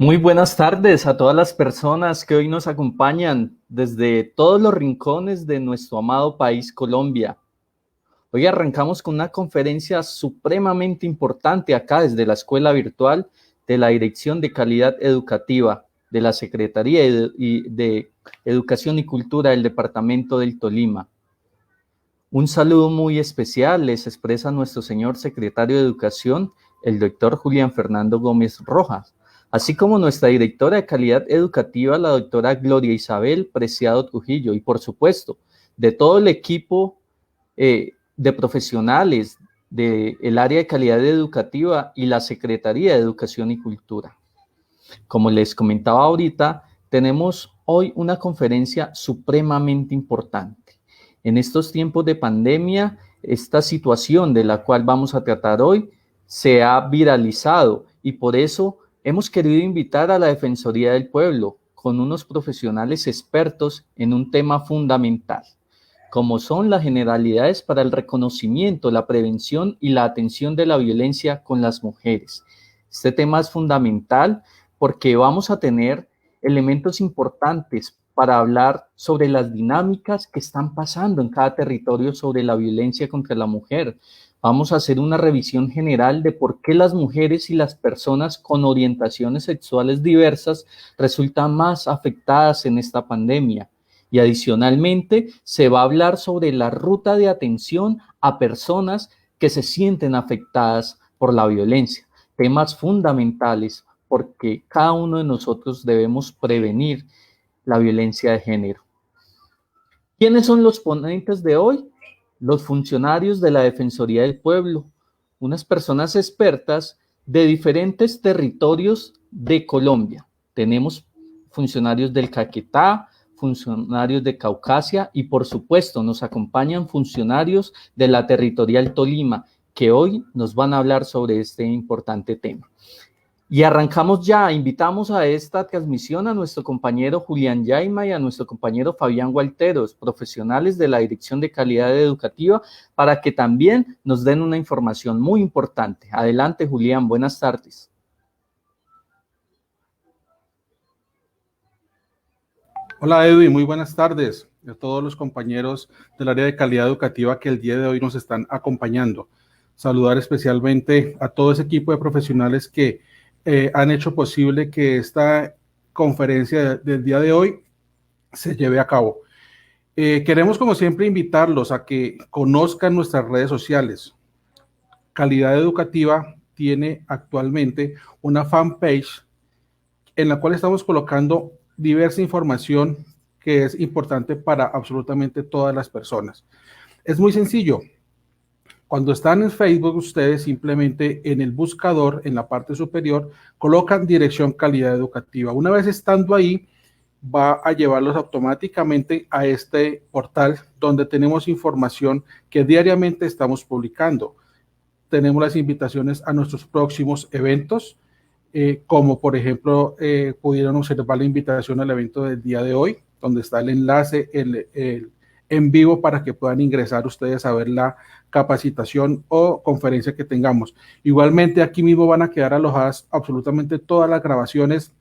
Muy buenas tardes a todas las personas que hoy nos acompañan desde todos los rincones de nuestro amado país Colombia. Hoy arrancamos con una conferencia supremamente importante acá desde la Escuela Virtual de la Dirección de Calidad Educativa de la Secretaría de Educación y Cultura del Departamento del Tolima. Un saludo muy especial les expresa nuestro señor secretario de Educación, el doctor Julián Fernando Gómez Rojas, así como nuestra directora de Calidad Educativa, la doctora Gloria Isabel Preciado Trujillo, y por supuesto, de todo el equipo de profesionales del área de calidad educativa y la Secretaría de Educación y Cultura. Como les comentaba ahorita, tenemos hoy una conferencia supremamente importante. En estos tiempos de pandemia, esta situación de la cual vamos a tratar hoy se ha viralizado y por eso hemos querido invitar a la Defensoría del Pueblo con unos profesionales expertos en un tema fundamental, como son las generalidades para el reconocimiento, la prevención y la atención de la violencia con las mujeres. Este tema es fundamental porque vamos a tener elementos importantes para hablar sobre las dinámicas que están pasando en cada territorio sobre la violencia contra la mujer. Vamos a hacer una revisión general de por qué las mujeres y las personas con orientaciones sexuales diversas resultan más afectadas en esta pandemia. Y adicionalmente se va a hablar sobre la ruta de atención a personas que se sienten afectadas por la violencia. Temas fundamentales porque cada uno de nosotros debemos prevenir la violencia de género. ¿Quiénes son los ponentes de hoy? Los funcionarios de la Defensoría del Pueblo, unas personas expertas de diferentes territorios de Colombia. Tenemos funcionarios del Caquetá, funcionarios de Caucasia y por supuesto nos acompañan funcionarios de la Territorial Tolima que hoy nos van a hablar sobre este importante tema. Y arrancamos ya, invitamos a esta transmisión a nuestro compañero Julián Yaima y a nuestro compañero Fabián Gualteros, profesionales de la Dirección de Calidad Educativa, para que también nos den una información muy importante. Adelante, Julián, buenas tardes. Hola Edwin, muy buenas tardes a todos los compañeros del área de calidad educativa que el día de hoy nos están acompañando. Saludar especialmente a todo ese equipo de profesionales que han hecho posible que esta conferencia del día de hoy se lleve a cabo. Queremos, como siempre, invitarlos a que conozcan nuestras redes sociales. Calidad Educativa tiene actualmente una fanpage en la cual estamos colocando diversa información que es importante para absolutamente todas las personas. Es muy sencillo. Cuando están en Facebook, ustedes simplemente en el buscador, en la parte superior, colocan Dirección Calidad Educativa. Una vez estando ahí, va a llevarlos automáticamente a este portal donde tenemos información que diariamente estamos publicando. Tenemos las invitaciones a nuestros próximos eventos, como por ejemplo, pudieron observar la invitación al evento del día de hoy, donde está el enlace en vivo para que puedan ingresar ustedes a ver la capacitación o conferencia que tengamos. Igualmente, aquí mismo van a quedar alojadas absolutamente todas las grabaciones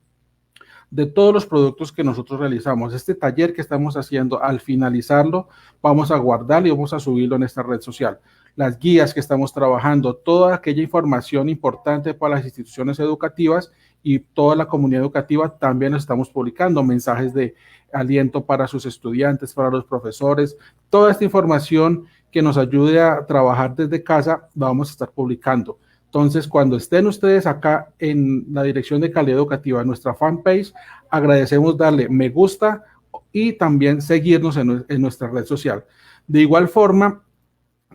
de todos los productos que nosotros realizamos. Este taller que estamos haciendo, al finalizarlo, vamos a guardarlo y vamos a subirlo en esta red social. Las guías que estamos trabajando, toda aquella información importante para las instituciones educativas y toda la comunidad educativa, también estamos publicando mensajes de aliento para sus estudiantes, para los profesores. Toda esta información que nos ayude a trabajar desde casa, la vamos a estar publicando. Entonces, cuando estén ustedes acá en la Dirección de Calidad Educativa, en nuestra fanpage, agradecemos darle me gusta y también seguirnos en nuestra red social. De igual forma,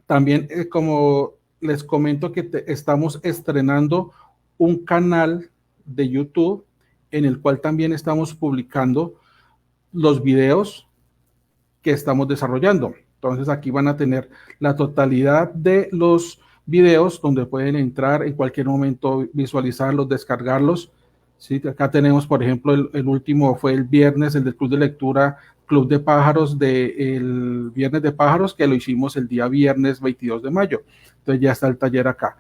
también como les comento que estamos estrenando un canal de YouTube en el cual también estamos publicando los videos que estamos desarrollando. Entonces, aquí van a tener la totalidad de los videos donde pueden entrar en cualquier momento, visualizarlos, descargarlos. ¿Sí? Acá tenemos, por ejemplo, el último fue el viernes, el del Club de Lectura, Club de Pájaros, el Viernes de Pájaros, que lo hicimos el día viernes 22 de mayo. Entonces ya está el taller acá.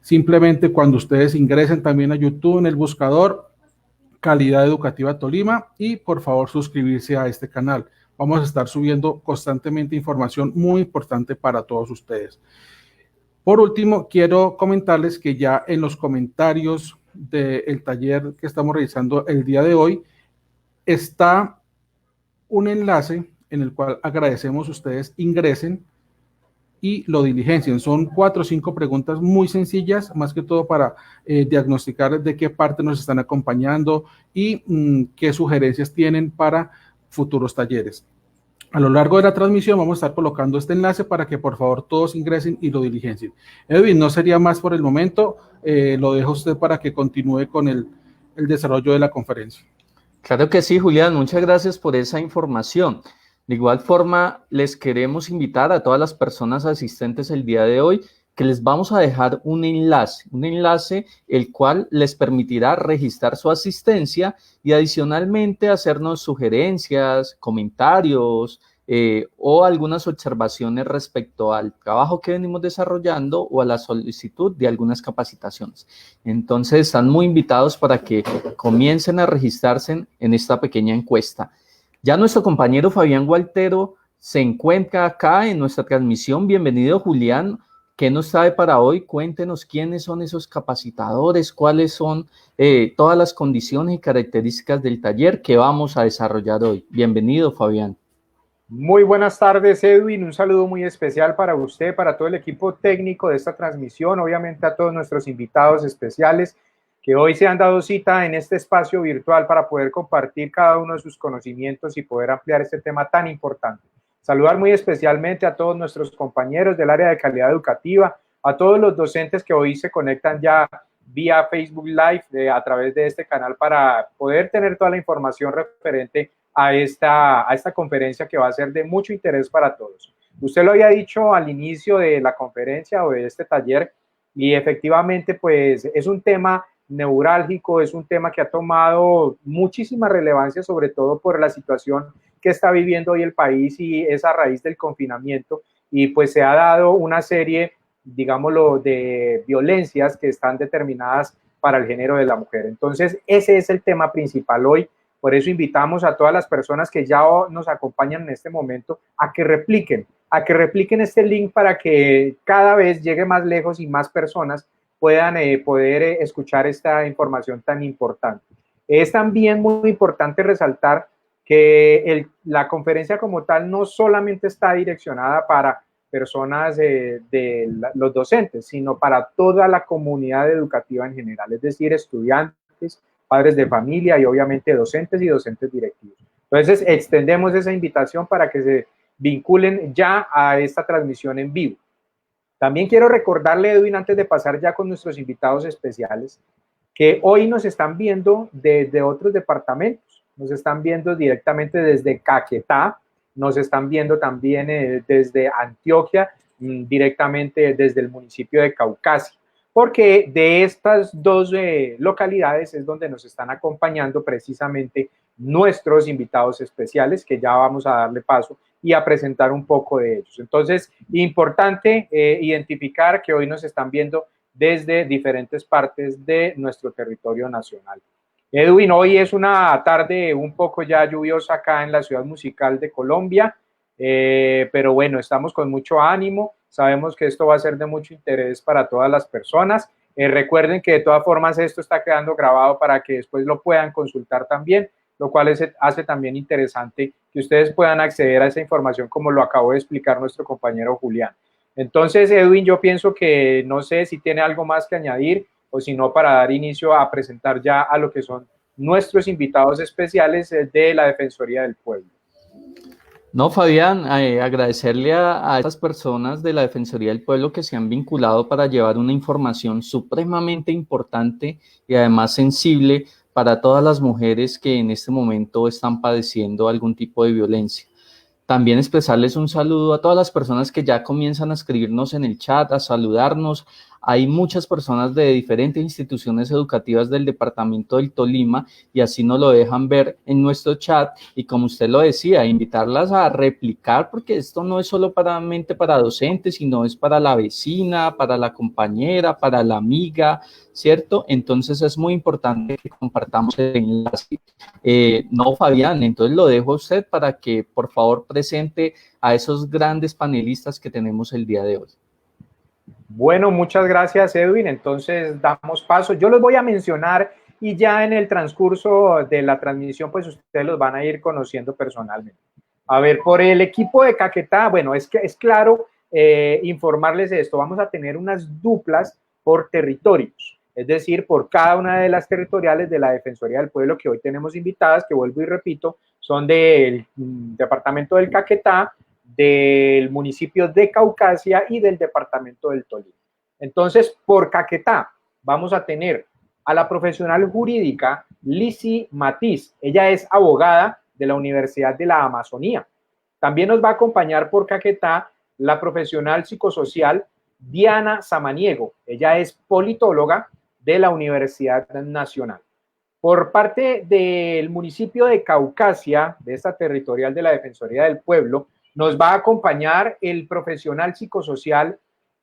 Simplemente cuando ustedes ingresen también a YouTube en el buscador, Calidad Educativa Tolima y por favor suscribirse a este canal. Vamos a estar subiendo constantemente información muy importante para todos ustedes. Por último, quiero comentarles que ya en los comentarios del taller que estamos realizando el día de hoy está un enlace en el cual agradecemos ustedes ingresen y lo diligencien. Son 4 o 5 preguntas muy sencillas, más que todo para diagnosticar de qué parte nos están acompañando y qué sugerencias tienen para futuros talleres. A lo largo de la transmisión vamos a estar colocando este enlace para que por favor todos ingresen y lo diligencien. Edwin, no sería más por el momento, lo dejo a usted para que continúe con el desarrollo de la conferencia. Claro que sí, Julián, muchas gracias por esa información. De igual forma, les queremos invitar a todas las personas asistentes el día de hoy que les vamos a dejar un enlace el cual les permitirá registrar su asistencia y adicionalmente hacernos sugerencias, comentarios o algunas observaciones respecto al trabajo que venimos desarrollando o a la solicitud de algunas capacitaciones. Entonces, están muy invitados para que comiencen a registrarse en esta pequeña encuesta. Ya nuestro compañero Fabián Gualtero se encuentra acá en nuestra transmisión. Bienvenido, Julián. ¿Qué nos trae para hoy? Cuéntenos quiénes son esos capacitadores, cuáles son todas las condiciones y características del taller que vamos a desarrollar hoy. Bienvenido, Fabián. Muy buenas tardes, Edwin. Un saludo muy especial para usted, para todo el equipo técnico de esta transmisión, obviamente a todos nuestros invitados especiales que hoy se han dado cita en este espacio virtual para poder compartir cada uno de sus conocimientos y poder ampliar este tema tan importante. Saludar muy especialmente a todos nuestros compañeros del área de calidad educativa, a todos los docentes que hoy se conectan ya vía Facebook Live a través de este canal para poder tener toda la información referente a esta conferencia que va a ser de mucho interés para todos. Usted lo había dicho al inicio de la conferencia o de este taller y efectivamente pues es un tema neurálgico, es un tema que ha tomado muchísima relevancia, sobre todo por la situación que está viviendo hoy el país y es a raíz del confinamiento y pues se ha dado una serie, digámoslo, de violencias que están determinadas para el género de la mujer. Entonces, ese es el tema principal hoy. Por eso invitamos a todas las personas que ya nos acompañan en este momento a que repliquen este link para que cada vez llegue más lejos y más personas puedan poder escuchar esta información tan importante. Es también muy importante resaltar que la conferencia como tal no solamente está direccionada para personas de los docentes, sino para toda la comunidad educativa en general, es decir, estudiantes, padres de familia y obviamente docentes y docentes directivos. Entonces, extendemos esa invitación para que se vinculen ya a esta transmisión en vivo. También quiero recordarle, Edwin, antes de pasar ya con nuestros invitados especiales, que hoy nos están viendo desde otros departamentos, nos están viendo directamente desde Caquetá, nos están viendo también desde Antioquia, directamente desde el municipio de Caucasia, porque de estas dos localidades es donde nos están acompañando precisamente nuestros invitados especiales, que ya vamos a darle paso y a presentar un poco de ellos. Entonces, importante identificar que hoy nos están viendo desde diferentes partes de nuestro territorio nacional. Edwin, hoy es una tarde un poco ya lluviosa acá en la ciudad musical de Colombia, pero bueno, estamos con mucho ánimo, sabemos que esto va a ser de mucho interés para todas las personas. Recuerden que de todas formas esto está quedando grabado para que después lo puedan consultar también, lo cual hace también interesante que ustedes puedan acceder a esa información como lo acabó de explicar nuestro compañero Julián. Entonces, Edwin, yo pienso que no sé si tiene algo más que añadir o si no, para dar inicio a presentar ya a lo que son nuestros invitados especiales de la Defensoría del Pueblo. No, Fabián, agradecerle a estas personas de la Defensoría del Pueblo que se han vinculado para llevar una información supremamente importante y además sensible para todas las mujeres que en este momento están padeciendo algún tipo de violencia. También expresarles un saludo a todas las personas que ya comienzan a escribirnos en el chat, a saludarnos, hay muchas personas de diferentes instituciones educativas del departamento del Tolima y así nos lo dejan ver en nuestro chat y como usted lo decía, invitarlas a replicar porque esto no es solamente para docentes, sino es para la vecina, para la compañera, para la amiga, ¿cierto? Entonces es muy importante que compartamos el enlace. No, Fabián, entonces lo dejo a usted para que por favor presente a esos grandes panelistas que tenemos el día de hoy. Bueno, muchas gracias, Edwin. Entonces damos paso. Yo los voy a mencionar y ya en el transcurso de la transmisión, pues ustedes los van a ir conociendo personalmente. A ver, por el equipo de Caquetá, bueno, es claro informarles de esto. Vamos a tener unas duplas por territorios, es decir, por cada una de las territoriales de la Defensoría del Pueblo que hoy tenemos invitadas, que vuelvo y repito, son del departamento del Caquetá, del municipio de Caucasia y del departamento del Tolima. Entonces, por Caquetá vamos a tener a la profesional jurídica Lizzy Matiz. Ella es abogada de la Universidad de la Amazonía. También nos va a acompañar por Caquetá la profesional psicosocial Diana Samaniego. Ella es politóloga de la Universidad Nacional. Por parte del municipio de Caucasia, de esta territorial de la Defensoría del Pueblo, nos va a acompañar el profesional psicosocial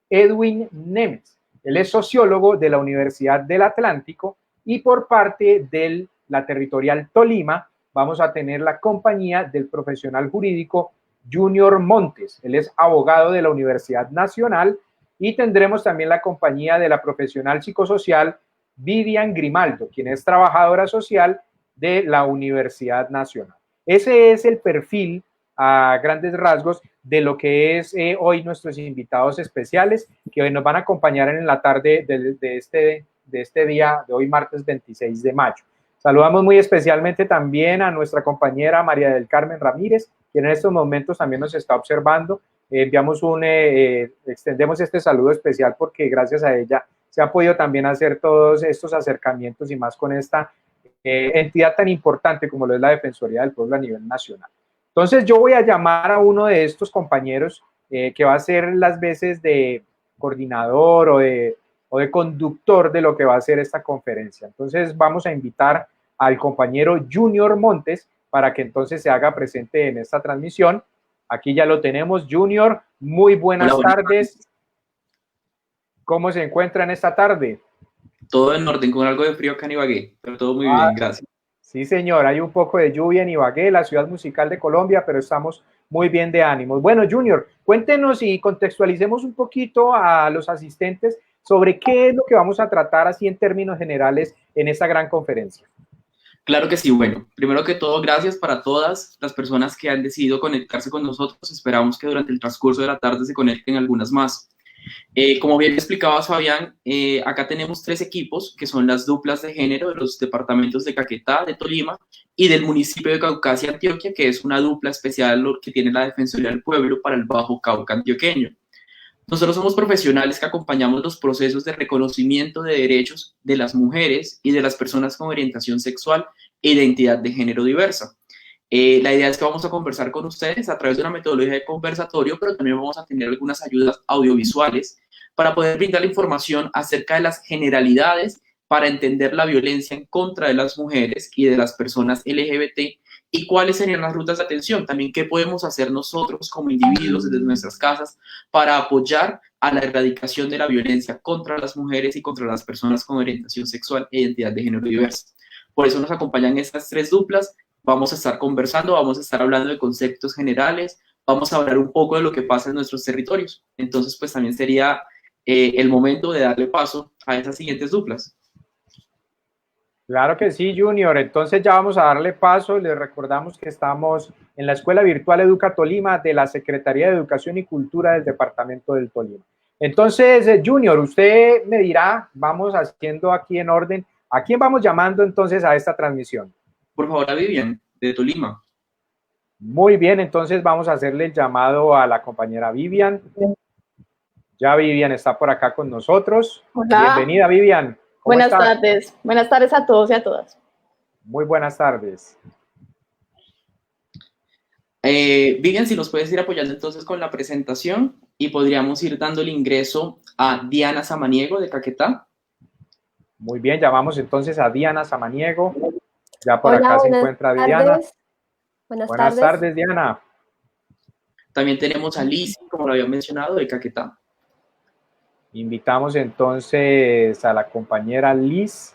Edwin Nemes. Él es sociólogo de la Universidad del Atlántico y por parte de la territorial Tolima vamos a tener la compañía del profesional jurídico Junior Montes. Él es abogado de la Universidad Nacional y tendremos también la compañía de la profesional psicosocial Vivian Grimaldo, quien es trabajadora social de la Universidad Nacional. Ese es el perfil a grandes rasgos de lo que es hoy nuestros invitados especiales que hoy nos van a acompañar en la tarde de este día, de hoy martes 26 de mayo. Saludamos muy especialmente también a nuestra compañera María del Carmen Ramírez, quien en estos momentos también nos está observando. Extendemos este saludo especial porque gracias a ella se ha podido también hacer todos estos acercamientos y más con esta entidad tan importante como lo es la Defensoría del Pueblo a nivel nacional. Entonces yo voy a llamar a uno de estos compañeros que va a ser las veces de coordinador o de conductor de lo que va a ser esta conferencia. Entonces vamos a invitar al compañero Junior Montes para que entonces se haga presente en esta transmisión. Aquí ya lo tenemos, Junior. Muy buenas tardes. ¿Cómo se encuentra en esta tarde? Todo en orden, con algo de frío acá en Ibagué, pero todo muy bien, gracias. Sí, señor, hay un poco de lluvia en Ibagué, la ciudad musical de Colombia, pero estamos muy bien de ánimos. Bueno, Junior, cuéntenos y contextualicemos un poquito a los asistentes sobre qué es lo que vamos a tratar así en términos generales en esta gran conferencia. Claro que sí, bueno, primero que todo, gracias para todas las personas que han decidido conectarse con nosotros. Esperamos que durante el transcurso de la tarde se conecten algunas más. Como bien explicaba Fabián, acá tenemos 3 equipos que son las duplas de género de los departamentos de Caquetá, de Tolima y del municipio de Caucasia, Antioquia, que es una dupla especial que tiene la Defensoría del Pueblo para el Bajo Cauca antioqueño. Nosotros somos profesionales que acompañamos los procesos de reconocimiento de derechos de las mujeres y de las personas con orientación sexual e identidad de género diversa. La idea es que vamos a conversar con ustedes a través de una metodología de conversatorio, pero también vamos a tener algunas ayudas audiovisuales para poder brindar información acerca de las generalidades para entender la violencia en contra de las mujeres y de las personas LGBT y cuáles serían las rutas de atención. También qué podemos hacer nosotros como individuos desde nuestras casas para apoyar a la erradicación de la violencia contra las mujeres y contra las personas con orientación sexual e identidad de género diversa. Por eso nos acompañan estas 3 duplas. Vamos a estar conversando, vamos a estar hablando de conceptos generales, vamos a hablar un poco de lo que pasa en nuestros territorios. Entonces, pues también sería el momento de darle paso a esas siguientes duplas. Claro que sí, Junior. Entonces ya vamos a darle paso. Les recordamos que estamos en la Escuela Virtual Educa Tolima de la Secretaría de Educación y Cultura del Departamento del Tolima. Entonces, Junior, usted me dirá, vamos haciendo aquí en orden, ¿a quién vamos llamando entonces a esta transmisión? Por favor, a Vivian, de Tolima. Muy bien, entonces vamos a hacerle el llamado a la compañera Vivian. Ya Vivian está por acá con nosotros. Hola. Bienvenida, Vivian. Buenas tardes. Buenas tardes a todos y a todas. Muy buenas tardes. Vivian, si nos puedes ir apoyando entonces con la presentación y podríamos ir dando el ingreso a Diana Samaniego de Caquetá. Muy bien, llamamos entonces a Diana Samaniego. Ya por Hola, acá se buenas encuentra tardes. Diana. Buenas Buenas tardes, Diana. También tenemos a Lizzy, como lo había mencionado, de Caquetá. Invitamos entonces a la compañera Liz.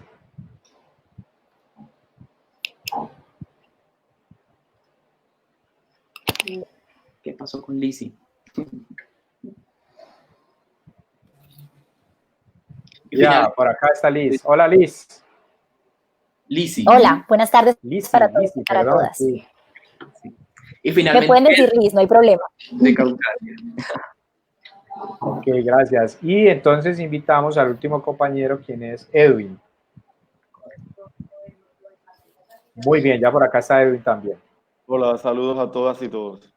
¿Qué pasó con Lizzy? Ya, por acá está Liz. Hola, Liz. Lizzy. Hola, buenas tardes Lizzy, para todos Lizzy, y para perdón, todas. sí. Y finalmente, Me pueden decir Liz, no hay problema. de Caucasia. Ok, gracias. Y entonces invitamos al último compañero, quien es Edwin. Muy bien, ya por acá está Edwin también. Hola, saludos a todas y todos.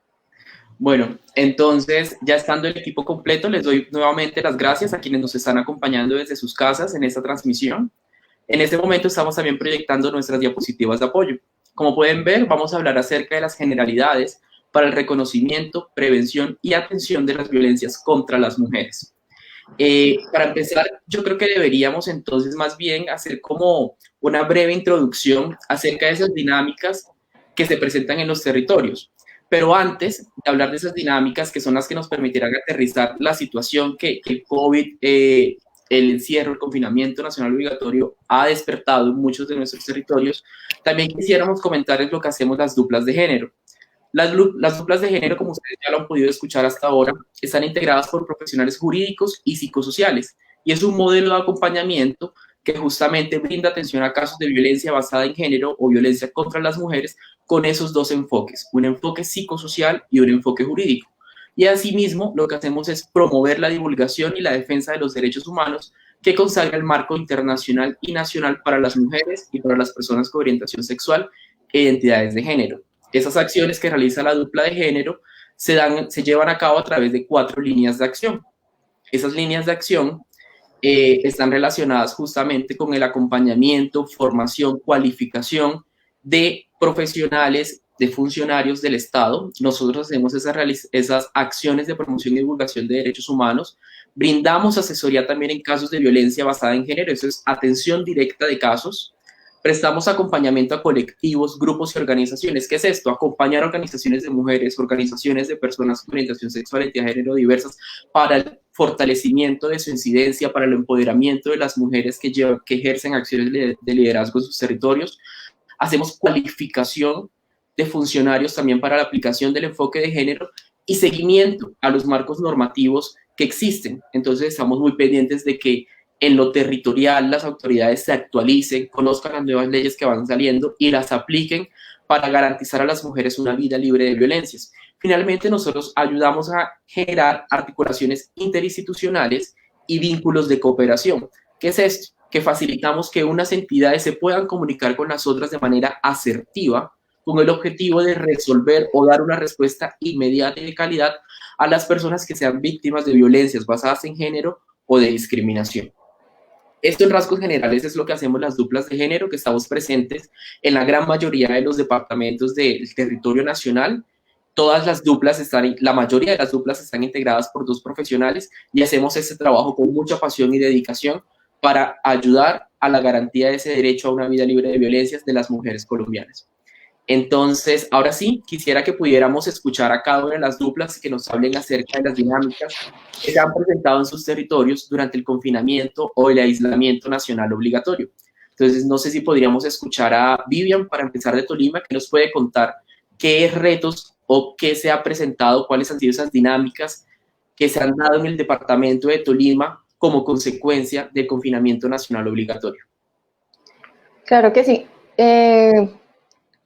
Bueno, entonces, ya estando el equipo completo, les doy nuevamente las gracias a quienes nos están acompañando desde sus casas en esta transmisión. En este momento estamos también proyectando nuestras diapositivas de apoyo. Como pueden ver, vamos a hablar acerca de las generalidades para el reconocimiento, prevención y atención de las violencias contra las mujeres. Para empezar, yo creo que deberíamos entonces más bien hacer como una breve introducción acerca de esas dinámicas que se presentan en los territorios. Pero antes de hablar de esas dinámicas, que son las que nos permitirán aterrizar la situación que el COVID, el encierro, el confinamiento nacional obligatorio ha despertado en muchos de nuestros territorios, también quisiéramos comentarles lo que hacemos las duplas de género. Las duplas de género, como ustedes ya lo han podido escuchar hasta ahora, están integradas por profesionales jurídicos y psicosociales, y es un modelo de acompañamiento que justamente brinda atención a casos de violencia basada en género o violencia contra las mujeres con esos dos enfoques, un enfoque psicosocial y un enfoque jurídico. Y asimismo, lo que hacemos es promover la divulgación y la defensa de los derechos humanos que consagra el marco internacional y nacional para las mujeres y para las personas con orientación sexual e identidades de género. Esas acciones que realiza la dupla de género se llevan a cabo a través de 4 líneas de acción. Esas líneas de acción están relacionadas justamente con el acompañamiento, formación, cualificación de profesionales, de funcionarios del Estado. Nosotros hacemos esas acciones de promoción y divulgación de derechos humanos. Brindamos asesoría también en casos de violencia basada en género, eso es atención directa de casos. Prestamos acompañamiento a colectivos, grupos y organizaciones. ¿Qué es esto? Acompañar organizaciones de mujeres, organizaciones de personas con orientación sexual y de género diversas para el fortalecimiento de su incidencia, para el empoderamiento de las mujeres que ejercen acciones de liderazgo en sus territorios. Hacemos cualificación de funcionarios también para la aplicación del enfoque de género y seguimiento a los marcos normativos que existen. Entonces estamos muy pendientes de que en lo territorial las autoridades se actualicen, conozcan las nuevas leyes que van saliendo y las apliquen para garantizar a las mujeres una vida libre de violencias. Finalmente, nosotros ayudamos a generar articulaciones interinstitucionales y vínculos de cooperación. ¿Qué es esto? Que facilitamos que unas entidades se puedan comunicar con las otras de manera asertiva, con el objetivo de resolver o dar una respuesta inmediata y de calidad a las personas que sean víctimas de violencias basadas en género o de discriminación. Esto en rasgos generales es lo que hacemos las duplas de género, que estamos presentes en la gran mayoría de los departamentos del territorio nacional. Todas las duplas la mayoría de las duplas están integradas por 2 profesionales y hacemos este trabajo con mucha pasión y dedicación para ayudar a la garantía de ese derecho a una vida libre de violencias de las mujeres colombianas. Entonces, ahora sí, quisiera que pudiéramos escuchar a cada una de las duplas que nos hablen acerca de las dinámicas que se han presentado en sus territorios durante el confinamiento o el aislamiento nacional obligatorio. Entonces, no sé si podríamos escuchar a Vivian para empezar de Tolima, que nos puede contar qué retos o qué se ha presentado, cuáles han sido esas dinámicas que se han dado en el departamento de Tolima como consecuencia del confinamiento nacional obligatorio. Claro que sí.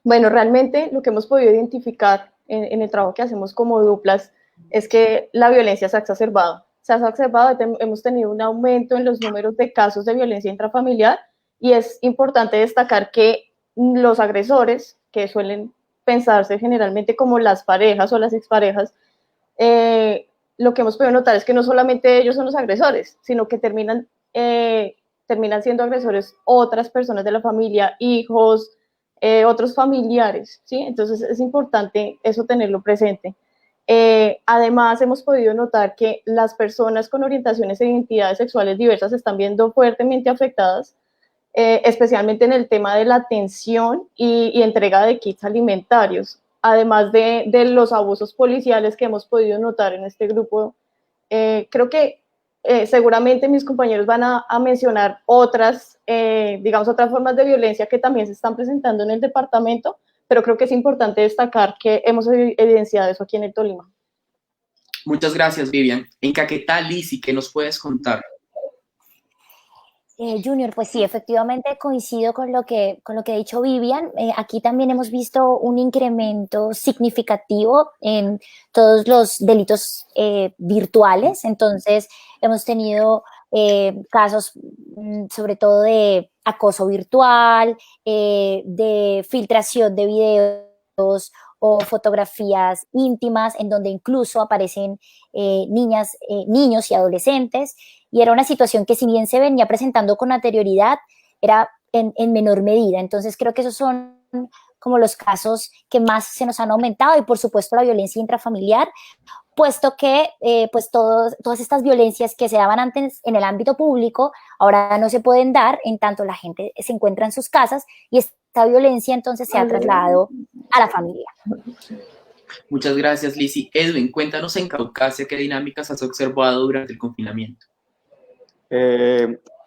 Bueno, realmente lo que hemos podido identificar en el trabajo que hacemos como duplas es que la violencia se ha exacerbado. Hemos tenido un aumento en los números de casos de violencia intrafamiliar y es importante destacar que los agresores, que suelen pensarse generalmente como las parejas o las exparejas, lo que hemos podido notar es que no solamente ellos son los agresores, sino que terminan siendo agresores otras personas de la familia, hijos, otros familiares, ¿sí? Entonces es importante eso tenerlo presente. Además, hemos podido notar que las personas con orientaciones e identidades sexuales diversas se están viendo fuertemente afectadas, especialmente en el tema de la atención y entrega de kits alimentarios, además de los abusos policiales que hemos podido notar en este grupo. Creo que seguramente mis compañeros van a mencionar otras, digamos, otras formas de violencia que también se están presentando en el departamento, pero creo que es importante destacar que hemos evidenciado eso aquí en el Tolima. Muchas gracias, Vivian. En Caquetá, Lizzy, ¿qué nos puedes contar? Junior, pues sí, efectivamente coincido con lo que ha dicho Vivian. Aquí también hemos visto un incremento significativo en todos los delitos virtuales. Entonces, hemos tenido casos sobre todo de acoso virtual, de filtración de videos o fotografías íntimas, en donde incluso aparecen niñas, niños y adolescentes. Y era una situación que, si bien se venía presentando con anterioridad, era en menor medida. Entonces creo que esos son como los casos que más se nos han aumentado, y por supuesto la violencia intrafamiliar, puesto que pues todas estas violencias que se daban antes en el ámbito público ahora no se pueden dar en tanto la gente se encuentra en sus casas, y esta violencia entonces se ha trasladado a la familia. Muchas gracias, Lizzy. Edwin, cuéntanos en Caucasia qué dinámicas has observado durante el confinamiento.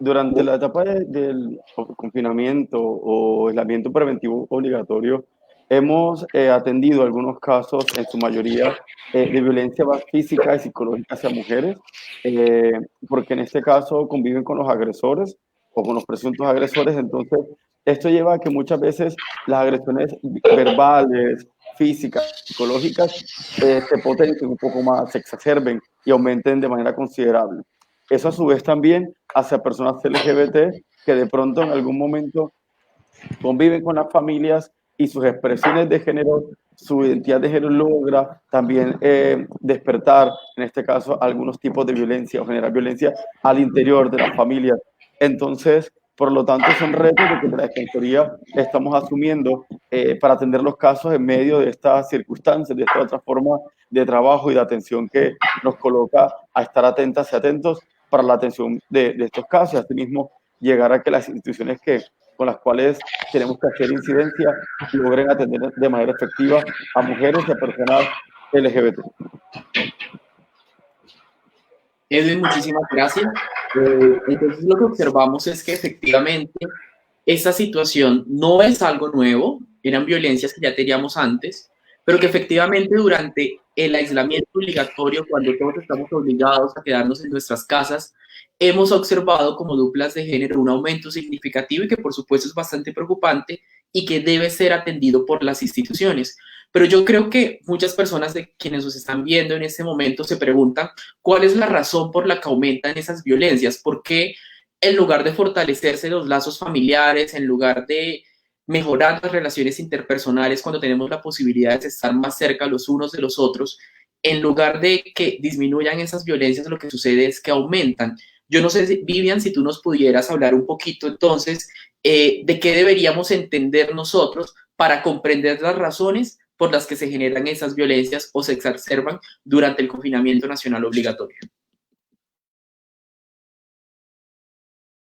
Durante la etapa del confinamiento o aislamiento preventivo obligatorio, hemos atendido algunos casos, en su mayoría, de violencia más física y psicológica hacia mujeres, porque en este caso conviven con los agresores o con los presuntos agresores. Entonces, esto lleva a que muchas veces las agresiones verbales, físicas, psicológicas, se potencien un poco más, se exacerben y aumenten de manera considerable. Eso a su vez también hacia personas LGBT que de pronto en algún momento conviven con las familias y sus expresiones de género, su identidad de género logra también despertar, en este caso, algunos tipos de violencia o generar violencia al interior de las familias. Entonces, por lo tanto, son retos que desde la Defensoría estamos asumiendo para atender los casos en medio de estas circunstancias, de esta otra forma de trabajo y de atención que nos coloca a estar atentas y atentos para la atención de estos casos, y asimismo llegar a que las instituciones con las cuales tenemos que hacer incidencia logren atender de manera efectiva a mujeres y a personas LGBT. Edwin, muchísimas gracias. Entonces lo que observamos es que efectivamente esta situación no es algo nuevo, eran violencias que ya teníamos antes, pero que efectivamente durante el aislamiento obligatorio, cuando todos estamos obligados a quedarnos en nuestras casas, hemos observado como duplas de género un aumento significativo y que por supuesto es bastante preocupante y que debe ser atendido por las instituciones. Pero yo creo que muchas personas de quienes nos están viendo en este momento se preguntan cuál es la razón por la que aumentan esas violencias, por qué en lugar de fortalecerse los lazos familiares, en lugar de mejorar las relaciones interpersonales cuando tenemos la posibilidad de estar más cerca los unos de los otros, en lugar de que disminuyan esas violencias, lo que sucede es que aumentan. Yo no sé, Vivian, si tú nos pudieras hablar un poquito entonces de qué deberíamos entender nosotros para comprender las razones por las que se generan esas violencias o se exacerban durante el confinamiento nacional obligatorio.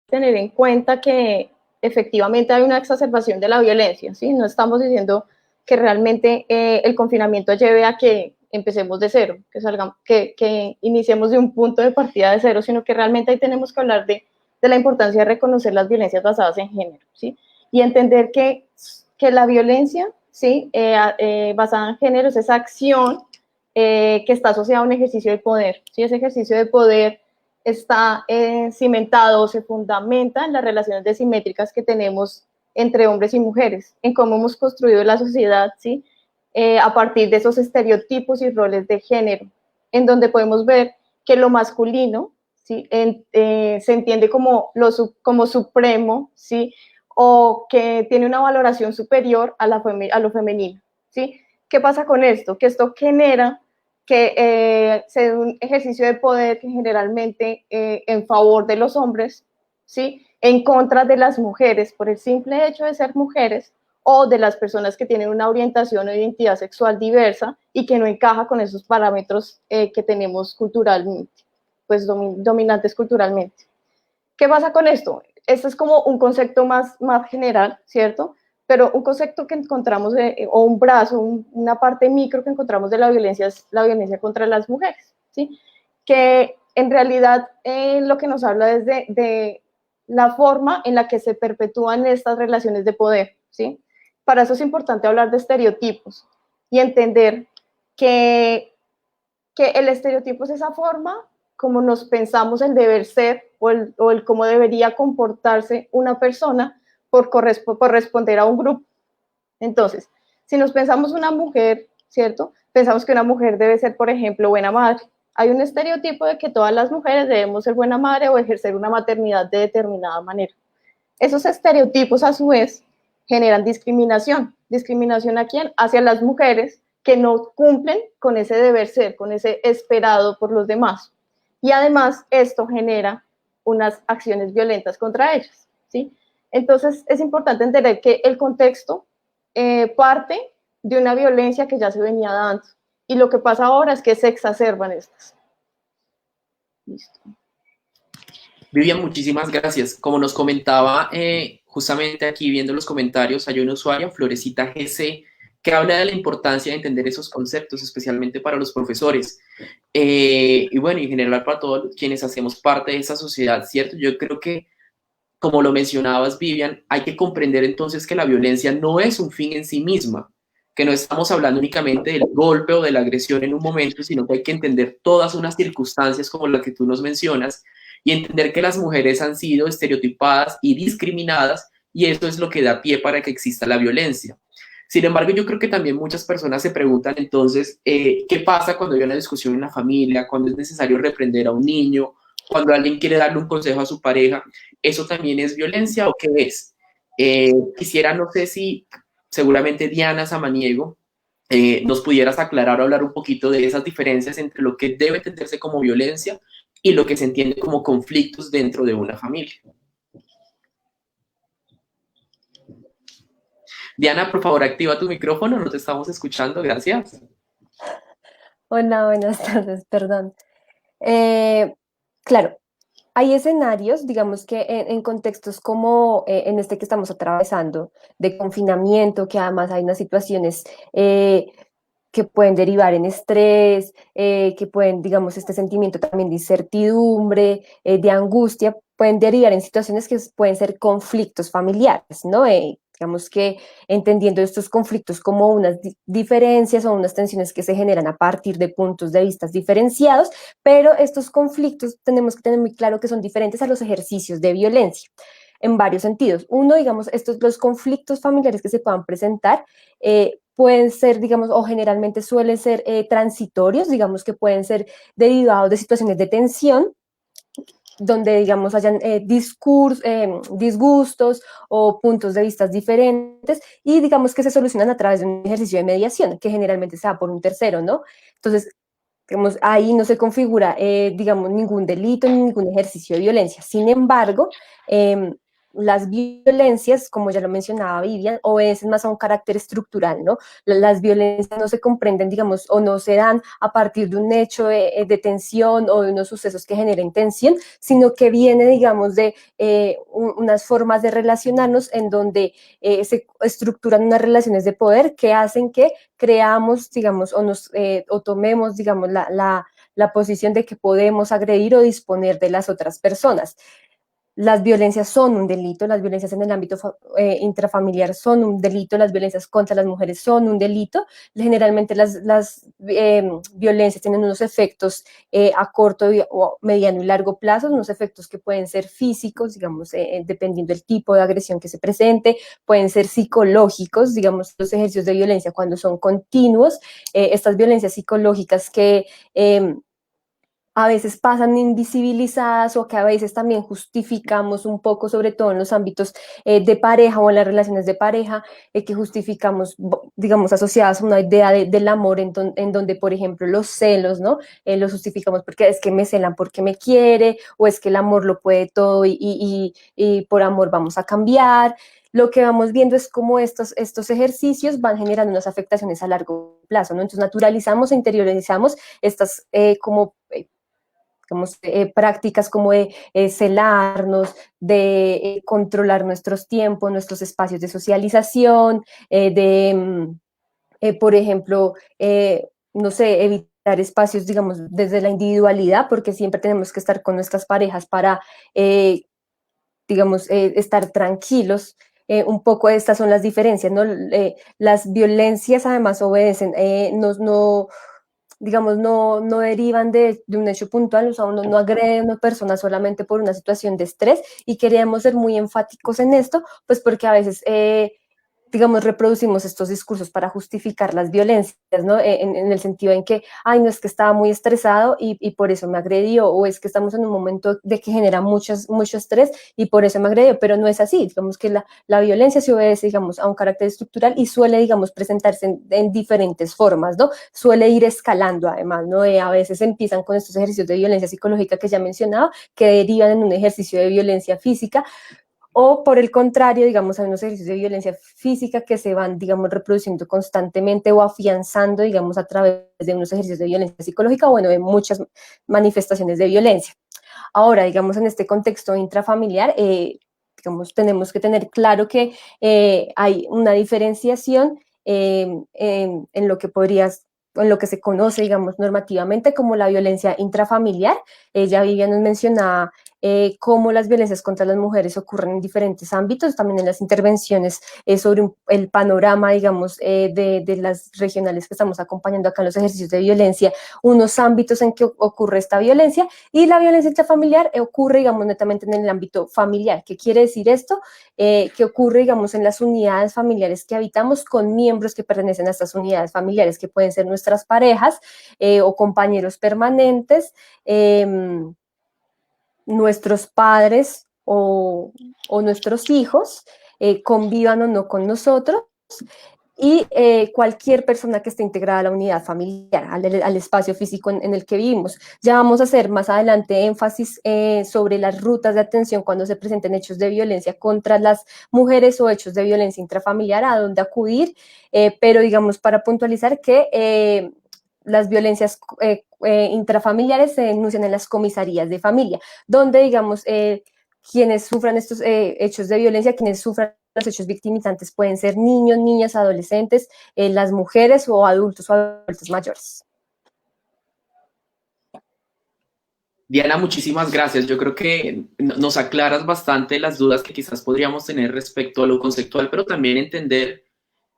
Tener en cuenta que efectivamente hay una exacerbación de la violencia, ¿sí? No estamos diciendo que realmente el confinamiento lleve a que empecemos de cero, que iniciemos de un punto de partida de cero, sino que realmente ahí tenemos que hablar de la importancia de reconocer las violencias basadas en género, ¿sí? Y entender que la violencia, ¿sí? Basada en género es esa acción que está asociada a un ejercicio de poder, ¿sí? Ese ejercicio de poder está cimentado o se fundamenta en las relaciones desimétricas que tenemos entre hombres y mujeres, en cómo hemos construido la sociedad, ¿sí? A partir de esos estereotipos y roles de género, en donde podemos ver que lo masculino, ¿sí? Se entiende como supremo, ¿sí? O que tiene una valoración superior a lo femenino, ¿sí? ¿Qué pasa con esto? Que esto genera que se da un ejercicio de poder que generalmente en favor de los hombres, ¿sí? En contra de las mujeres, por el simple hecho de ser mujeres, o de las personas que tienen una orientación o identidad sexual diversa y que no encaja con esos parámetros que tenemos culturalmente, pues dominantes culturalmente. ¿Qué pasa con esto? Esto es como un concepto más general, ¿cierto? Pero un concepto que encontramos, o un brazo, una parte micro que encontramos de la violencia es la violencia contra las mujeres, ¿sí? Que en realidad lo que nos habla es de la forma en la que se perpetúan estas relaciones de poder, ¿sí? Para eso es importante hablar de estereotipos y entender que el estereotipo es esa forma como nos pensamos el deber ser o el cómo debería comportarse una persona por corresponder a un grupo. Entonces, si nos pensamos una mujer, ¿cierto? Pensamos que una mujer debe ser, por ejemplo, buena madre. Hay un estereotipo de que todas las mujeres debemos ser buena madre o ejercer una maternidad de determinada manera. Esos estereotipos, a su vez, generan discriminación. ¿Discriminación a quién? Hacia las mujeres que no cumplen con ese deber ser, con ese esperado por los demás. Y además, esto genera unas acciones violentas contra ellas, ¿sí? Entonces, es importante entender que el contexto parte de una violencia que ya se venía dando. Y lo que pasa ahora es que se exacerban estas. Listo. Vivian, muchísimas gracias. Como nos comentaba, justamente aquí viendo los comentarios, hay una usuaria, Florecita GC, que habla de la importancia de entender esos conceptos, especialmente para los profesores. Y bueno, en general para todos quienes hacemos parte de esa sociedad, ¿cierto? Yo creo que, como lo mencionabas, Vivian, hay que comprender entonces que la violencia no es un fin en sí misma, que no estamos hablando únicamente del golpe o de la agresión en un momento, sino que hay que entender todas unas circunstancias como la que tú nos mencionas y entender que las mujeres han sido estereotipadas y discriminadas y eso es lo que da pie para que exista la violencia. Sin embargo, yo creo que también muchas personas se preguntan entonces, ¿qué pasa cuando hay una discusión en la familia, cuando es necesario reprender a un niño, cuando alguien quiere darle un consejo a su pareja? ¿Eso también es violencia o qué es? Quisiera, no sé si seguramente Diana Samaniego nos pudieras aclarar o hablar un poquito de esas diferencias entre lo que debe entenderse como violencia y lo que se entiende como conflictos dentro de una familia. Diana, por favor, activa tu micrófono, no te estamos escuchando, gracias. Hola, buenas tardes, perdón. Claro, hay escenarios, digamos que en contextos como en este que estamos atravesando, de confinamiento, que además hay unas situaciones que pueden derivar en estrés, que pueden, digamos, este sentimiento también de incertidumbre, de angustia, pueden derivar en situaciones que pueden ser conflictos familiares, ¿no? Digamos que entendiendo estos conflictos como unas diferencias o unas tensiones que se generan a partir de puntos de vista diferenciados, pero estos conflictos tenemos que tener muy claro que son diferentes a los ejercicios de violencia en varios sentidos. Uno, digamos, los conflictos familiares que se puedan presentar pueden ser, digamos, o generalmente suelen ser transitorios, digamos que pueden ser derivados de situaciones de tensión, donde, digamos, hayan disgustos o puntos de vista diferentes y, digamos, que se solucionan a través de un ejercicio de mediación, que generalmente se da por un tercero, ¿no? Entonces, digamos, ahí no se configura, digamos, ningún delito ni ningún ejercicio de violencia. Sin embargo, las violencias, como ya lo mencionaba Vivian, obedecen más a un carácter estructural, ¿no? Las violencias no se comprenden, digamos, o no se dan a partir de un hecho de tensión o de unos sucesos que generen tensión, sino que viene, digamos, de unas formas de relacionarnos en donde se estructuran unas relaciones de poder que hacen que creamos, digamos, o tomemos, digamos, la posición de que podemos agredir o disponer de las otras personas. Las violencias son un delito, las violencias en el ámbito intrafamiliar son un delito, las violencias contra las mujeres son un delito. Generalmente las violencias tienen unos efectos a corto, mediano y largo plazo, unos efectos que pueden ser físicos, digamos, dependiendo del tipo de agresión que se presente, pueden ser psicológicos, digamos, los ejercicios de violencia cuando son continuos, estas violencias psicológicas que a veces pasan invisibilizadas o que a veces también justificamos un poco, sobre todo en los ámbitos de pareja o en las relaciones de pareja, que justificamos, digamos, asociadas a una idea del amor en donde, por ejemplo, los celos, ¿no? Los justificamos porque es que me celan porque me quiere o es que el amor lo puede todo y por amor vamos a cambiar. lo que vamos viendo es cómo estos ejercicios van generando unas afectaciones a largo plazo, ¿no? Entonces naturalizamos e interiorizamos estas prácticas como de celarnos, de controlar nuestros tiempos, nuestros espacios de socialización, por ejemplo, no sé, evitar espacios, digamos, desde la individualidad, porque siempre tenemos que estar con nuestras parejas para, digamos, estar tranquilos. Un poco estas son las diferencias, ¿no? Las violencias además obedecen, digamos, no derivan de un hecho puntual, o sea, uno no agrede a una persona solamente por una situación de estrés, y queríamos ser muy enfáticos en esto, pues porque a veces, digamos, reproducimos estos discursos para justificar las violencias, ¿no? En el sentido en que, ay, no, es que estaba muy estresado y por eso me agredió, o es que estamos en un momento de que genera mucho estrés y por eso me agredió, pero no es así. Digamos que la violencia se obedece, digamos, a un carácter estructural y suele, digamos, presentarse en diferentes formas, ¿no? Suele ir escalando además, ¿no? A veces empiezan con estos ejercicios de violencia psicológica que ya mencionaba, que derivan en un ejercicio de violencia física, o por el contrario, digamos, hay unos ejercicios de violencia física que se van, digamos, reproduciendo constantemente o afianzando, digamos, a través de unos ejercicios de violencia psicológica, bueno, de muchas manifestaciones de violencia. Ahora, digamos, en este contexto intrafamiliar, digamos, tenemos que tener claro que hay una diferenciación en lo que en lo que se conoce, digamos, normativamente como la violencia intrafamiliar. Ya Vivian nos mencionaba cómo las violencias contra las mujeres ocurren en diferentes ámbitos, también en las intervenciones sobre el panorama, digamos, de las regionales que estamos acompañando acá en los ejercicios de violencia, unos ámbitos en que ocurre esta violencia, y la violencia intrafamiliar ocurre, digamos, netamente en el ámbito familiar. ¿Qué quiere decir esto? Que ocurre, digamos, en las unidades familiares que habitamos con miembros que pertenecen a estas unidades familiares, que pueden ser nuestras parejas o compañeros permanentes, nuestros padres o nuestros hijos, convivan o no con nosotros, y cualquier persona que esté integrada a la unidad familiar, al espacio físico en el que vivimos. Ya vamos a hacer más adelante énfasis sobre las rutas de atención cuando se presenten hechos de violencia contra las mujeres o hechos de violencia intrafamiliar, a dónde acudir, pero digamos, para puntualizar que las violencias intrafamiliares se denuncian en las comisarías de familia, donde, digamos, quienes sufran estos hechos de violencia, quienes sufran los hechos victimizantes, pueden ser niños, niñas, adolescentes, las mujeres o adultos mayores. Diana, muchísimas gracias. Yo creo que nos aclaras bastante las dudas que quizás podríamos tener respecto a lo conceptual, pero también entender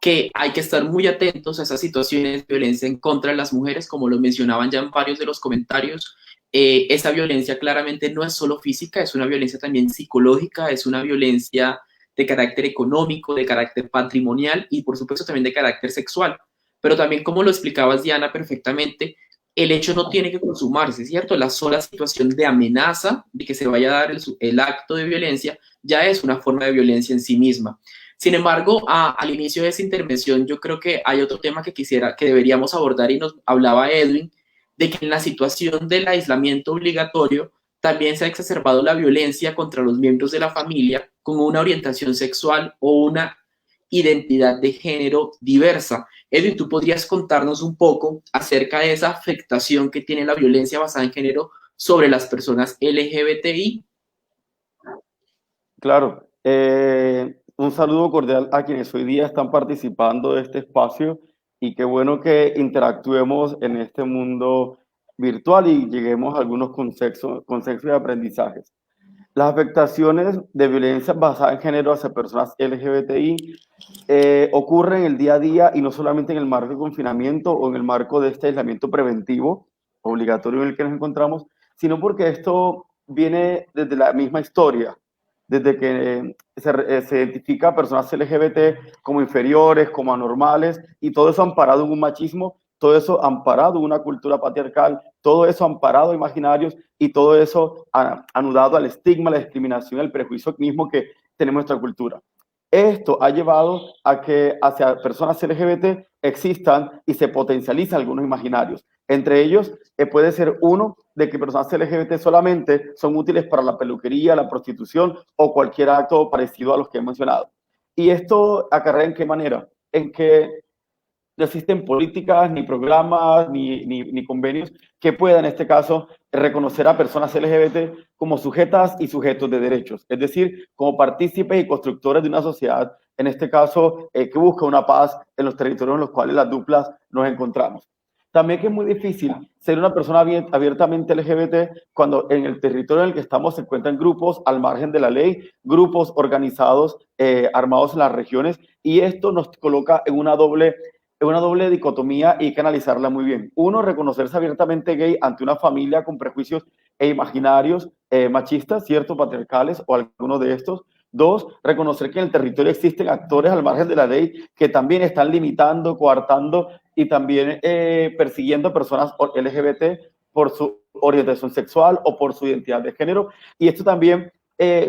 que hay que estar muy atentos a esas situaciones de violencia en contra de las mujeres, como lo mencionaban ya en varios de los comentarios. Esa violencia claramente no es solo física, es una violencia también psicológica, es una violencia de carácter económico, de carácter patrimonial y por supuesto también de carácter sexual. Pero también, como lo explicabas, Diana, perfectamente, el hecho no tiene que consumarse, ¿cierto? La sola situación de amenaza de que se vaya a dar el acto de violencia ya es una forma de violencia en sí misma. Sin embargo, al inicio de esa intervención, yo creo que hay otro tema que deberíamos abordar, y nos hablaba Edwin, de que en la situación del aislamiento obligatorio también se ha exacerbado la violencia contra los miembros de la familia con una orientación sexual o una identidad de género diversa. Edwin, ¿tú podrías contarnos un poco acerca de esa afectación que tiene la violencia basada en género sobre las personas LGBTI? Claro. Un saludo cordial a quienes hoy día están participando de este espacio, y qué bueno que interactuemos en este mundo virtual y lleguemos a algunos conceptos y aprendizajes. Las afectaciones de violencia basada en género hacia personas LGBTI ocurren el día a día, y no solamente en el marco de confinamiento o en el marco de este aislamiento preventivo obligatorio en el que nos encontramos, sino porque esto viene desde la misma historia, desde que se identifica a personas LGBT como inferiores, como anormales, y todo eso amparado en un machismo, todo eso amparado en una cultura patriarcal, todo eso amparado en imaginarios, y todo eso anudado al estigma, la discriminación, el prejuicio mismo que tenemos en nuestra cultura. Esto ha llevado a que hacia personas LGBT existan y se potencializan algunos imaginarios. Entre ellos puede ser uno de que personas LGBT solamente son útiles para la peluquería, la prostitución o cualquier acto parecido a los que he mencionado. ¿Y esto acarrea en qué manera? En que no existen políticas, ni programas, ni convenios que puedan, en este caso, reconocer a personas LGBT como sujetas y sujetos de derechos, es decir, como partícipes y constructores de una sociedad, en este caso, que busca una paz en los territorios en los cuales las duplas nos encontramos. También que es muy difícil ser una persona abiertamente LGBT cuando en el territorio en el que estamos se encuentran grupos al margen de la ley, grupos organizados, armados en las regiones, y esto nos coloca en una doble dicotomía y hay que analizarla muy bien. Uno, reconocerse abiertamente gay ante una familia con prejuicios e imaginarios machistas, ¿cierto? Patriarcales o algunos de estos. Dos, reconocer que en el territorio existen actores al margen de la ley que también están limitando, coartando y también persiguiendo a personas LGBT por su orientación sexual o por su identidad de género. Y esto también,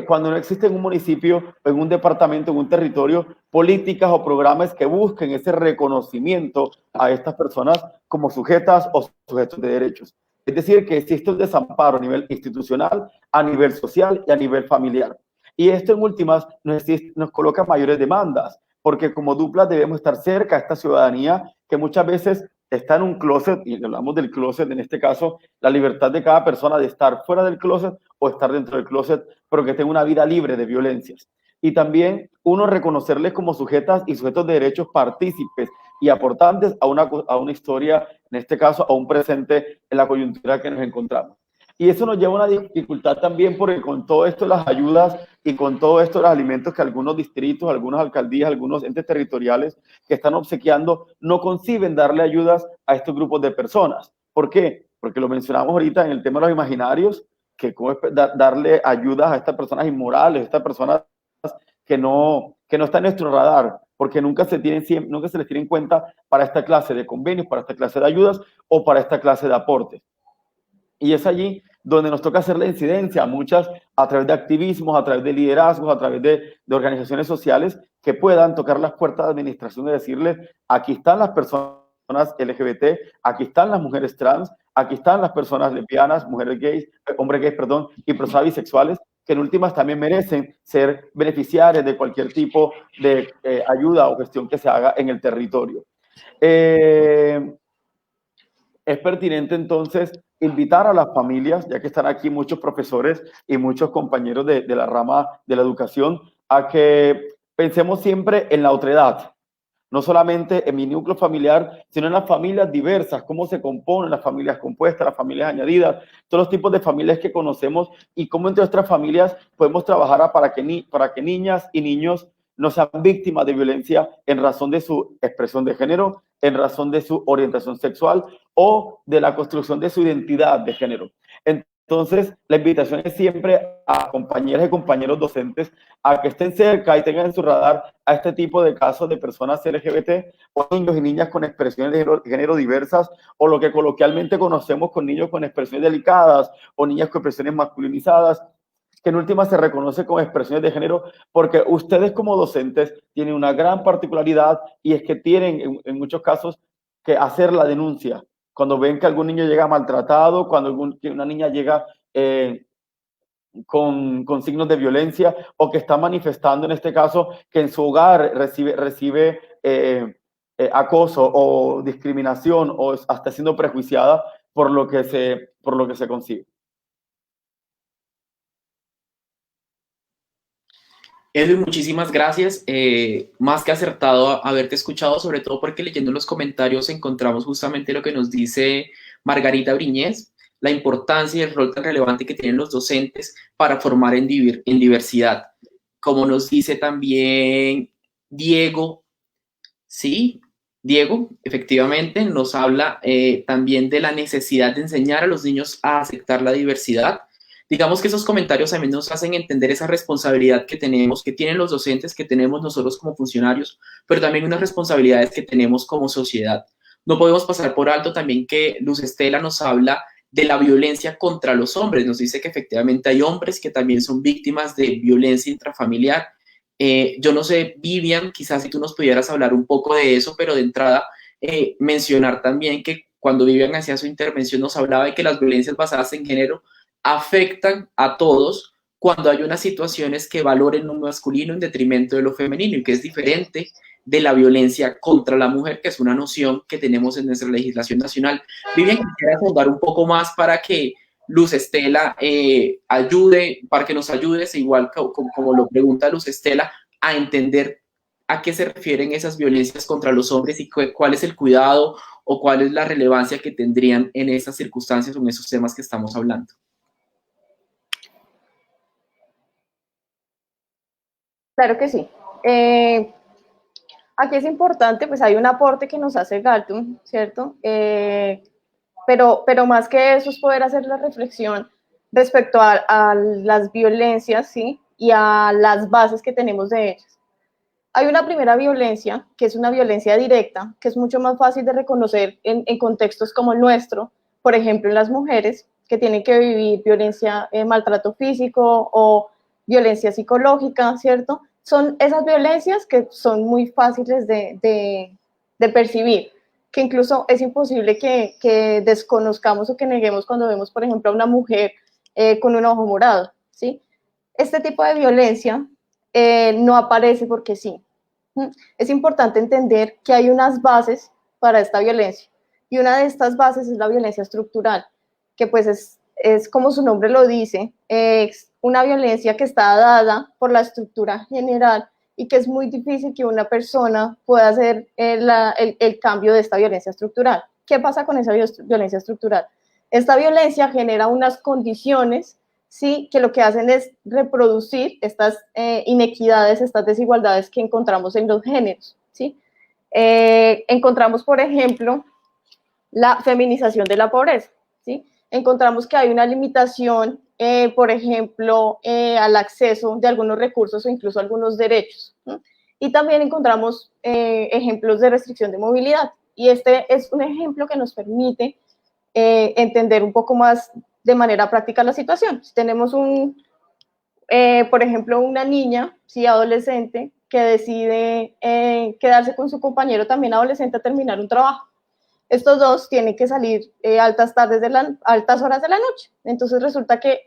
cuando no existe en un municipio, en un departamento, en un territorio, políticas o programas que busquen ese reconocimiento a estas personas como sujetas o sujetos de derechos. Es decir, que existe un desamparo a nivel institucional, a nivel social y a nivel familiar. Y esto en últimas nos coloca mayores demandas, porque como duplas debemos estar cerca a esta ciudadanía que muchas veces está en un closet, y hablamos del closet en este caso, la libertad de cada persona de estar fuera del closet o estar dentro del closet, pero que tenga una vida libre de violencias. Y también uno reconocerles como sujetas y sujetos de derechos partícipes y aportantes a una historia, en este caso a un presente en la coyuntura que nos encontramos. Y eso nos lleva a una dificultad también porque con todo esto las ayudas y con todo esto los alimentos que algunos distritos, algunas alcaldías, algunos entes territoriales que están obsequiando no conciben darle ayudas a estos grupos de personas. ¿Por qué? Porque lo mencionamos ahorita en el tema de los imaginarios, que cómo es darle ayudas a estas personas inmorales, a estas personas que no están en nuestro radar, porque nunca se les tiene en cuenta para esta clase de convenios, para esta clase de ayudas o para esta clase de aportes. Y es allí donde nos toca hacer la incidencia, muchas a través de activismos, a través de liderazgos, a través de organizaciones sociales que puedan tocar las puertas de administración y decirles, aquí están las personas LGBT, aquí están las mujeres trans, aquí están las personas lesbianas, mujeres gays, hombres gays, perdón, y personas bisexuales, que en últimas también merecen ser beneficiarios de cualquier tipo de ayuda o gestión que se haga en el territorio. Es pertinente entonces invitar a las familias, ya que están aquí muchos profesores y muchos compañeros de la rama de la educación, a que pensemos siempre en la otredad, no solamente en mi núcleo familiar, sino en las familias diversas, cómo se componen las familias compuestas, las familias añadidas, todos los tipos de familias que conocemos y cómo entre nuestras familias podemos trabajar para que niñas y niños no sean víctimas de violencia en razón de su expresión de género, en razón de su orientación sexual o de la construcción de su identidad de género. Entonces, la invitación es siempre a compañeras y compañeros docentes a que estén cerca y tengan en su radar a este tipo de casos de personas LGBT o niños y niñas con expresiones de género diversas o lo que coloquialmente conocemos con niños con expresiones delicadas o niñas con expresiones masculinizadas, que en última se reconoce como expresiones de género, porque ustedes como docentes tienen una gran particularidad y es que tienen en muchos casos que hacer la denuncia. Cuando ven que algún niño llega maltratado, cuando una niña llega con signos de violencia o que está manifestando en este caso que en su hogar recibe acoso o discriminación o hasta siendo prejuiciada por lo que se concibe. Edwin, muchísimas gracias. Más que acertado haberte escuchado, sobre todo porque leyendo los comentarios encontramos justamente lo que nos dice Margarita Briñez, la importancia y el rol tan relevante que tienen los docentes para formar en diversidad. Como nos dice también Diego, sí, Diego, efectivamente, nos habla también de la necesidad de enseñar a los niños a aceptar la diversidad. Digamos que esos comentarios también nos hacen entender esa responsabilidad que tenemos, que tienen los docentes, que tenemos nosotros como funcionarios, pero también unas responsabilidades que tenemos como sociedad. No podemos pasar por alto también que Luz Estela nos habla de la violencia contra los hombres. Nos dice que efectivamente hay hombres que también son víctimas de violencia intrafamiliar. Yo no sé, Vivian, quizás si tú nos pudieras hablar un poco de eso, pero de entrada mencionar también que cuando Vivian hacía su intervención nos hablaba de que las violencias basadas en género afectan a todos cuando hay unas situaciones que valoren lo masculino en detrimento de lo femenino y que es diferente de la violencia contra la mujer, que es una noción que tenemos en nuestra legislación nacional. Vivian, quisiera ahondar un poco más para que Luz Estela para que nos ayudes, igual como lo pregunta Luz Estela, a entender a qué se refieren esas violencias contra los hombres y cuál es el cuidado o cuál es la relevancia que tendrían en esas circunstancias o en esos temas que estamos hablando. Claro que sí. Aquí es importante, pues hay un aporte que nos hace Galtung, ¿cierto? Pero más que eso es poder hacer la reflexión respecto a las violencias, ¿sí? Y a las bases que tenemos de ellas. Hay una primera violencia, que es una violencia directa, que es mucho más fácil de reconocer en contextos como el nuestro, por ejemplo, en las mujeres que tienen que vivir violencia, maltrato físico o violencia psicológica, ¿cierto? Son esas violencias que son muy fáciles de percibir, que incluso es imposible que desconozcamos o que neguemos cuando vemos, por ejemplo, a una mujer con un ojo morado, ¿sí? Este tipo de violencia no aparece porque sí. Es importante entender que hay unas bases para esta violencia y una de estas bases es la violencia estructural, que pues es como su nombre lo dice, es una violencia que está dada por la estructura general y que es muy difícil que una persona pueda hacer el cambio de esta violencia estructural. ¿Qué pasa con esa violencia estructural? Esta violencia genera unas condiciones, ¿sí? Que lo que hacen es reproducir estas inequidades, estas desigualdades que encontramos en los géneros, ¿sí? Encontramos, por ejemplo, la feminización de la pobreza, ¿sí? Encontramos que hay una limitación, por ejemplo, al acceso de algunos recursos o incluso algunos derechos, ¿no? Y también encontramos ejemplos de restricción de movilidad. Y este es un ejemplo que nos permite entender un poco más de manera práctica la situación. Si tenemos por ejemplo, una niña, sí, adolescente, que decide quedarse con su compañero también adolescente a terminar un trabajo. Estos dos tienen que salir altas horas de la noche. Entonces resulta que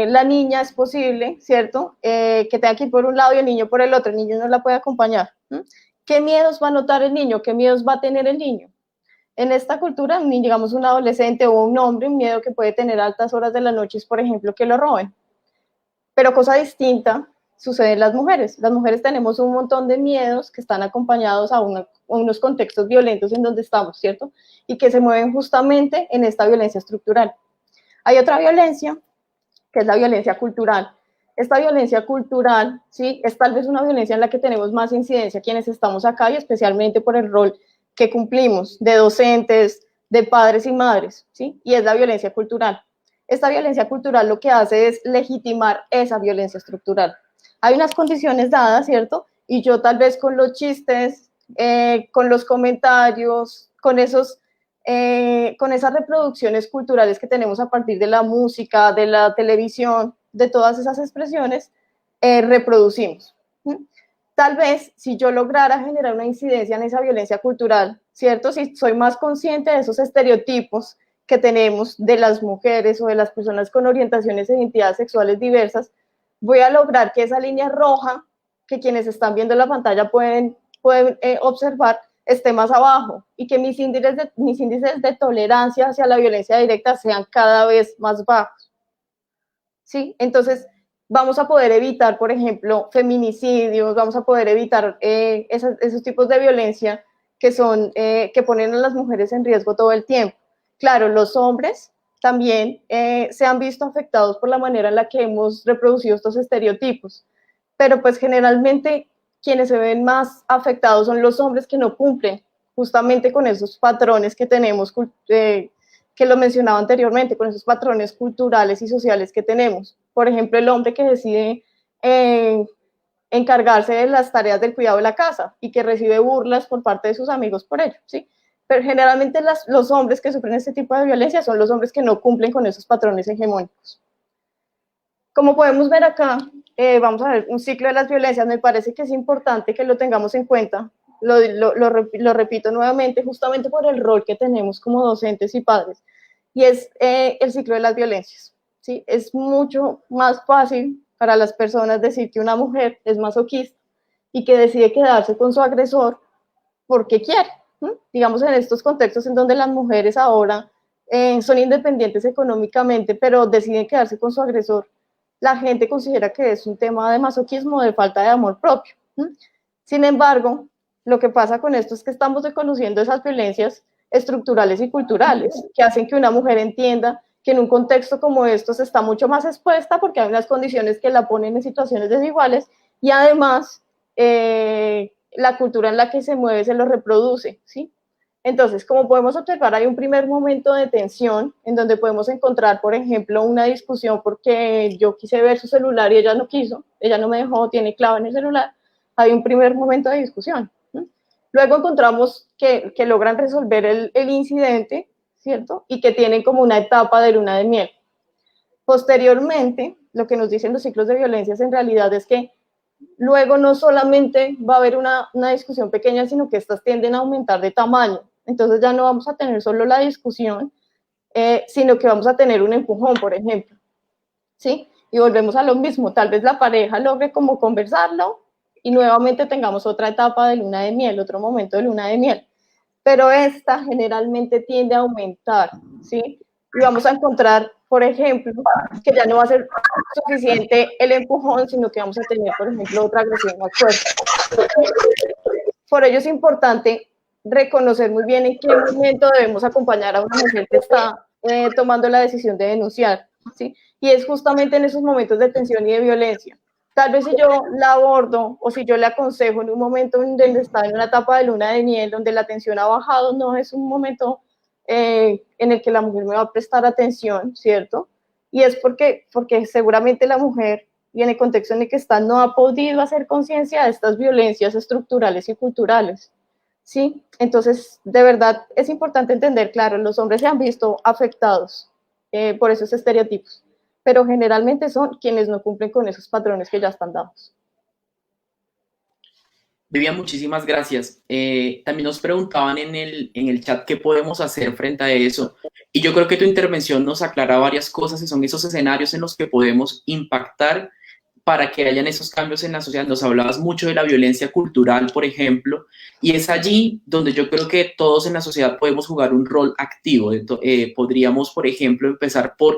la niña es posible, ¿cierto? Que tenga que ir por un lado y el niño por el otro. El niño no la puede acompañar. ¿Qué miedos va a notar el niño? ¿Qué miedos va a tener el niño? En esta cultura, digamos un adolescente o un hombre, un miedo que puede tener a altas horas de la noche es, por ejemplo, que lo roben. Pero cosa distinta sucede en las mujeres. Las mujeres tenemos un montón de miedos que están acompañados a unos contextos violentos en donde estamos, ¿cierto? Y que se mueven justamente en esta violencia estructural. Hay otra violencia, que es la violencia cultural. Esta violencia cultural, ¿sí? Es tal vez una violencia en la que tenemos más incidencia quienes estamos acá y especialmente por el rol que cumplimos de docentes, de padres y madres, ¿sí? Y es la violencia cultural. Esta violencia cultural lo que hace es legitimar esa violencia estructural. Hay unas condiciones dadas, ¿cierto? Y yo tal vez con los chistes, con los comentarios, con esas reproducciones culturales que tenemos a partir de la música, de la televisión, de todas esas expresiones, reproducimos. Tal vez si yo lograra generar una incidencia en esa violencia cultural, ¿cierto? Si soy más consciente de esos estereotipos que tenemos de las mujeres o de las personas con orientaciones e identidades sexuales diversas, voy a lograr que esa línea roja que quienes están viendo la pantalla pueden observar esté más abajo y que mis índices de tolerancia hacia la violencia directa sean cada vez más bajos. ¿Sí? Entonces, vamos a poder evitar, por ejemplo, feminicidios, vamos a poder evitar esos tipos de violencia que ponen a las mujeres en riesgo todo el tiempo. Claro, los hombres también se han visto afectados por la manera en la que hemos reproducido estos estereotipos, pero pues generalmente quienes se ven más afectados son los hombres que no cumplen justamente con esos patrones que tenemos, que lo mencionaba anteriormente, con esos patrones culturales y sociales que tenemos. Por ejemplo, el hombre que decide encargarse de las tareas del cuidado de la casa y que recibe burlas por parte de sus amigos por ello, ¿sí? Pero generalmente los hombres que sufren este tipo de violencia son los hombres que no cumplen con esos patrones hegemónicos. Como podemos ver acá, vamos a ver un ciclo de las violencias. Me parece que es importante que lo tengamos en cuenta. Lo repito nuevamente, justamente por el rol que tenemos como docentes y padres, y es el ciclo de las violencias, ¿sí? Es mucho más fácil para las personas decir que una mujer es masoquista y que decide quedarse con su agresor porque quiere. Digamos, en estos contextos en donde las mujeres ahora son independientes económicamente, pero deciden quedarse con su agresor, la gente considera que es un tema de masoquismo, de falta de amor propio. Sin embargo, lo que pasa con esto es que estamos reconociendo esas violencias estructurales y culturales que hacen que una mujer entienda que en un contexto como estos está mucho más expuesta porque hay unas condiciones que la ponen en situaciones desiguales y además la cultura en la que se mueve se lo reproduce, ¿sí? Entonces, como podemos observar, hay un primer momento de tensión en donde podemos encontrar, por ejemplo, una discusión porque yo quise ver su celular y ella no quiso, ella no me dejó, tiene clave en el celular. Hay un primer momento de discusión. Luego encontramos que logran resolver el incidente, ¿cierto? Y que tienen como una etapa de luna de miel. Posteriormente, lo que nos dicen los ciclos de violencias en realidad es que luego no solamente va a haber una discusión pequeña, sino que estas tienden a aumentar de tamaño. Entonces ya no vamos a tener solo la discusión, sino que vamos a tener un empujón, por ejemplo. ¿Sí? Y volvemos a lo mismo, tal vez la pareja logre como conversarlo y nuevamente tengamos otra etapa de luna de miel, otro momento de luna de miel. Pero esta generalmente tiende a aumentar, ¿sí? Y vamos a encontrar, por ejemplo, que ya no va a ser suficiente el empujón, sino que vamos a tener, por ejemplo, otra agresión más fuerte. Por ello es importante reconocer muy bien en qué momento debemos acompañar a una mujer que está tomando la decisión de denunciar, ¿sí? Y es justamente en esos momentos de tensión y de violencia. Tal vez si yo la abordo o si yo le aconsejo en un momento donde está en una etapa de luna de miel, donde la tensión ha bajado, no es un momento en el que la mujer me va a prestar atención, ¿cierto? Y es porque seguramente la mujer, y en el contexto en el que está, no ha podido hacer conciencia de estas violencias estructurales y culturales, ¿sí? Entonces, de verdad, es importante entender, claro, los hombres se han visto afectados por esos estereotipos, pero generalmente son quienes no cumplen con esos patrones que ya están dados. Vivian, muchísimas gracias. También nos preguntaban en el chat qué podemos hacer frente a eso. Y yo creo que tu intervención nos aclara varias cosas y son esos escenarios en los que podemos impactar para que hayan esos cambios en la sociedad. Nos hablabas mucho de la violencia cultural, por ejemplo, y es allí donde yo creo que todos en la sociedad podemos jugar un rol activo. Podríamos, por ejemplo, empezar por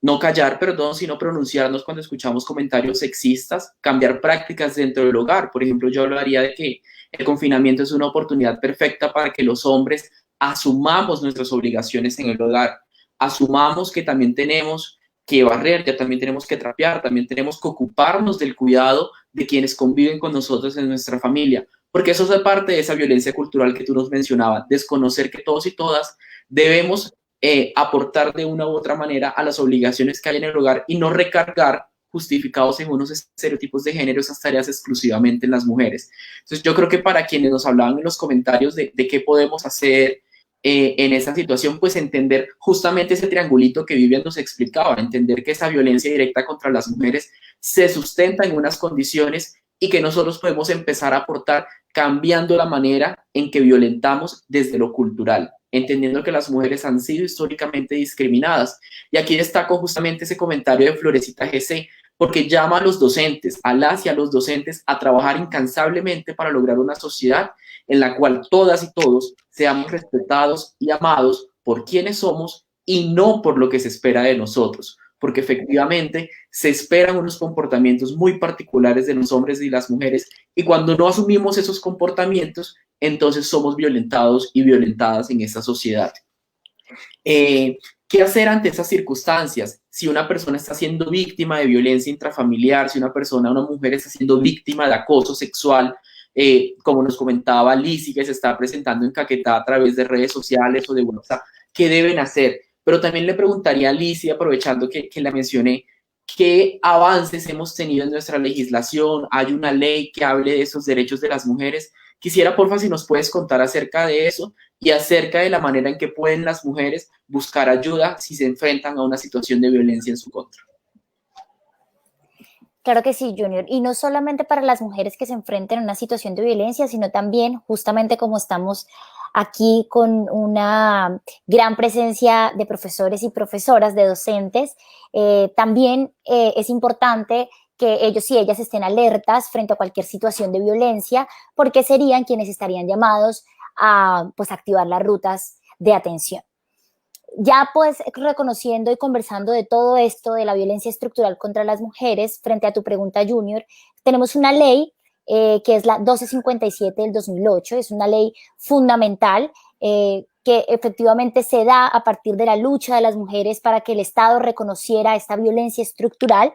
no callar, perdón, sino pronunciarnos cuando escuchamos comentarios sexistas, cambiar prácticas dentro del hogar. Por ejemplo, yo hablaría de que el confinamiento es una oportunidad perfecta para que los hombres asumamos nuestras obligaciones en el hogar, asumamos que también tenemos que barrer, que también tenemos que trapear, también tenemos que ocuparnos del cuidado de quienes conviven con nosotros en nuestra familia, porque eso es parte de esa violencia cultural que tú nos mencionabas, desconocer que todos y todas debemos aportar de una u otra manera a las obligaciones que hay en el hogar y no recargar justificados en unos estereotipos de género esas tareas exclusivamente en las mujeres. Entonces yo creo que para quienes nos hablaban en los comentarios de qué podemos hacer en esa situación, pues entender justamente ese triangulito que Vivian nos explicaba, entender que esa violencia directa contra las mujeres se sustenta en unas condiciones y que nosotros podemos empezar a aportar cambiando la manera en que violentamos desde lo cultural, entendiendo que las mujeres han sido históricamente discriminadas. Y aquí destaco justamente ese comentario de Florecita GC, porque llama a los docentes, a las y a los docentes, a trabajar incansablemente para lograr una sociedad en la cual todas y todos seamos respetados y amados por quienes somos y no por lo que se espera de nosotros, porque efectivamente se esperan unos comportamientos muy particulares de los hombres y las mujeres, y cuando no asumimos esos comportamientos, entonces somos violentados y violentadas en esta sociedad. ¿Qué hacer ante esas circunstancias? Si una persona está siendo víctima de violencia intrafamiliar, si una mujer está siendo víctima de acoso sexual, como nos comentaba Lizzy, que se está presentando en Caquetá a través de redes sociales o de WhatsApp, ¿qué deben hacer? Pero también le preguntaría a Lizzy, aprovechando que la mencioné, ¿qué avances hemos tenido en nuestra legislación? ¿Hay una ley que hable de esos derechos de las mujeres? Quisiera, porfa, si nos puedes contar acerca de eso y acerca de la manera en que pueden las mujeres buscar ayuda si se enfrentan a una situación de violencia en su contra. Claro que sí, Junior. Y no solamente para las mujeres que se enfrenten a una situación de violencia, sino también, justamente como estamos aquí con una gran presencia de profesores y profesoras, de docentes. También es importante que ellos y ellas estén alertas frente a cualquier situación de violencia, porque serían quienes estarían llamados a pues, activar las rutas de atención. Ya pues reconociendo y conversando de todo esto, de la violencia estructural contra las mujeres, frente a tu pregunta, Junior, tenemos una ley que es la 1257 del 2008, es una ley fundamental que efectivamente se da a partir de la lucha de las mujeres para que el Estado reconociera esta violencia estructural.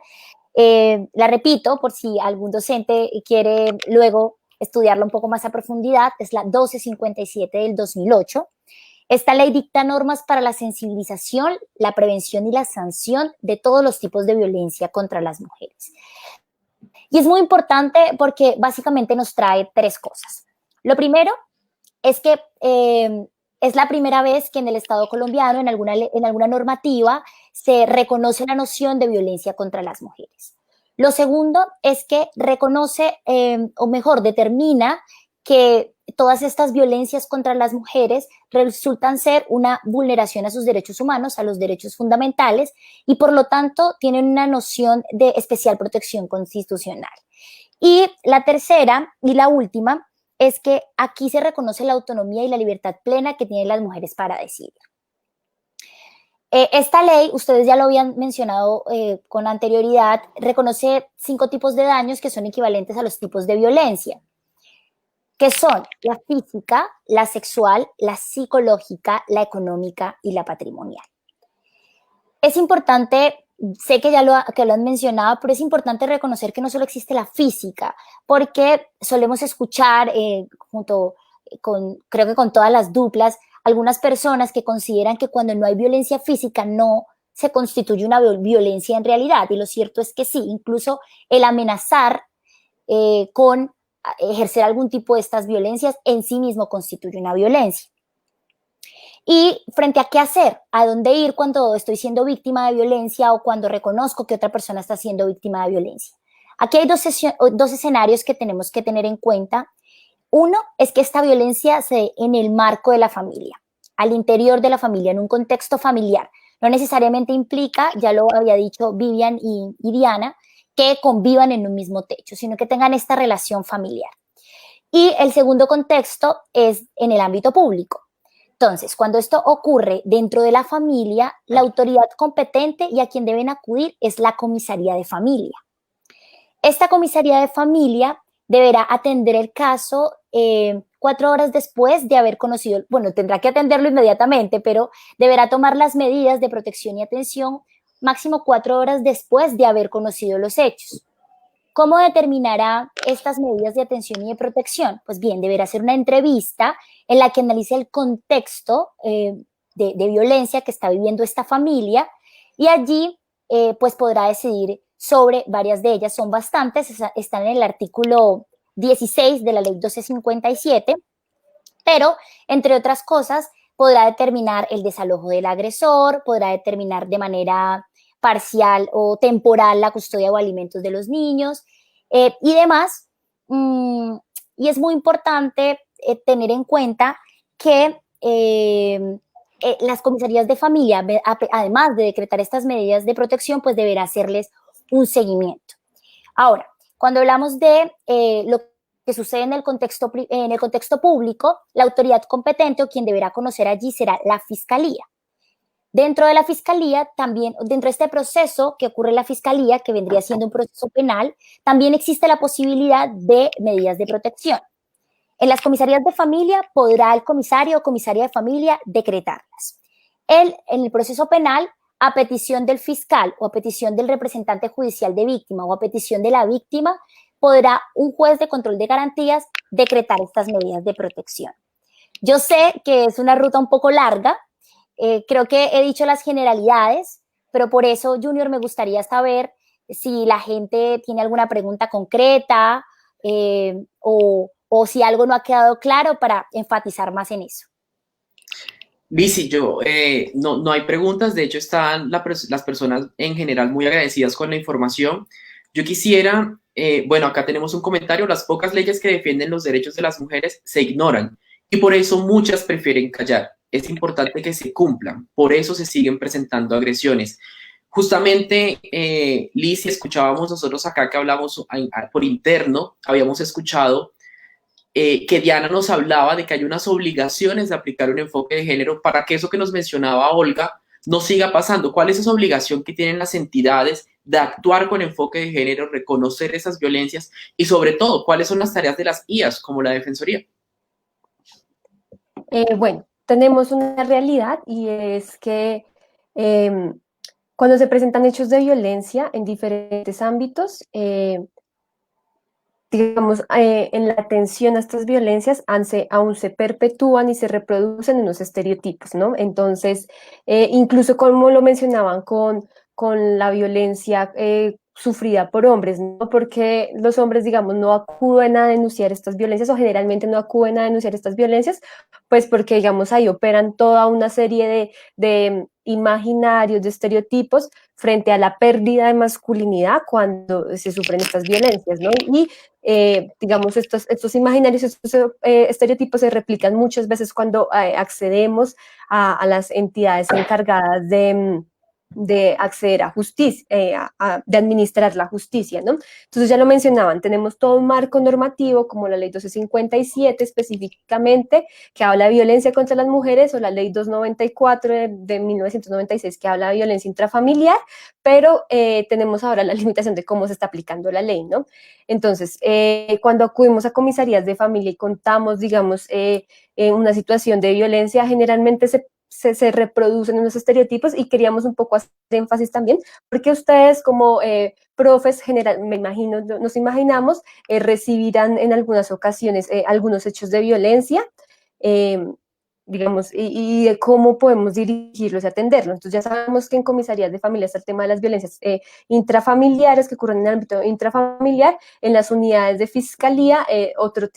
La repito, por si algún docente quiere luego estudiarla un poco más a profundidad, es la 1257 del 2008. Esta ley dicta normas para la sensibilización, la prevención y la sanción de todos los tipos de violencia contra las mujeres. Y es muy importante porque básicamente nos trae tres cosas. Lo primero es que es la primera vez que en el Estado colombiano, en alguna normativa, se reconoce la noción de violencia contra las mujeres. Lo segundo es que reconoce, o mejor, determina que todas estas violencias contra las mujeres resultan ser una vulneración a sus derechos humanos, a los derechos fundamentales, y por lo tanto tienen una noción de especial protección constitucional. Y la tercera y la última es que aquí se reconoce la autonomía y la libertad plena que tienen las mujeres para decidir. Esta ley, ustedes ya lo habían mencionado con anterioridad, reconoce 5 tipos de daños que son equivalentes a los tipos de violencia, que son la física, la sexual, la psicológica, la económica y la patrimonial. Es importante, sé que ya lo han mencionado, pero es importante reconocer que no solo existe la física, porque solemos escuchar, creo que con todas las duplas, algunas personas que consideran que cuando no hay violencia física no se constituye una violencia en realidad, y lo cierto es que sí, incluso el amenazar con ejercer algún tipo de estas violencias en sí mismo constituye una violencia. Y frente a qué hacer, a dónde ir cuando estoy siendo víctima de violencia o cuando reconozco que otra persona está siendo víctima de violencia. Aquí hay dos escenarios que tenemos que tener en cuenta. Uno es que esta violencia se dé en el marco de la familia, al interior de la familia, en un contexto familiar. No necesariamente implica, ya lo había dicho Vivian y Diana, que convivan en un mismo techo, sino que tengan esta relación familiar. Y el segundo contexto es en el ámbito público. Entonces, cuando esto ocurre dentro de la familia, la autoridad competente y a quien deben acudir es la comisaría de familia. Esta comisaría de familia deberá atender el caso 4 horas después de haber conocido, bueno, tendrá que atenderlo inmediatamente, pero deberá tomar las medidas de protección y atención máximo 4 horas después de haber conocido los hechos. ¿Cómo determinará estas medidas de atención y de protección? Pues bien, deberá hacer una entrevista en la que analice el contexto de violencia que está viviendo esta familia y allí pues podrá decidir sobre varias de ellas. Son bastantes, están en el artículo 16 de la ley 1257, pero entre otras cosas podrá determinar el desalojo del agresor, podrá determinar de manera parcial o temporal la custodia o alimentos de los niños y demás. Y es muy importante tener en cuenta que las comisarías de familia, además de decretar estas medidas de protección, pues deberá hacerles un seguimiento. Ahora, cuando hablamos de lo que sucede en el contexto público, la autoridad competente o quien deberá conocer allí será la fiscalía. Dentro de la fiscalía, también, dentro de este proceso que ocurre en la fiscalía, que vendría siendo un proceso penal, también existe la posibilidad de medidas de protección. En las comisarías de familia podrá el comisario o comisaria de familia decretarlas. En el proceso penal, a petición del fiscal o a petición del representante judicial de víctima o a petición de la víctima, podrá un juez de control de garantías decretar estas medidas de protección. Yo sé que es una ruta un poco larga, creo que he dicho las generalidades, pero por eso, Junior, me gustaría saber si la gente tiene alguna pregunta concreta o si algo no ha quedado claro para enfatizar más en eso. Vici, no hay preguntas, de hecho están las personas en general muy agradecidas con la información. Yo quisiera, bueno, acá tenemos un comentario: las pocas leyes que defienden los derechos de las mujeres se ignoran y por eso muchas prefieren callar. Es importante que se cumplan, por eso se siguen presentando agresiones. Justamente, Liz, si escuchábamos nosotros acá que hablamos por interno, habíamos escuchado que Diana nos hablaba de que hay unas obligaciones de aplicar un enfoque de género para que eso que nos mencionaba Olga no siga pasando. ¿Cuál es esa obligación que tienen las entidades de actuar con enfoque de género, reconocer esas violencias y sobre todo, cuáles son las tareas de las IAS como la Defensoría? Bueno, tenemos una realidad y es que cuando se presentan hechos de violencia en diferentes ámbitos, digamos, en la atención a estas violencias aún se perpetúan y se reproducen unos estereotipos, ¿no? Entonces, incluso como lo mencionaban con la violencia sufrida por hombres, ¿no? Porque los hombres, digamos, no acuden a denunciar estas violencias o generalmente no acuden a denunciar estas violencias, pues porque, digamos, ahí operan toda una serie de imaginarios, de estereotipos frente a la pérdida de masculinidad cuando se sufren estas violencias, ¿no? Y digamos, estos imaginarios, estos estereotipos se replican muchas veces cuando accedemos a las entidades encargadas de acceder a justicia, de administrar la justicia, ¿no? Entonces ya lo mencionaban, tenemos todo un marco normativo como la ley 1257 específicamente, que habla de violencia contra las mujeres, o la ley 294 de 1996 que habla de violencia intrafamiliar, pero tenemos ahora la limitación de cómo se está aplicando la ley, ¿no? Entonces, cuando acudimos a comisarías de familia y contamos, digamos, una situación de violencia, generalmente se reproducen unos estereotipos y queríamos un poco hacer énfasis también, porque ustedes como profes, me imagino, nos imaginamos, recibirán en algunas ocasiones algunos hechos de violencia, digamos, y de cómo podemos dirigirlos y atenderlos. Entonces ya sabemos que en comisarías de familia está el tema de las violencias intrafamiliares que ocurren en el ámbito intrafamiliar, en las unidades de fiscalía, otros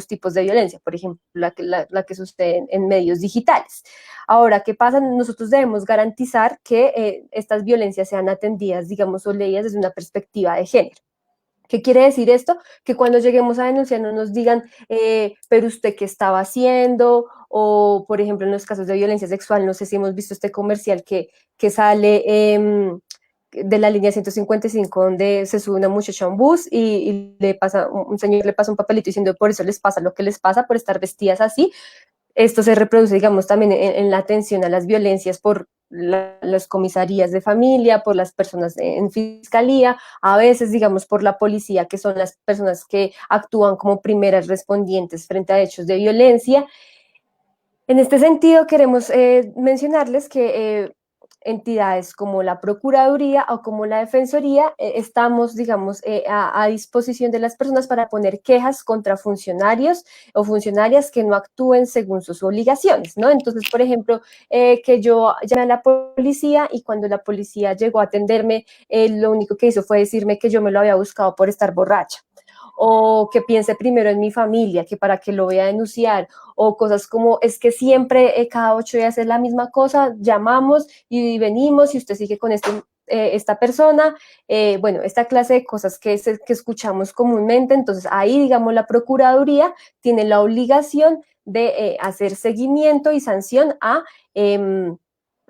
tipos de violencia, por ejemplo, la que sucede en medios digitales. Ahora, ¿qué pasa? Nosotros debemos garantizar que estas violencias sean atendidas, digamos, o leídas desde una perspectiva de género. ¿Qué quiere decir esto? Que cuando lleguemos a denunciar no nos digan, pero usted qué estaba haciendo, o por ejemplo en los casos de violencia sexual, no sé si hemos visto este comercial que sale de la línea 155 donde se sube una muchacha a un bus y un señor le pasa un papelito diciendo por eso les pasa lo que les pasa, por estar vestidas así. Esto se reproduce, digamos, también en la atención a las violencias por las comisarías de familia, por las personas en fiscalía, a veces, digamos, por la policía, que son las personas que actúan como primeras respondientes frente a hechos de violencia. En este sentido, queremos mencionarles que entidades como la Procuraduría o como la Defensoría estamos, digamos, a disposición de las personas para poner quejas contra funcionarios o funcionarias que no actúen según sus obligaciones, ¿no? Entonces, por ejemplo, que yo llamé a la policía y cuando la policía llegó a atenderme, lo único que hizo fue decirme que yo me lo había buscado por estar borracha, o que piense primero en mi familia, que para que lo voy a denunciar, o cosas como, es que siempre cada 8 días es la misma cosa, llamamos y venimos y usted sigue con esta persona, bueno, esta clase de cosas que escuchamos comúnmente. Entonces ahí, digamos, la Procuraduría tiene la obligación de hacer seguimiento y sanción a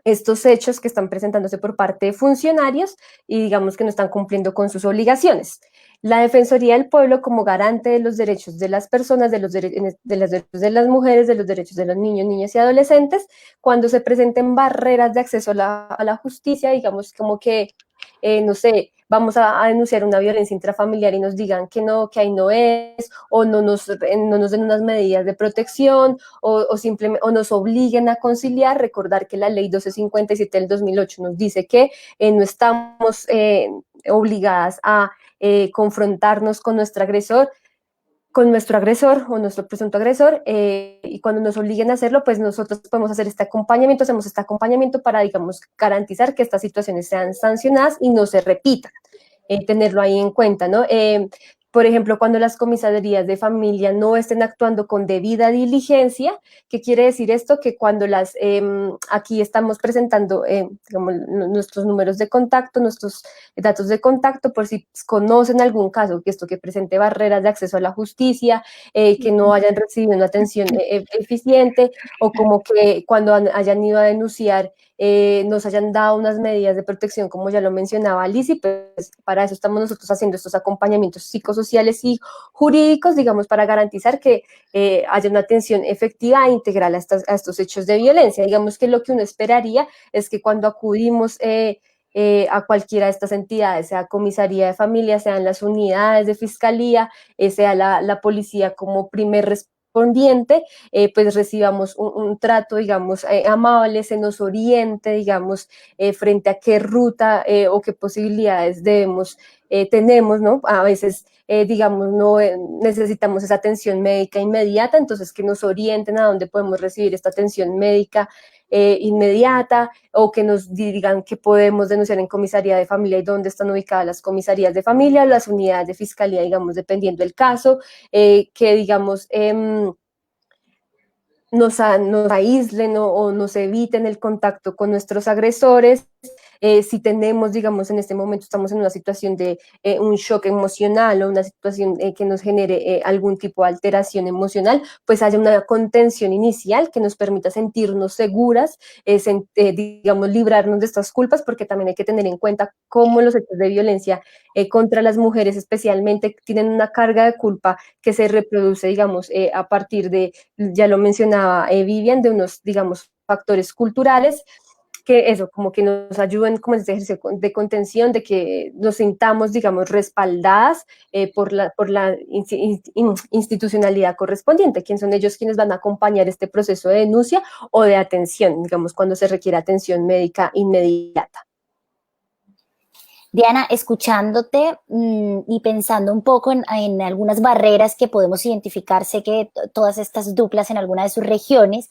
estos hechos que están presentándose por parte de funcionarios y digamos que no están cumpliendo con sus obligaciones. La Defensoría del Pueblo, como garante de los derechos de las personas, de los derechos de las mujeres, de los derechos de los niños, niñas y adolescentes, cuando se presenten barreras de acceso a la justicia, digamos como que, no sé, vamos a denunciar una violencia intrafamiliar y nos digan que no, que ahí no es, o no nos den unas medidas de protección, o simplemente o nos obliguen a conciliar. Recordar que la ley 1257 del 2008 nos dice que no estamos obligadas a confrontarnos con nuestro agresor o nuestro presunto agresor, y cuando nos obliguen a hacerlo, pues nosotros podemos hacer este acompañamiento, hacemos este acompañamiento para, digamos, garantizar que estas situaciones sean sancionadas y no se repitan, tenerlo ahí en cuenta, ¿no? por ejemplo, cuando las comisarías de familia no estén actuando con debida diligencia. ¿Qué quiere decir esto? Que cuando aquí estamos presentando digamos, nuestros números de contacto, nuestros datos de contacto, por si conocen algún caso que presente barreras de acceso a la justicia, que no hayan recibido una atención eficiente, o como que cuando hayan ido a denunciar nos hayan dado unas medidas de protección, como ya lo mencionaba Lizzy, pues para eso estamos nosotros haciendo estos acompañamientos psicosociales y jurídicos, digamos, para garantizar que haya una atención efectiva e integral a estos hechos de violencia. Digamos que lo que uno esperaría es que cuando acudimos a cualquiera de estas entidades, sea comisaría de familia, sean las unidades de fiscalía, sea la policía como primer respondiente, pues recibamos un trato, digamos, amable, se nos oriente, digamos, frente a qué ruta o qué posibilidades tenemos, ¿no? A veces, digamos, no necesitamos esa atención médica inmediata, entonces que nos orienten a dónde podemos recibir esta atención médica inmediata, o que nos digan que podemos denunciar en comisaría de familia y dónde están ubicadas las comisarías de familia, las unidades de fiscalía, digamos, dependiendo del caso, que, digamos, nos aíslen o nos eviten el contacto con nuestros agresores. Si tenemos, digamos, en este momento estamos en una situación de un shock emocional o una situación que nos genere algún tipo de alteración emocional, pues haya una contención inicial que nos permita sentirnos seguras, digamos, librarnos de estas culpas, porque también hay que tener en cuenta cómo los hechos de violencia contra las mujeres especialmente tienen una carga de culpa que se reproduce, digamos, a partir de, ya lo mencionaba Vivian, de unos, digamos, factores culturales, que eso, como que nos ayuden como en este ejercicio de contención, de que nos sintamos, digamos, respaldadas por la institucionalidad correspondiente, quienes son ellos quienes van a acompañar este proceso de denuncia o de atención, digamos, cuando se requiere atención médica inmediata. Diana, escuchándote y pensando un poco en algunas barreras que podemos identificar, sé que todas estas duplas en alguna de sus regiones,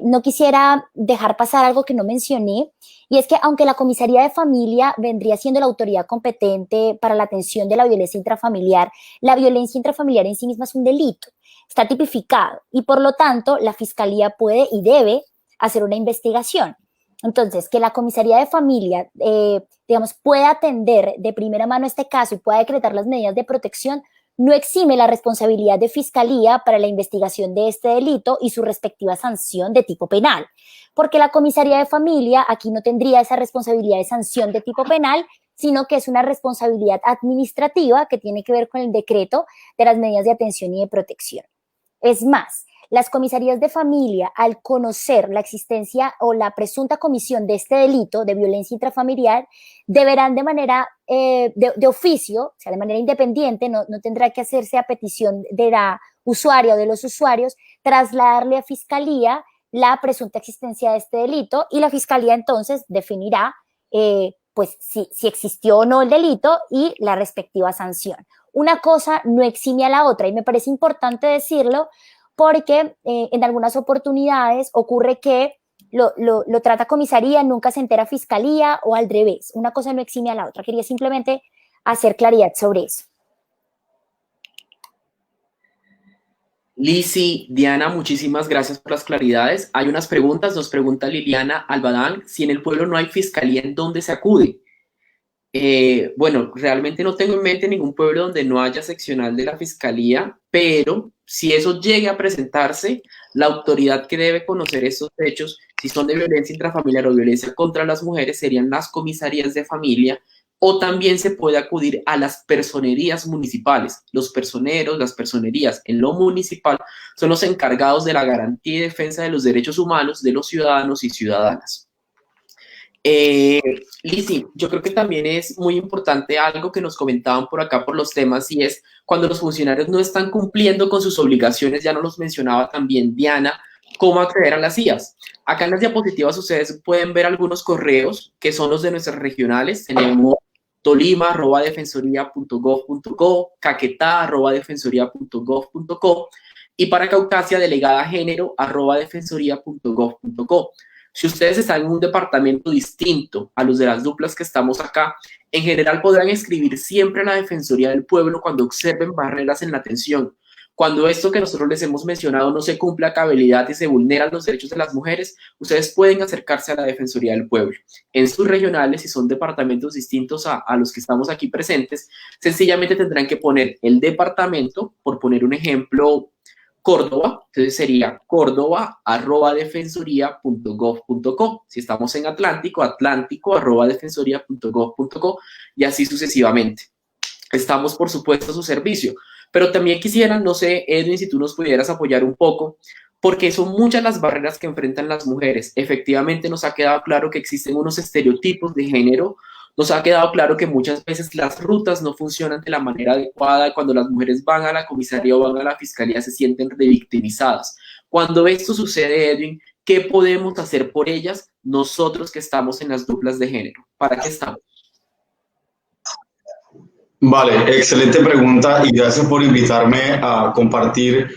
no quisiera dejar pasar algo que no mencioné, y es que aunque la comisaría de familia vendría siendo la autoridad competente para la atención de la violencia intrafamiliar, la violencia intrafamiliar en sí misma es un delito, está tipificado, y por lo tanto la fiscalía puede y debe hacer una investigación. Entonces, que la comisaría de familia, digamos, pueda atender de primera mano este caso y pueda decretar las medidas de protección, no exime la responsabilidad de fiscalía para la investigación de este delito y su respectiva sanción de tipo penal, porque la comisaría de familia aquí no tendría esa responsabilidad de sanción de tipo penal, sino que es una responsabilidad administrativa que tiene que ver con el decreto de las medidas de atención y de protección. Es más, las comisarías de familia, al conocer la existencia o la presunta comisión de este delito de violencia intrafamiliar, deberán de manera de oficio, o sea, de manera independiente, no tendrá que hacerse a petición de la usuaria o de los usuarios, trasladarle a fiscalía la presunta existencia de este delito, y la fiscalía entonces definirá pues si existió o no el delito y la respectiva sanción. Una cosa no exime a la otra, y me parece importante decirlo, porque en algunas oportunidades ocurre que lo trata comisaría, nunca se entera fiscalía, o al revés. Una cosa no exime a la otra. Quería simplemente hacer claridad sobre eso. Lizzy, Diana, muchísimas gracias por las claridades. Hay unas preguntas, nos pregunta Liliana Albadán, si en el pueblo no hay fiscalía, ¿en dónde se acude? Bueno, realmente no tengo en mente ningún pueblo donde no haya seccional de la fiscalía, pero si eso llegue a presentarse, la autoridad que debe conocer estos hechos, si son de violencia intrafamiliar o violencia contra las mujeres, serían las comisarías de familia, o también se puede acudir a las personerías municipales. Los personeros, las personerías en lo municipal son los encargados de la garantía y defensa de los derechos humanos de los ciudadanos y ciudadanas. Lizzy, yo creo que también es muy importante algo que nos comentaban por acá por los temas, y es cuando los funcionarios no están cumpliendo con sus obligaciones, ya nos los mencionaba también Diana, cómo acceder a las IAS. Acá en las diapositivas ustedes pueden ver algunos correos que son los de nuestras regionales. Tenemos tolima@defensoría.gov.co, Caquetá@defensoría.gov.co, y para Caucasia, delegada género @defensoría.gov.co. Si ustedes están en un departamento distinto a los de las duplas que estamos acá, en general podrán escribir siempre a la Defensoría del Pueblo cuando observen barreras en la atención. Cuando esto que nosotros les hemos mencionado no se cumple a cabalidad y se vulneran los derechos de las mujeres, ustedes pueden acercarse a la Defensoría del Pueblo. En sus regionales, si son departamentos distintos a los que estamos aquí presentes, sencillamente tendrán que poner el departamento, por poner un ejemplo, Córdoba, entonces sería córdoba@defensoría.gov.co. Si estamos en Atlántico, atlántico@defensoría.gov.co y así sucesivamente. Estamos, por supuesto, a su servicio, pero también quisiera, no sé, Edwin, si tú nos pudieras apoyar un poco, porque son muchas las barreras que enfrentan las mujeres. Efectivamente, nos ha quedado claro que existen unos estereotipos de género. Nos ha quedado claro que muchas veces las rutas no funcionan de la manera adecuada. Cuando las mujeres van a la comisaría o van a la fiscalía se sienten revictimizadas. Cuando esto sucede, Edwin, ¿qué podemos hacer por ellas nosotros que estamos en las duplas de género? ¿Para qué estamos? Vale, excelente pregunta y gracias por invitarme a compartir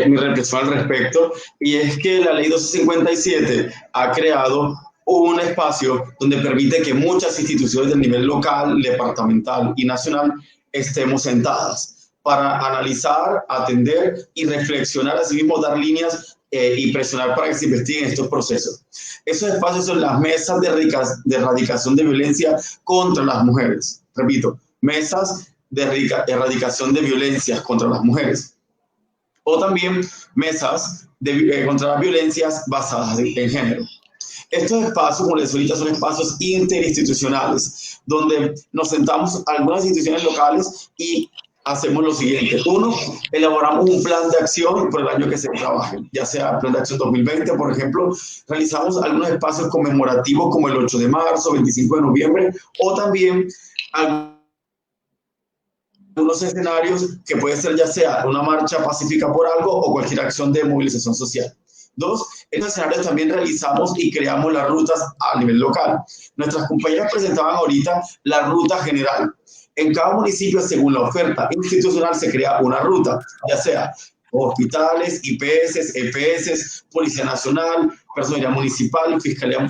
mi reflexión al respecto. Y es que la ley 1257 ha creado un espacio donde permite que muchas instituciones del nivel local, departamental y nacional estemos sentadas para analizar, atender y reflexionar, asimismo dar líneas y presionar para que se investiguen estos procesos. Esos espacios son las mesas de erradicación de violencia contra las mujeres. Repito, mesas de erradicación de violencias contra las mujeres. O también mesas contra las violencias basadas en género. Estos espacios, como les decía ahorita, son espacios interinstitucionales, donde nos sentamos algunas instituciones locales y hacemos lo siguiente. Uno, elaboramos un plan de acción por el año que se trabaje, ya sea el plan de acción 2020, por ejemplo. Realizamos algunos espacios conmemorativos como el 8 de marzo, 25 de noviembre, o también algunos escenarios que puede ser ya sea una marcha pacífica por algo o cualquier acción de movilización social. Dos, en estos escenarios también realizamos y creamos las rutas a nivel local. Nuestras compañeras presentaban ahorita la ruta general. En cada municipio, según la oferta institucional, se crea una ruta, ya sea hospitales, IPS, EPS, Policía Nacional, Personería Municipal, Fiscalía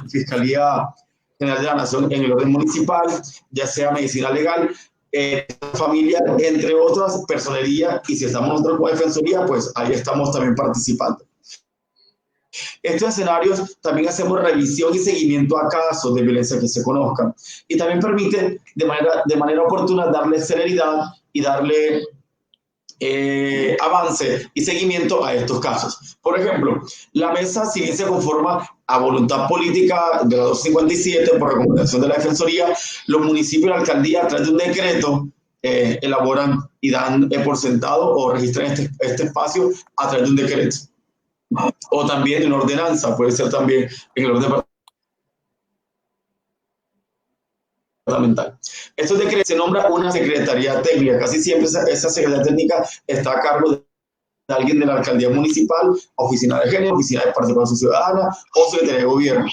General de la Nación en el orden municipal, ya sea medicina legal, familia, entre otras, personería, y si estamos nosotros con defensoría, pues ahí estamos también participando. Estos escenarios también hacemos revisión y seguimiento a casos de violencia que se conozcan y también permite de manera oportuna darle celeridad y darle avance y seguimiento a estos casos. Por ejemplo, la mesa, si bien se conforma a voluntad política de la 257 por recomendación de la Defensoría, los municipios y la alcaldía a través de un decreto elaboran y dan por sentado o registran este espacio a través de un decreto. O también en ordenanza, puede ser también en el orden departamental. Estos decretos se nombra una secretaría técnica, casi siempre esa secretaría técnica está a cargo de alguien de la alcaldía municipal, oficina de género, oficina de participación ciudadana o secretaría de gobierno.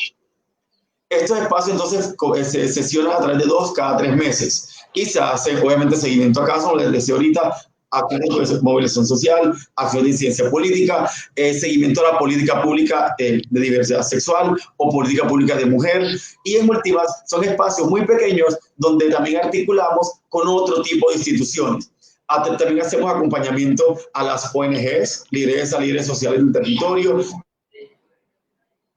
Estos espacios entonces se sesionan a través de 2 cada 3 meses y se hace obviamente seguimiento a casos, como les decía ahorita, acciones de movilización social, acciones de incidencia política, seguimiento a la política pública de diversidad sexual o política pública de mujer. Y en últimas, son espacios muy pequeños donde también articulamos con otro tipo de instituciones. También hacemos acompañamiento a las ONGs, líderes sociales del territorio.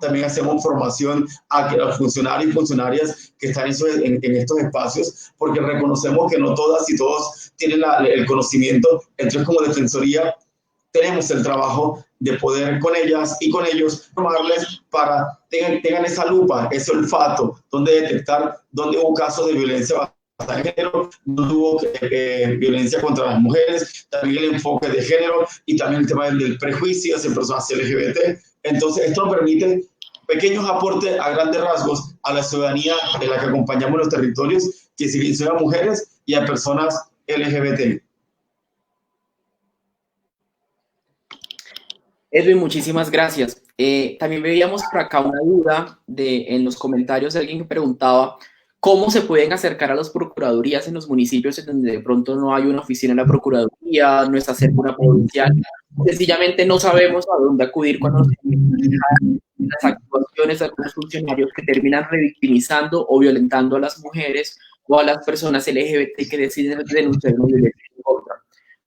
También hacemos formación a los funcionarios y funcionarias que están en estos espacios, porque reconocemos que no todas y todos tienen el conocimiento. Entonces, como Defensoría, tenemos el trabajo de poder con ellas y con ellos formarles para que tengan esa lupa, ese olfato, donde detectar dónde hubo casos de violencia basada en género, dónde hubo violencia contra las mujeres, también el enfoque de género y también el tema del prejuicio hacia personas LGBT. Entonces, esto nos permite pequeños aportes a grandes rasgos a la ciudadanía en la que acompañamos los territorios, que si bien son a mujeres y a personas LGBT. Edwin, muchísimas gracias. También veíamos por acá una duda en los comentarios de alguien que preguntaba cómo se pueden acercar a las procuradurías en los municipios en donde de pronto no hay una oficina en la procuraduría, no está cerca una provincial. Sencillamente no sabemos a dónde acudir cuando nos las actuaciones de algunos funcionarios que terminan revictimizando o violentando a las mujeres o a las personas LGBT que deciden denunciar una violencia en contra.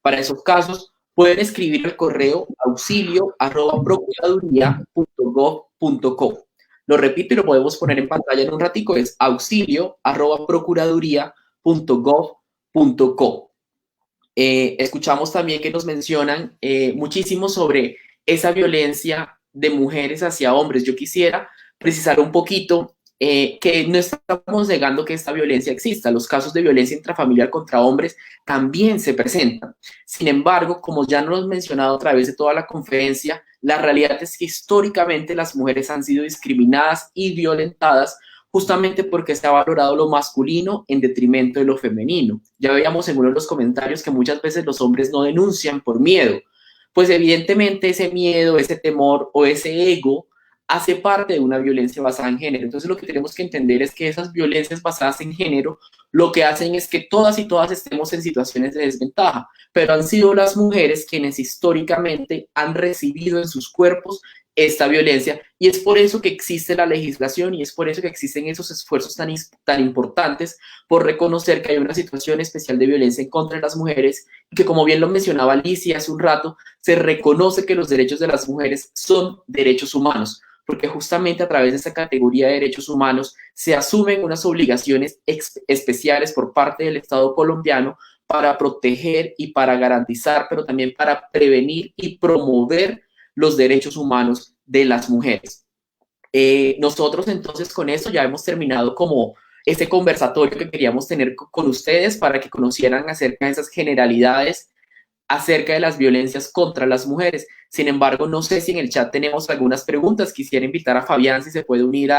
Para esos casos, pueden escribir al correo auxilio@procuraduría.gov.co. Lo repito y lo podemos poner en pantalla en un ratico, es auxilio@procuraduría.gov.co. Escuchamos también que nos mencionan muchísimo sobre esa violencia de mujeres hacia hombres. Yo quisiera precisar un poquito que no estamos negando que esta violencia exista. Los casos de violencia intrafamiliar contra hombres también se presentan. Sin embargo, como ya nos hemos mencionado a través de toda la conferencia, la realidad es que históricamente las mujeres han sido discriminadas y violentadas justamente porque se ha valorado lo masculino en detrimento de lo femenino. Ya veíamos en uno de los comentarios que muchas veces los hombres no denuncian por miedo. Pues evidentemente ese miedo, ese temor o ese ego hace parte de una violencia basada en género. Entonces lo que tenemos que entender es que esas violencias basadas en género lo que hacen es que todas y todas estemos en situaciones de desventaja, pero han sido las mujeres quienes históricamente han recibido en sus cuerpos esta violencia, y es por eso que existe la legislación y es por eso que existen esos esfuerzos tan importantes por reconocer que hay una situación especial de violencia en contra de las mujeres y que, como bien lo mencionaba Alicia hace un rato, se reconoce que los derechos de las mujeres son derechos humanos, porque justamente a través de esa categoría de derechos humanos se asumen unas obligaciones especiales por parte del Estado colombiano para proteger y para garantizar, pero también para prevenir y promover los derechos humanos de las mujeres. Nosotros entonces con eso ya hemos terminado como ese conversatorio que queríamos tener con ustedes para que conocieran acerca de esas generalidades acerca de las violencias contra las mujeres. Sin embargo, no sé si en el chat tenemos algunas preguntas. Quisiera invitar a Fabián si se puede unir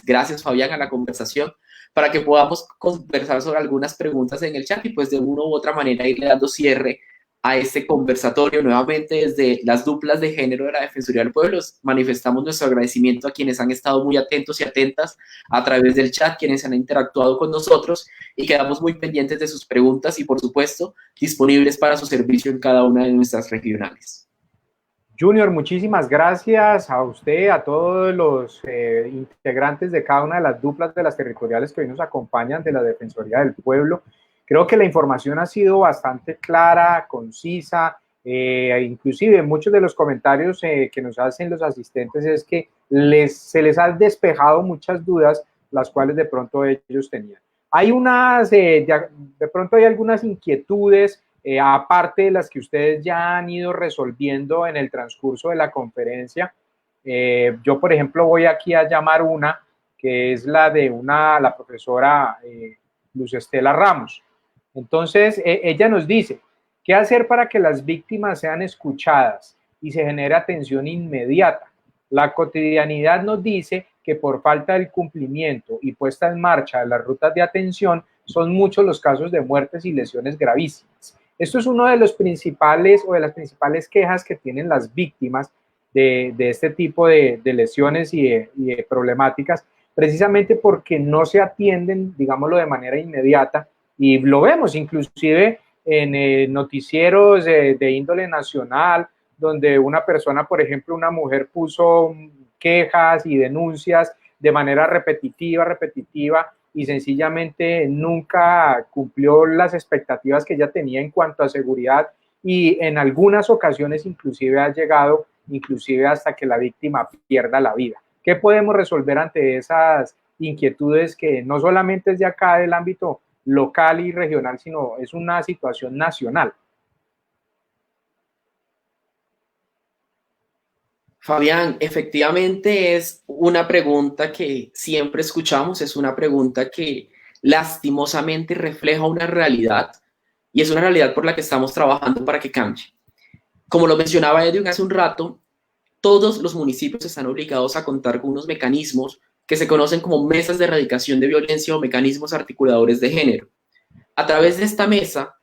gracias Fabián, a la conversación para que podamos conversar sobre algunas preguntas en el chat y pues de una u otra manera irle dando cierre a este conversatorio. Nuevamente desde las duplas de género de la Defensoría del Pueblo manifestamos nuestro agradecimiento a quienes han estado muy atentos y atentas a través del chat, quienes han interactuado con nosotros y quedamos muy pendientes de sus preguntas y por supuesto disponibles para su servicio en cada una de nuestras regionales. Junior, muchísimas gracias a usted, a todos los integrantes de cada una de las duplas de las territoriales que hoy nos acompañan de la Defensoría del Pueblo. Creo que la información ha sido bastante clara, concisa, inclusive muchos de los comentarios que nos hacen los asistentes es que se les ha despejado muchas dudas, las cuales de pronto ellos tenían. Hay de pronto hay algunas inquietudes, aparte de las que ustedes ya han ido resolviendo en el transcurso de la conferencia. Yo, por ejemplo, voy aquí a llamar una, que es la de la profesora Luz Estela Ramos. Entonces, ella nos dice, ¿qué hacer para que las víctimas sean escuchadas y se genere atención inmediata? La cotidianidad nos dice que por falta del cumplimiento y puesta en marcha de las rutas de atención, son muchos los casos de muertes y lesiones gravísimas. Esto es uno de los principales o de las principales quejas que tienen las víctimas de este tipo de lesiones y de problemáticas, precisamente porque no se atienden, digámoslo, de manera inmediata. Y lo vemos inclusive en noticieros de índole nacional, donde una persona, por ejemplo, una mujer puso quejas y denuncias de manera repetitiva, y sencillamente nunca cumplió las expectativas que ella tenía en cuanto a seguridad, y en algunas ocasiones inclusive ha llegado inclusive hasta que la víctima pierda la vida. ¿Qué podemos resolver ante esas inquietudes que no solamente es de acá del ámbito local y regional, sino es una situación nacional? Fabián, efectivamente es una pregunta que siempre escuchamos, es una pregunta que lastimosamente refleja una realidad y es una realidad por la que estamos trabajando para que cambie. Como lo mencionaba Edwin hace un rato, todos los municipios están obligados a contar con unos mecanismos que se conocen como mesas de erradicación de violencia o mecanismos articuladores de género. A través de esta mesa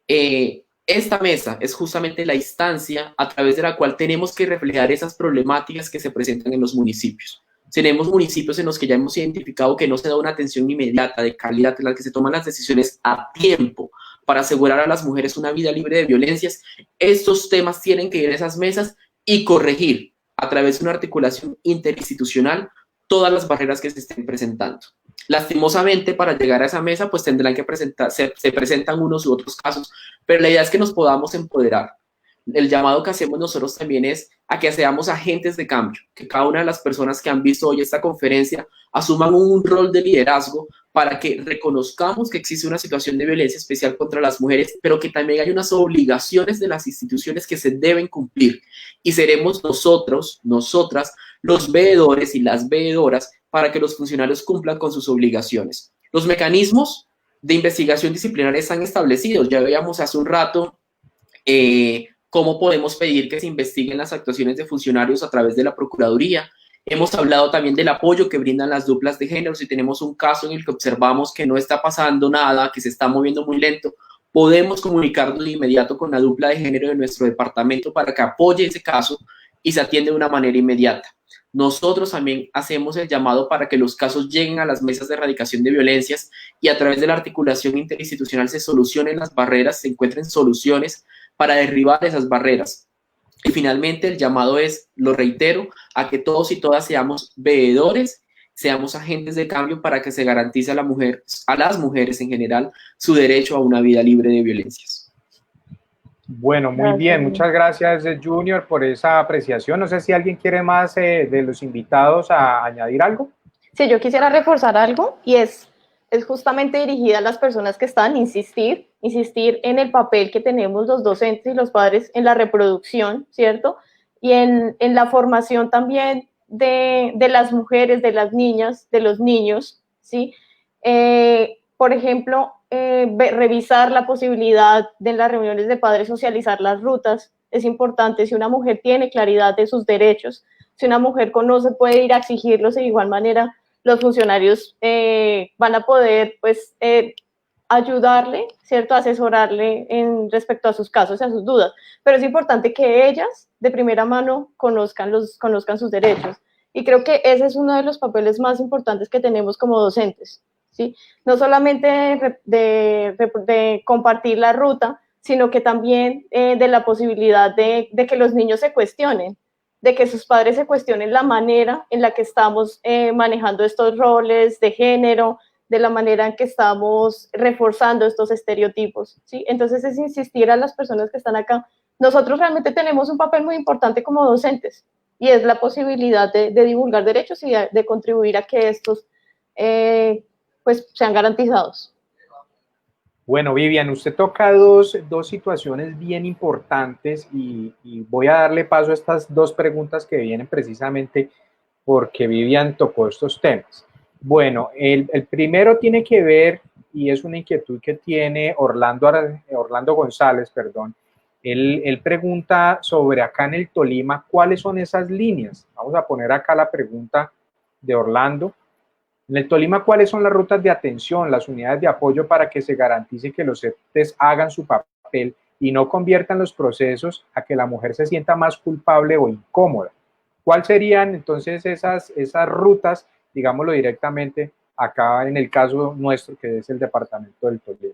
es justamente la instancia a través de la cual tenemos que reflejar esas problemáticas que se presentan en los municipios. Tenemos municipios en los que ya hemos identificado que no se da una atención inmediata, de calidad, en la que se toman las decisiones a tiempo para asegurar a las mujeres una vida libre de violencias. Estos temas tienen que ir a esas mesas y corregir a través de una articulación interinstitucional todas las barreras que se estén presentando. Lastimosamente, para llegar a esa mesa, pues tendrán que se presentan unos u otros casos, pero la idea es que nos podamos empoderar. El llamado que hacemos nosotros también es a que seamos agentes de cambio, que cada una de las personas que han visto hoy esta conferencia asuman un rol de liderazgo para que reconozcamos que existe una situación de violencia especial contra las mujeres, pero que también hay unas obligaciones de las instituciones que se deben cumplir. Y seremos nosotros, nosotras, los veedores y las veedoras para que los funcionarios cumplan con sus obligaciones. Los mecanismos de investigación disciplinaria están establecidos. Ya veíamos hace un rato cómo podemos pedir que se investiguen las actuaciones de funcionarios a través de la Procuraduría. Hemos hablado también del apoyo que brindan las duplas de género. Si tenemos un caso en el que observamos que no está pasando nada, que se está moviendo muy lento, podemos comunicarnos de inmediato con la dupla de género de nuestro departamento para que apoye ese caso y se atiende de una manera inmediata. Nosotros también hacemos el llamado para que los casos lleguen a las mesas de erradicación de violencias y a través de la articulación interinstitucional se solucionen las barreras, se encuentren soluciones para derribar esas barreras. Y finalmente el llamado es, lo reitero, a que todos y todas seamos veedores, seamos agentes de cambio para que se garantice a las mujeres en general su derecho a una vida libre de violencias. Bueno, muy bien, muchas gracias Junior por esa apreciación. No sé si alguien quiere más de los invitados a añadir algo. Sí, yo quisiera reforzar algo y es justamente dirigida a las personas que están, insistir en el papel que tenemos los docentes y los padres en la reproducción, ¿cierto? Y en la formación también de las mujeres, de las niñas, de los niños, ¿sí? Por ejemplo, revisar la posibilidad de en las reuniones de padres socializar las rutas. Es importante, si una mujer tiene claridad de sus derechos, si una mujer conoce, puede ir a exigirlos de igual manera, los funcionarios van a poder, pues, ayudarle, ¿cierto?, asesorarle respecto a sus casos y a sus dudas. Pero es importante que ellas, de primera mano, conozcan sus derechos. Y creo que ese es uno de los papeles más importantes que tenemos como docentes, ¿sí? No solamente de compartir la ruta, sino que también de la posibilidad de que los niños se cuestionen, de que sus padres se cuestionen la manera en la que estamos manejando estos roles de género, de la manera en que estamos reforzando estos estereotipos, ¿sí? Entonces es insistir a las personas que están acá. Nosotros realmente tenemos un papel muy importante como docentes y es la posibilidad de divulgar derechos y de contribuir a que estos pues sean garantizados. Bueno, Vivian, usted toca dos situaciones bien importantes y voy a darle paso a estas dos preguntas que vienen precisamente porque Vivian tocó estos temas. Bueno, el primero tiene que ver, y es una inquietud que tiene Orlando González, perdón. Él pregunta sobre acá en el Tolima, ¿cuáles son esas líneas? Vamos a poner acá la pregunta de Orlando. En el Tolima, ¿cuáles son las rutas de atención, las unidades de apoyo para que se garantice que los entes hagan su papel y no conviertan los procesos a que la mujer se sienta más culpable o incómoda? ¿Cuáles serían entonces esas rutas, digámoslo directamente, acá en el caso nuestro, que es el departamento del Tolima?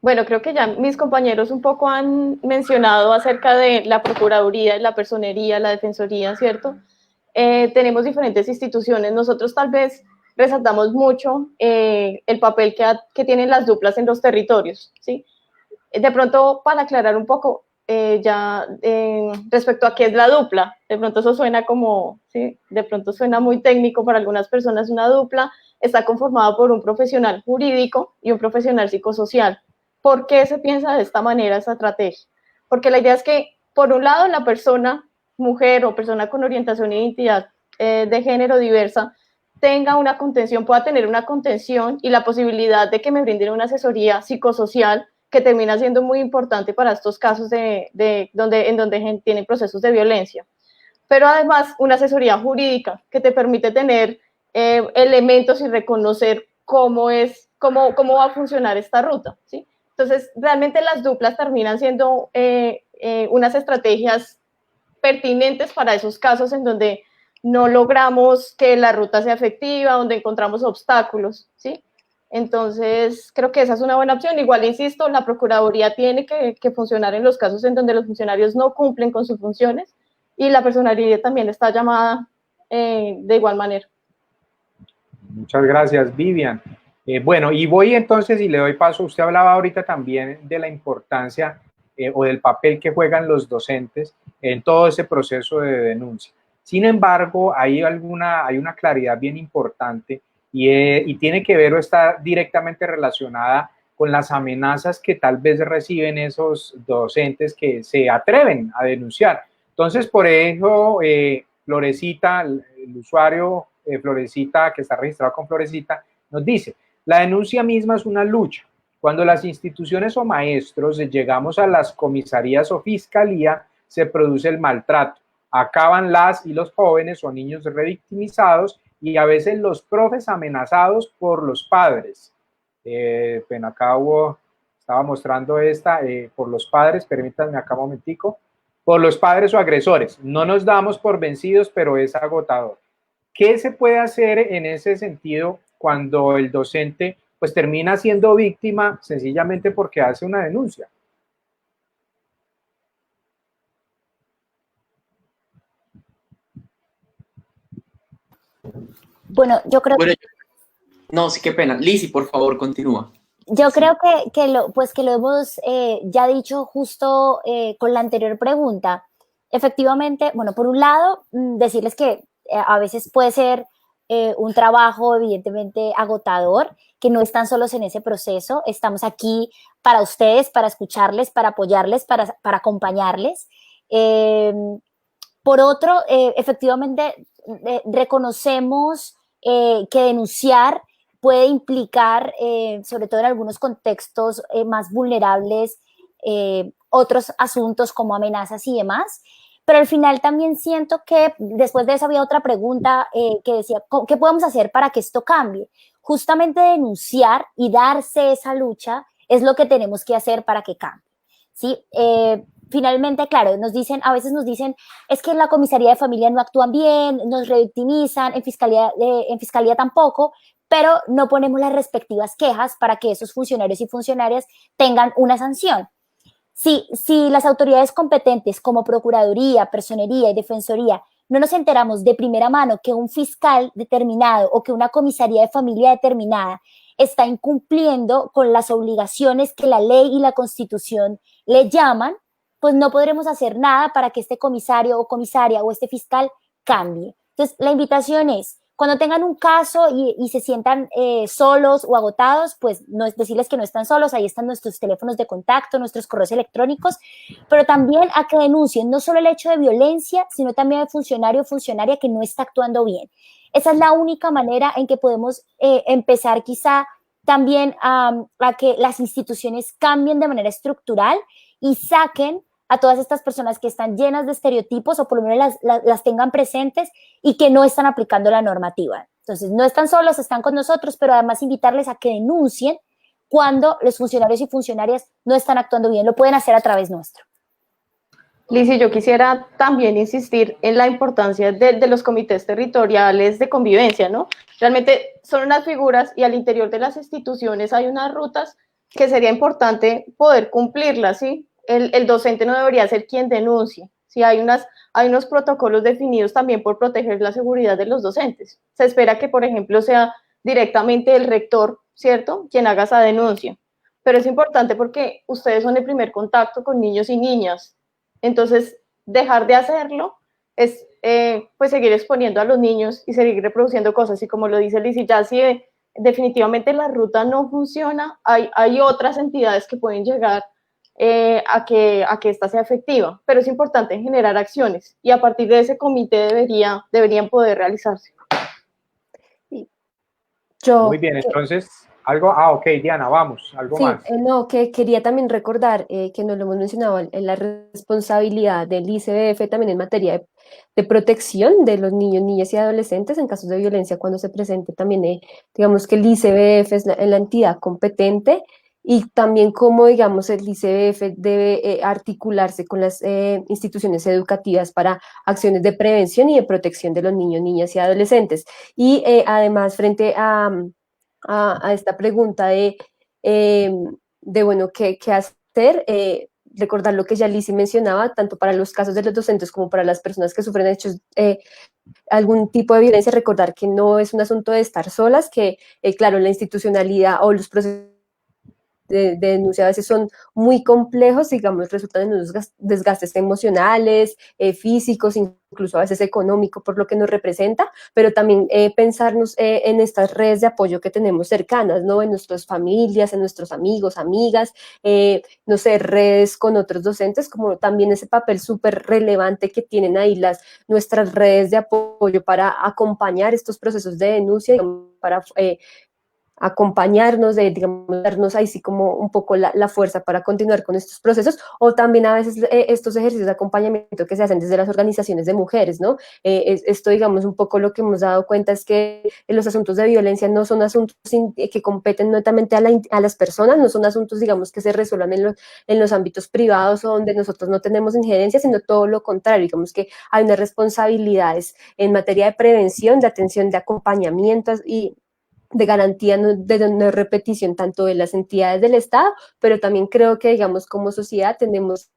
Bueno, creo que ya mis compañeros un poco han mencionado acerca de la Procuraduría, la Personería, la Defensoría, ¿cierto? Tenemos diferentes instituciones. Nosotros tal vez resaltamos mucho el papel que tienen las duplas en los territorios, ¿sí? De pronto, para aclarar un poco, respecto a qué es la dupla, de pronto eso suena como, ¿sí? De pronto suena muy técnico para algunas personas. Una dupla está conformada por un profesional jurídico y un profesional psicosocial. ¿Por qué se piensa de esta manera esa estrategia? Porque la idea es que, por un lado, la persona, mujer o persona con orientación e identidad de género diversa, tenga una contención, pueda tener una contención y la posibilidad de que me brinden una asesoría psicosocial que termina siendo muy importante para estos casos en donde tienen procesos de violencia. Pero además, una asesoría jurídica que te permite tener elementos y reconocer cómo va a funcionar esta ruta, ¿sí? Entonces, realmente las duplas terminan siendo unas estrategias pertinentes para esos casos en donde no logramos que la ruta sea efectiva, donde encontramos obstáculos, ¿sí? Entonces, creo que esa es una buena opción. Igual, insisto, la Procuraduría tiene que funcionar en los casos en donde los funcionarios no cumplen con sus funciones y la personalidad también está llamada de igual manera. Muchas gracias, Vivian. Bueno, y voy entonces y le doy paso. Usted hablaba ahorita también de la importancia o del papel que juegan los docentes en todo ese proceso de denuncia. Sin embargo, hay una claridad bien importante y tiene que ver o está directamente relacionada con las amenazas que tal vez reciben esos docentes que se atreven a denunciar. Entonces, por eso, Florecita, el usuario Florecita, que está registrado con Florecita, nos dice, la denuncia misma es una lucha. Cuando las instituciones o maestros llegamos a las comisarías o fiscalía, se produce el maltrato. Acaban las y los jóvenes o niños revictimizados y a veces los profes amenazados por los padres. Bueno, acá estaba mostrando esta, por los padres, permítanme acá un momentico, por los padres o agresores. No nos damos por vencidos, pero es agotador. ¿Qué se puede hacer en ese sentido cuando el docente pues termina siendo víctima sencillamente porque hace una denuncia? Bueno, yo creo Bueno, no, sí, qué pena. Lizzy, por favor, continúa. Yo creo que lo hemos ya dicho justo con la anterior pregunta. Efectivamente, bueno, por un lado, decirles que a veces puede ser un trabajo evidentemente agotador, que no están solos en ese proceso. Estamos aquí para ustedes, para escucharles, para apoyarles, para acompañarles. Por otro, efectivamente, reconocemos que denunciar puede implicar, sobre todo en algunos contextos más vulnerables, otros asuntos como amenazas y demás. Pero al final también siento que después de eso había otra pregunta que decía, ¿qué podemos hacer para que esto cambie? Justamente denunciar y darse esa lucha es lo que tenemos que hacer para que cambie, ¿sí? Finalmente, claro, a veces nos dicen, es que en la comisaría de familia no actúan bien, nos revictimizan, en fiscalía tampoco, pero no ponemos las respectivas quejas para que esos funcionarios y funcionarias tengan una sanción. Si las autoridades competentes como Procuraduría, Personería y Defensoría no nos enteramos de primera mano que un fiscal determinado o que una comisaría de familia determinada está incumpliendo con las obligaciones que la ley y la Constitución le llaman, pues no podremos hacer nada para que este comisario o comisaria o este fiscal cambie. Entonces, la invitación es, cuando tengan un caso y se sientan solos o agotados, pues no es decirles que no están solos, ahí están nuestros teléfonos de contacto, nuestros correos electrónicos, pero también a que denuncien no solo el hecho de violencia, sino también el funcionario o funcionaria que no está actuando bien. Esa es la única manera en que podemos empezar quizá también a que las instituciones cambien de manera estructural y saquen a todas estas personas que están llenas de estereotipos o por lo menos las tengan presentes y que no están aplicando la normativa. Entonces, no están solos, están con nosotros, pero además invitarles a que denuncien cuando los funcionarios y funcionarias no están actuando bien. Lo pueden hacer a través nuestro. Lizzy, yo quisiera también insistir en la importancia de los comités territoriales de convivencia, ¿no? Realmente son unas figuras y al interior de las instituciones hay unas rutas que sería importante poder cumplirlas, ¿sí? El docente no debería ser quien denuncie. Sí, hay unos protocolos definidos también por proteger la seguridad de los docentes. Se espera que, por ejemplo, sea directamente el rector, ¿cierto?, quien haga esa denuncia. Pero es importante porque ustedes son el primer contacto con niños y niñas. Entonces, dejar de hacerlo es pues seguir exponiendo a los niños y seguir reproduciendo cosas. Y como lo dice Lizzy, ya si definitivamente la ruta no funciona, hay otras entidades que pueden llegar a que esta sea efectiva, pero es importante generar acciones y a partir de ese comité deberían poder realizarse. Muy bien, entonces, ok, Diana, vamos, algo más. No, que quería también recordar que nos lo hemos mencionado en la responsabilidad del ICBF también en materia de protección de los niños, niñas y adolescentes en casos de violencia cuando se presente también, digamos que el ICBF es la entidad competente y también cómo, digamos, el ICBF debe articularse con las instituciones educativas para acciones de prevención y de protección de los niños, niñas y adolescentes. Y además, frente a a esta pregunta de bueno, ¿qué hacer? Recordar lo que ya Lizzy mencionaba, tanto para los casos de los docentes como para las personas que sufren hechos, algún tipo de violencia, recordar que no es un asunto de estar solas, que claro, la institucionalidad o los procesos de denuncia a veces son muy complejos, digamos, resultan en unos desgastes emocionales, físicos, incluso a veces económicos por lo que nos representa, pero también pensarnos en estas redes de apoyo que tenemos cercanas, ¿no? En nuestras familias, en nuestros amigos, amigas, no sé, redes con otros docentes, como también ese papel súper relevante que tienen ahí nuestras redes de apoyo para acompañar estos procesos de denuncia, para acompañarnos, digamos, darnos ahí sí como un poco la fuerza para continuar con estos procesos, o también a veces estos ejercicios de acompañamiento que se hacen desde las organizaciones de mujeres, ¿no? Esto, digamos, un poco lo que hemos dado cuenta es que los asuntos de violencia no son asuntos que competen netamente a las personas, no son asuntos, digamos, que se resuelvan en los ámbitos privados o donde nosotros no tenemos injerencia, sino todo lo contrario, digamos que hay unas responsabilidades en materia de prevención, de atención, de acompañamiento y de garantía de no repetición tanto de las entidades del Estado, pero también creo que, digamos, como sociedad tenemos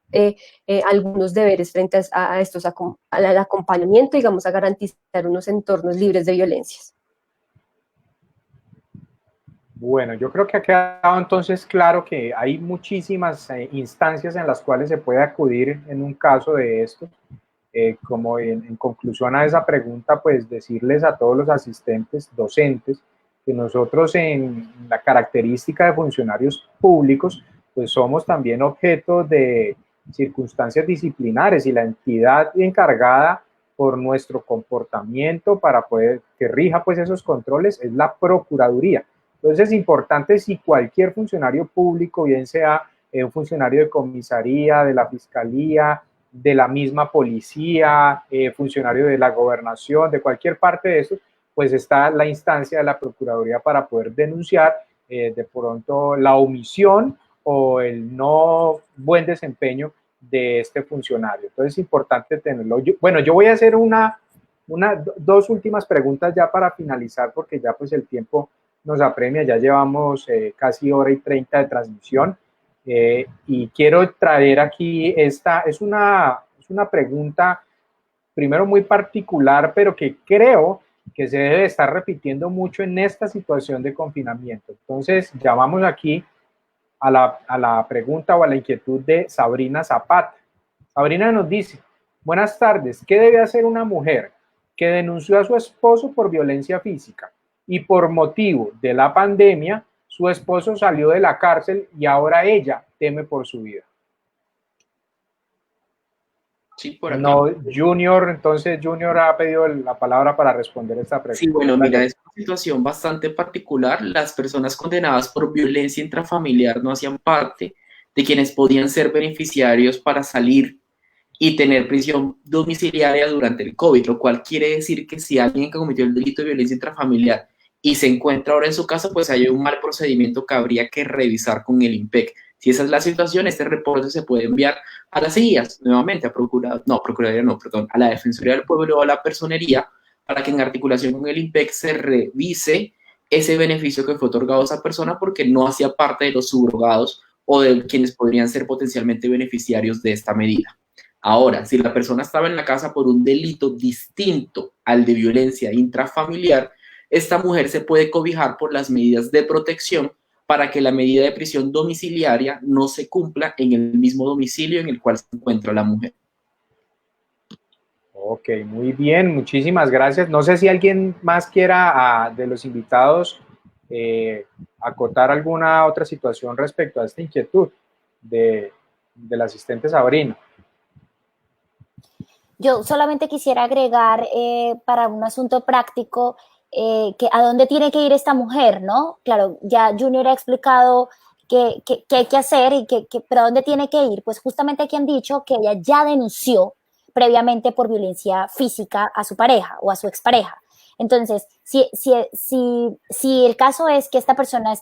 algunos deberes frente al acompañamiento, digamos, a garantizar unos entornos libres de violencias. Bueno, yo creo que ha quedado entonces claro que hay muchísimas instancias en las cuales se puede acudir en un caso de esto. Como en conclusión a esa pregunta, pues decirles a todos los asistentes, docentes, que nosotros en la característica de funcionarios públicos, pues somos también objeto de circunstancias disciplinares y la entidad encargada por nuestro comportamiento para poder que rija pues esos controles es la Procuraduría. Entonces es importante si cualquier funcionario público, bien sea un funcionario de comisaría, de la fiscalía, de la misma policía, funcionario de la gobernación, de cualquier parte de eso, pues está la instancia de la Procuraduría para poder denunciar de pronto la omisión o el no buen desempeño de este funcionario. Entonces es importante tenerlo. Yo voy a hacer dos últimas preguntas ya para finalizar, porque ya pues el tiempo nos apremia, ya llevamos casi hora y 30 de transmisión. Y quiero traer aquí es una pregunta primero muy particular, pero que creo que se debe estar repitiendo mucho en esta situación de confinamiento. Entonces, llamamos aquí a la pregunta o a la inquietud de Sabrina Zapata. Sabrina nos dice, buenas tardes, ¿qué debe hacer una mujer que denunció a su esposo por violencia física y por motivo de la pandemia su esposo salió de la cárcel y ahora ella teme por su vida? Sí, por acá. No, entonces Junior ha pedido la palabra para responder esta pregunta. Sí, bueno, mira, es una situación bastante particular. Las personas condenadas por violencia intrafamiliar no hacían parte de quienes podían ser beneficiarios para salir y tener prisión domiciliaria durante el COVID, lo cual quiere decir que si alguien que cometió el delito de violencia intrafamiliar y se encuentra ahora en su casa, pues hay un mal procedimiento que habría que revisar con el IMPEC. Si esa es la situación, este reporte se puede enviar a las CIAs, nuevamente a la Defensoría del Pueblo o a la Personería, para que en articulación con el IMPEC se revise ese beneficio que fue otorgado a esa persona porque no hacía parte de los subrogados o de quienes podrían ser potencialmente beneficiarios de esta medida. Ahora, si la persona estaba en la casa por un delito distinto al de violencia intrafamiliar, esta mujer se puede cobijar por las medidas de protección para que la medida de prisión domiciliaria no se cumpla en el mismo domicilio en el cual se encuentra la mujer. Ok, muy bien, muchísimas gracias. No sé si alguien más quiera de los invitados acotar alguna otra situación respecto a esta inquietud del asistente Sabrina. Yo solamente quisiera agregar para un asunto práctico que a dónde tiene que ir esta mujer, ¿no? Claro, ya Junior ha explicado qué hay que hacer pero ¿a dónde tiene que ir? Pues justamente aquí han dicho que ella ya denunció previamente por violencia física a su pareja o a su expareja. Entonces, si el caso es que esta persona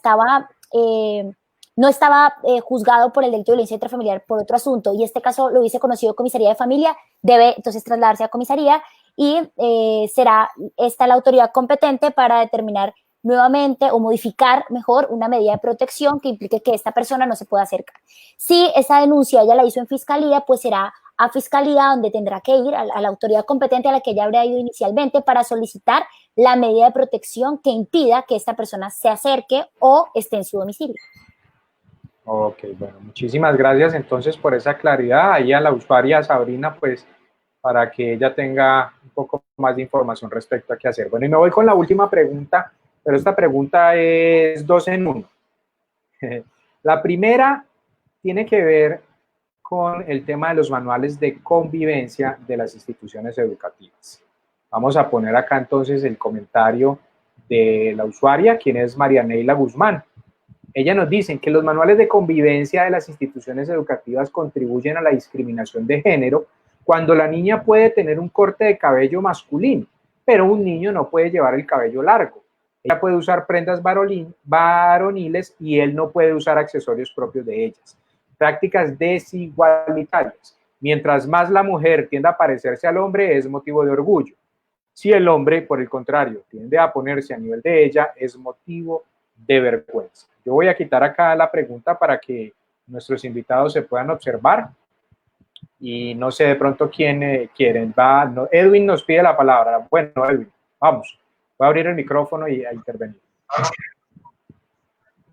no estaba juzgado por el delito de violencia intrafamiliar por otro asunto y este caso lo hubiese conocido comisaría de familia, debe entonces trasladarse a comisaría y será esta la autoridad competente para determinar nuevamente o modificar mejor una medida de protección que implique que esta persona no se pueda acercar. Si esa denuncia ella la hizo en fiscalía, pues será a fiscalía donde tendrá que ir a la autoridad competente a la que ella habría ido inicialmente para solicitar la medida de protección que impida que esta persona se acerque o esté en su domicilio. Ok, bueno, muchísimas gracias entonces por esa claridad. Ahí a la usuaria Sabrina, pues, para que ella tenga un poco más de información respecto a qué hacer. Bueno, y me voy con la última pregunta, pero esta pregunta es 2 en 1. La primera tiene que ver con el tema de los manuales de convivencia de las instituciones educativas. Vamos a poner acá entonces el comentario de la usuaria, quien es Marianeila Guzmán. Ella nos dice que los manuales de convivencia de las instituciones educativas contribuyen a la discriminación de género cuando la niña puede tener un corte de cabello masculino, pero un niño no puede llevar el cabello largo. Ella puede usar prendas varoniles y él no puede usar accesorios propios de ellas. Prácticas desigualitarias. Mientras más la mujer tiende a parecerse al hombre, es motivo de orgullo. Si el hombre, por el contrario, tiende a ponerse a nivel de ella, es motivo de vergüenza. Yo voy a quitar acá la pregunta para que nuestros invitados se puedan observar. Y no sé de pronto quién quieren. Edwin nos pide la palabra. Bueno, Edwin, vamos. Voy a abrir el micrófono y a intervenir.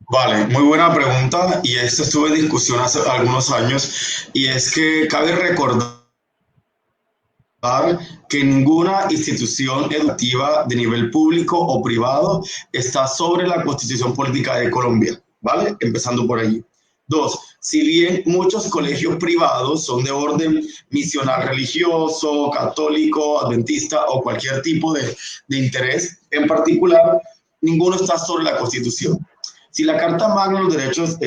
Vale, muy buena pregunta, y esto estuvo en discusión hace algunos años, y es que cabe recordar que ninguna institución educativa de nivel público o privado está sobre la Constitución Política de Colombia, ¿vale? Empezando por allí. 2, si bien muchos colegios privados son de orden misional religioso, católico, adventista o cualquier tipo de interés en particular, ninguno está sobre la Constitución. Si la Carta Magna de los Derechos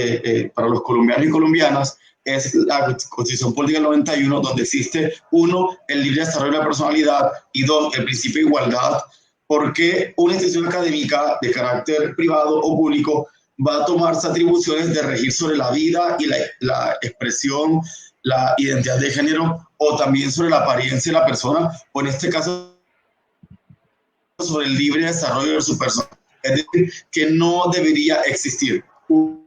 para los colombianos y colombianas es la Constitución Política del 91, donde existe 1, el libre desarrollo de la personalidad, y 2, el principio de igualdad, ¿por qué una institución académica de carácter privado o público va a tomarse atribuciones de regir sobre la vida y la expresión, la identidad de género, o también sobre la apariencia de la persona, o en este caso sobre el libre desarrollo de su persona? Es decir, que no debería existir. 1.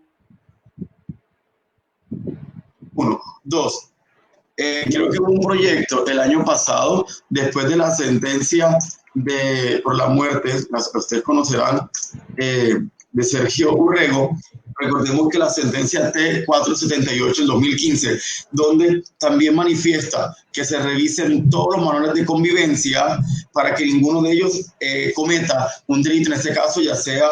2. Creo que hubo un proyecto el año pasado, después de la sentencia por la muerte, ustedes conocerán, de Sergio Urrego. Recordemos que la sentencia T478 del 2015, donde también manifiesta que se revisen todos los manuales de convivencia para que ninguno de ellos cometa un delito, en este caso ya sea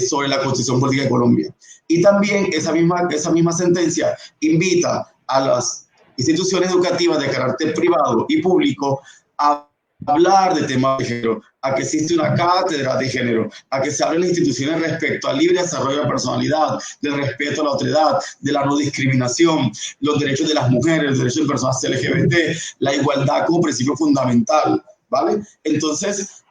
sobre la Constitución Política de Colombia. Y también esa misma sentencia invita a las instituciones educativas de carácter privado y público a hablar de temas de género, a que existe una cátedra de género, a que se hablen instituciones respecto al libre desarrollo de la personalidad, del respeto a la otredad, de la no discriminación, los derechos de las mujeres, los derechos de personas LGBT, la igualdad como principio fundamental, ¿vale? Entonces,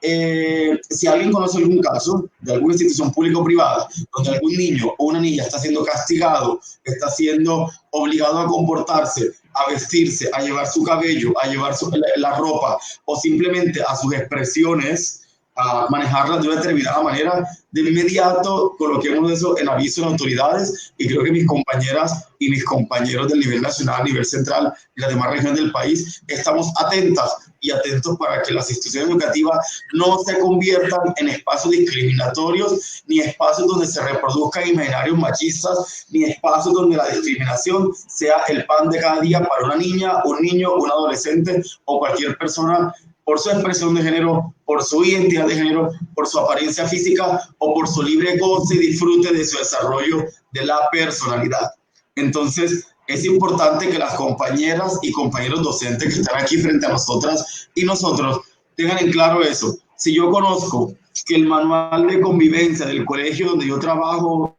si alguien conoce algún caso de alguna institución pública o privada donde algún niño o una niña está siendo castigado, está siendo obligado a comportarse, a vestirse, a llevar su cabello, a llevar la ropa, o simplemente a sus expresiones, a manejarlas de una determinada manera, de inmediato coloquemos eso en aviso de autoridades, y creo que mis compañeras y mis compañeros del nivel nacional, nivel central y las demás regiones del país estamos atentas y atentos para que las instituciones educativas no se conviertan en espacios discriminatorios, ni espacios donde se reproduzcan imaginarios machistas, ni espacios donde la discriminación sea el pan de cada día para una niña, un niño, un adolescente o cualquier persona por su expresión de género, por su identidad de género, por su apariencia física o por su libre goce y disfrute de su desarrollo de la personalidad. Entonces, es importante que las compañeras y compañeros docentes que están aquí frente a nosotras y nosotros tengan en claro eso. Si yo conozco que el manual de convivencia del colegio donde yo trabajo,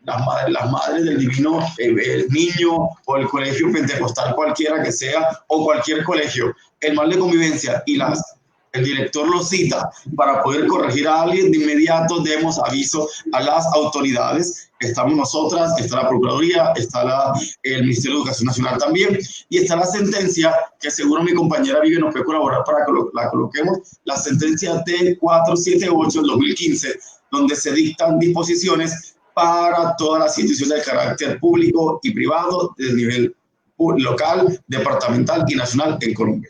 las madres del divino el niño, o el colegio pentecostal cualquiera que sea, o cualquier colegio, el manual de convivencia y las el director lo cita para poder corregir a alguien, de inmediato demos aviso a las autoridades. Estamos nosotras, está la Procuraduría, está el Ministerio de Educación Nacional también, y está la sentencia que seguro mi compañera Vivian nos puede colaborar para que la coloquemos, la sentencia T478 del 2015, donde se dictan disposiciones para todas las instituciones de carácter público y privado del nivel local, departamental y nacional en Colombia.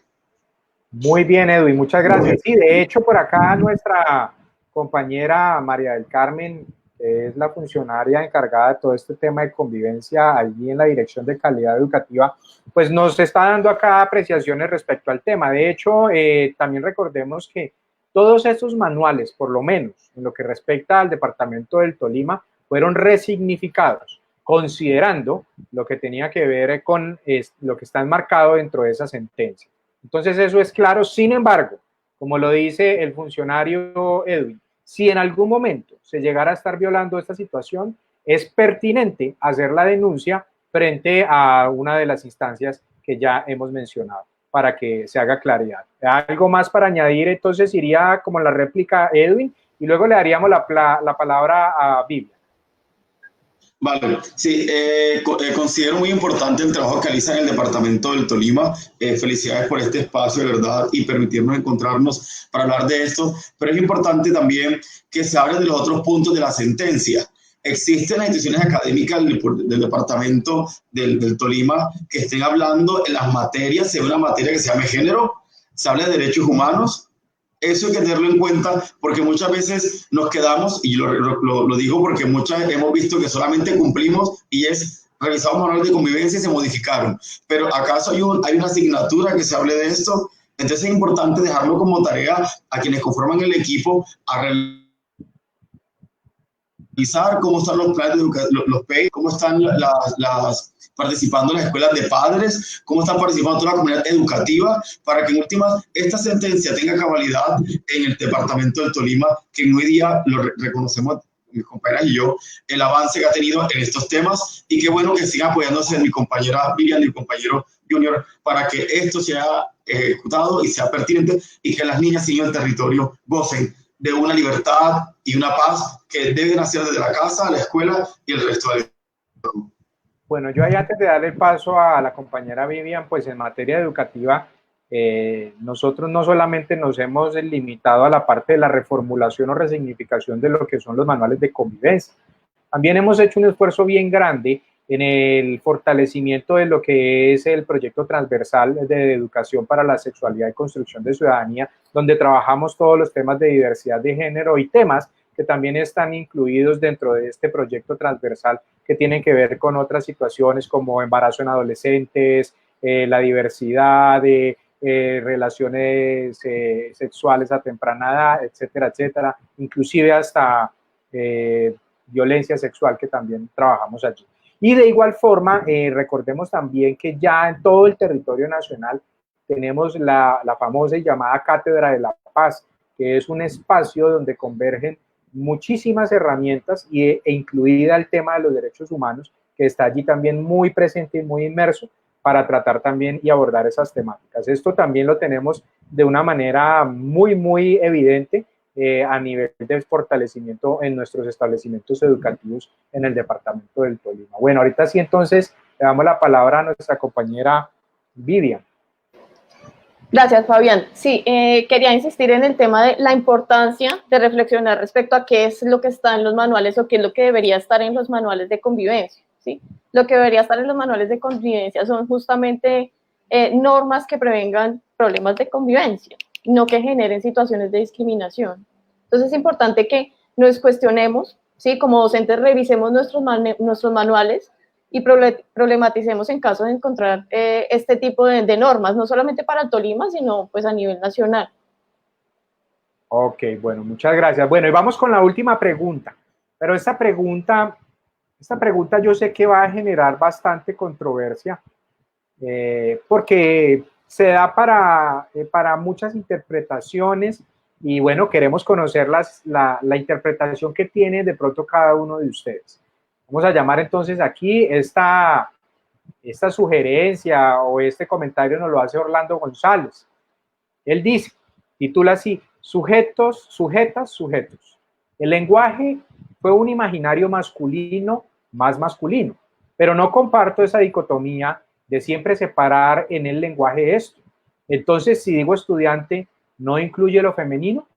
Muy bien, Edwin, muchas gracias. Sí, de hecho, por acá nuestra compañera María del Carmen, que es la funcionaria encargada de todo este tema de convivencia allí en la Dirección de Calidad Educativa, pues nos está dando acá apreciaciones respecto al tema. De hecho, también recordemos que todos estos manuales, por lo menos en lo que respecta al departamento del Tolima, fueron resignificados, considerando lo que tenía que ver con lo que está enmarcado dentro de esa sentencia. Entonces eso es claro. Sin embargo, como lo dice el funcionario Edwin, si en algún momento se llegara a estar violando esta situación, es pertinente hacer la denuncia frente a una de las instancias que ya hemos mencionado, para que se haga claridad. Algo más para añadir, entonces iría como la réplica Edwin, y luego le daríamos la palabra a Vivian. Vale, sí, considero muy importante el trabajo que realiza en el departamento del Tolima. Felicidades por este espacio, de verdad, y permitirnos encontrarnos para hablar de esto. Pero es importante también que se hable de los otros puntos de la sentencia. Existen las instituciones académicas del departamento del Tolima que estén hablando en las materias, en una materia que se llame género, se habla de derechos humanos. Eso hay que tenerlo en cuenta, porque muchas veces nos quedamos, y lo digo porque muchas hemos visto que solamente cumplimos y revisamos manuales de convivencia y se modificaron. Pero ¿acaso hay una asignatura que se hable de esto? Entonces es importante dejarlo como tarea a quienes conforman el equipo a revisar cómo están los planes de educación, los PEI, cómo están participando en las escuelas de padres, cómo está participando toda la comunidad educativa, para que en últimas esta sentencia tenga cabalidad en el departamento del Tolima, que en hoy día lo reconocemos mis compañeras y yo, el avance que ha tenido en estos temas, y qué bueno que siga apoyándose mi compañera Vivian y mi compañero Junior para que esto sea ejecutado y sea pertinente, y que las niñas y niños del territorio gocen de una libertad y una paz que deben hacer desde la casa, la escuela y el resto del mundo. Bueno, yo ahí antes de darle el paso a la compañera Vivian, pues en materia educativa, nosotros no solamente nos hemos limitado a la parte de la reformulación o resignificación de lo que son los manuales de convivencia, también hemos hecho un esfuerzo bien grande en el fortalecimiento de lo que es el proyecto transversal de educación para la sexualidad y construcción de ciudadanía, donde trabajamos todos los temas de diversidad de género y temas que también están incluidos dentro de este proyecto transversal que tienen que ver con otras situaciones como embarazo en adolescentes, la diversidad de relaciones sexuales a temprana edad, etcétera, etcétera, inclusive hasta violencia sexual, que también trabajamos allí. Y de igual forma, recordemos también que ya en todo el territorio nacional tenemos la famosa y llamada Cátedra de la Paz, que es un espacio donde convergen muchísimas herramientas e incluida el tema de los derechos humanos, que está allí también muy presente y muy inmerso para tratar también y abordar esas temáticas. Esto también lo tenemos de una manera muy, muy evidente a nivel de fortalecimiento en nuestros establecimientos educativos en el departamento del Tolima. Bueno, ahorita sí, entonces le damos la palabra a nuestra compañera Vivian. Gracias, Fabián. Sí, quería insistir en el tema de la importancia de reflexionar respecto a qué es lo que está en los manuales o qué es lo que debería estar en los manuales de convivencia, ¿sí? Lo que debería estar en los manuales de convivencia son justamente normas que prevengan problemas de convivencia, no que generen situaciones de discriminación. Entonces es importante que nos cuestionemos, ¿sí? Como docentes revisemos nuestros manuales y problematicemos en caso de encontrar este tipo de normas, no solamente para el Tolima, sino pues a nivel nacional. Ok, bueno, muchas gracias. Bueno, y vamos con la última pregunta, pero esta pregunta yo sé que va a generar bastante controversia, porque se da para muchas interpretaciones, y bueno, queremos conocer la interpretación que tiene de pronto cada uno de ustedes. Vamos a llamar entonces aquí, esta sugerencia o este comentario nos lo hace Orlando González. Él dice, Titula así: Sujetos, sujetas, sujetos. El lenguaje fue un imaginario masculino más masculino, pero no comparto esa dicotomía de siempre separar en el lenguaje esto. Entonces, si digo estudiante, ¿no incluye lo femenino?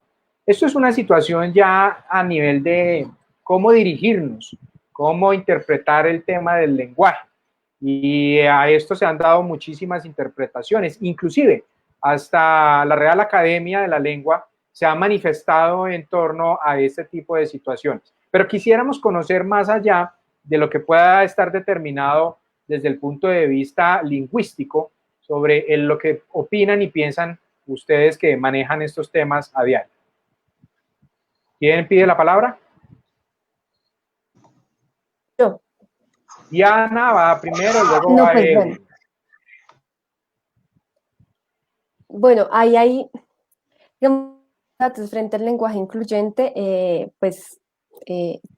Esto es una situación ya a nivel de cómo dirigirnos, cómo interpretar el tema del lenguaje. Y a esto se han dado muchísimas interpretaciones, inclusive hasta la Real Academia de la Lengua se ha manifestado en torno a este tipo de situaciones. Pero quisiéramos conocer más allá de lo que pueda estar determinado desde el punto de vista lingüístico sobre lo que opinan y piensan ustedes que manejan estos temas a diario. ¿Quién pide la palabra? Yo. Diana va primero, luego No, va pues, Edwin. Bueno, ahí hay, digamos, datos frente al lenguaje incluyente,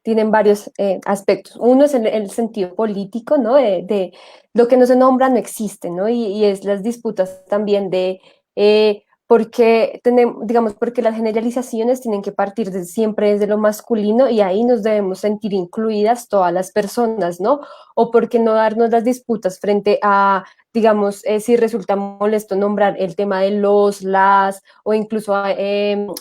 tienen varios aspectos. Uno es el sentido político, ¿no? De lo que no se nombra no existe, ¿no? Y es las disputas también de porque tenemos, digamos, porque las generalizaciones tienen que partir siempre desde lo masculino y ahí nos debemos sentir incluidas todas las personas, ¿no? O porque no darnos las disputas frente a, digamos, si resulta molesto nombrar el tema de los, las, o incluso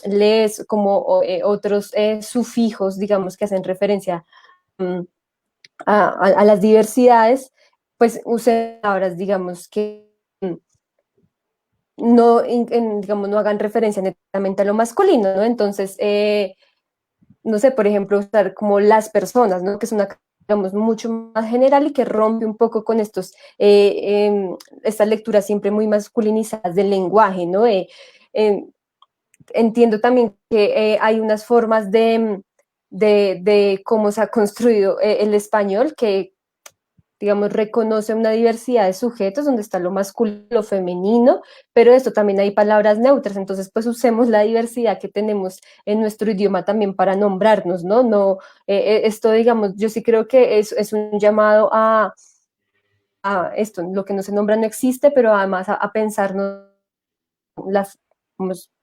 les, como otros sufijos, digamos, que hacen referencia a las diversidades, pues usen palabras, digamos, que no, digamos, no hagan referencia netamente a lo masculino, ¿no? Entonces, no sé, por ejemplo, usar como las personas, ¿no? Que es una, digamos, mucho más general y que rompe un poco con estas lecturas siempre muy masculinizadas del lenguaje, ¿no? Entiendo también que hay unas formas de cómo se ha construido el español que, digamos, reconoce una diversidad de sujetos donde está lo masculino, lo femenino, pero esto también hay palabras neutras, entonces pues usemos la diversidad que tenemos en nuestro idioma también para nombrarnos, ¿no? No, esto, digamos, yo sí creo que es un llamado a esto, lo que no se nombra no existe, pero además a pensarnos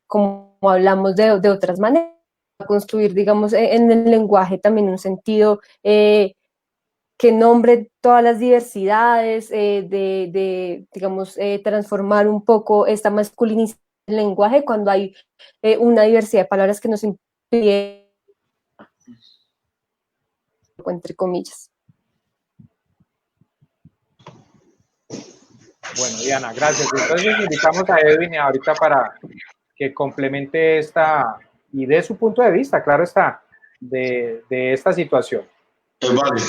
como hablamos de otras maneras, a construir, digamos, en el lenguaje también un sentido que nombre todas las diversidades, digamos, transformar un poco esta masculinización del lenguaje cuando hay una diversidad de palabras que nos impide, entre comillas. Bueno, Diana, gracias. Entonces invitamos a Edwin ahorita para que complemente esta y dé su punto de vista, claro está, de esta situación. Vale.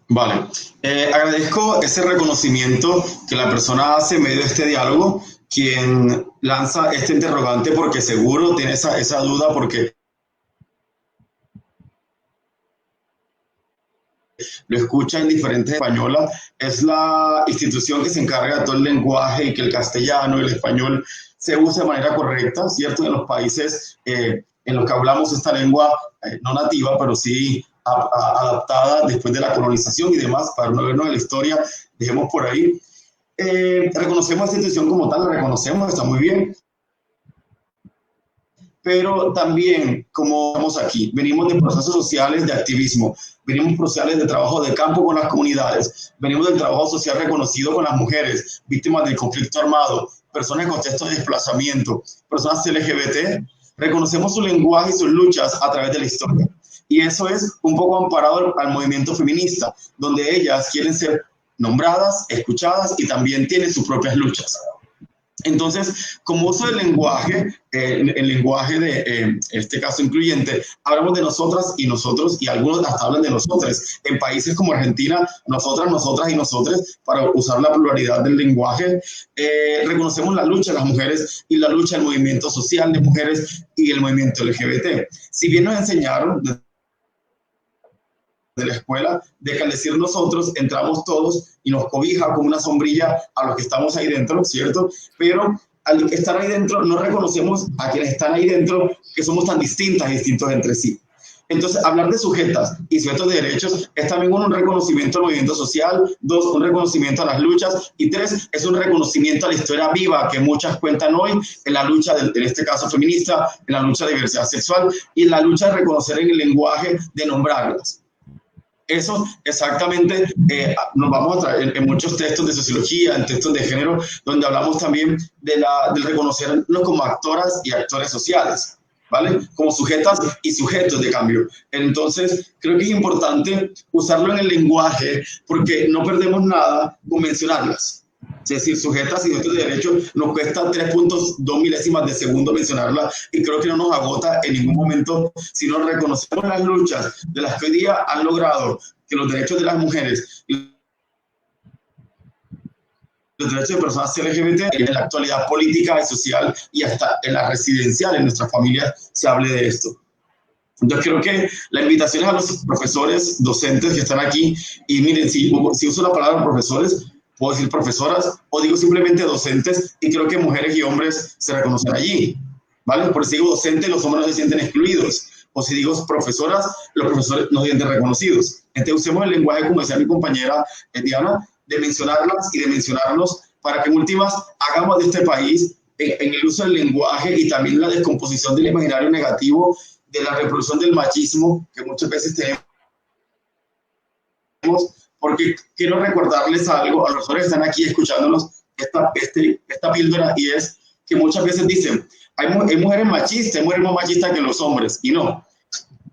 Vale, agradezco ese reconocimiento que la persona hace en medio de este diálogo, quien lanza este interrogante porque seguro tiene esa duda porque lo escucha en diferentes españolas. Es la institución que se encarga de todo el lenguaje y que el castellano y el español se use de manera correcta, ¿cierto? En los países en los que hablamos esta lengua no nativa, pero sí adaptada después de la colonización y demás, para no vernos en la historia, dejemos por ahí. Reconocemos esta institución como tal, la reconocemos, está muy bien. Pero también, como estamos aquí, venimos de procesos sociales de activismo, venimos de procesos de trabajo de campo con las comunidades, venimos del trabajo social reconocido con las mujeres, víctimas del conflicto armado, personas en contexto de desplazamiento, personas LGBT. Reconocemos su lenguaje y sus luchas a través de la historia. Y eso es un poco amparado al movimiento feminista, donde ellas quieren ser nombradas, escuchadas y también tienen sus propias luchas. Entonces, como uso del lenguaje, el lenguaje de este caso incluyente, hablamos de nosotras y nosotros, y algunos hasta hablan de nosotros. En países como Argentina, nosotras, nosotras y nosotres, para usar la pluralidad del lenguaje. Reconocemos la lucha de las mujeres y la lucha del movimiento social de mujeres y el movimiento LGBT. Si bien nos enseñaron de la escuela, de que al decir nosotros entramos todos y nos cobija como una sombrilla a los que estamos ahí dentro, ¿cierto? Pero al estar ahí dentro no reconocemos a quienes están ahí dentro que somos tan distintas y distintos entre sí. Entonces, hablar de sujetas y sujetos de derechos es también un reconocimiento al movimiento social, 2, un reconocimiento a las luchas, y 3, es un reconocimiento a la historia viva que muchas cuentan hoy en la lucha, en este caso feminista, en la lucha de diversidad sexual y en la lucha de reconocer en el lenguaje, de nombrarlas. Eso exactamente nos vamos a traer en muchos textos de sociología, en textos de género, donde hablamos también del reconocernos como actoras y actores sociales, ¿vale? Como sujetas y sujetos de cambio. Entonces, creo que es importante usarlo en el lenguaje porque no perdemos nada con mencionarlas. Es decir, sujetas y sujetos de derecho nos cuesta 3.2 milésimas de segundo mencionarla y creo que no nos agota en ningún momento si no reconocemos las luchas de las que hoy día han logrado que los derechos de las mujeres y los derechos de personas LGBT en la actualidad política y social y hasta en la residencial, en nuestras familias, se hable de esto. Yo creo que la invitación es a los profesores, docentes que están aquí, y miren, si uso la palabra profesores, puedo decir profesoras, o digo simplemente docentes, y creo que mujeres y hombres se reconocen allí, ¿vale? Por si digo docente, los hombres no se sienten excluidos, o si digo profesoras, los profesores no se sienten reconocidos. Entonces usemos el lenguaje, como decía mi compañera Diana, de mencionarlas y de mencionarnos para que en últimas hagamos de este país, en el uso del lenguaje y también la descomposición del imaginario negativo, de la reproducción del machismo que muchas veces tenemos, porque quiero recordarles algo a los profesores que están aquí escuchándonos esta píldora, y es que muchas veces dicen, hay mujeres machistas, hay mujeres más machistas que los hombres, y no.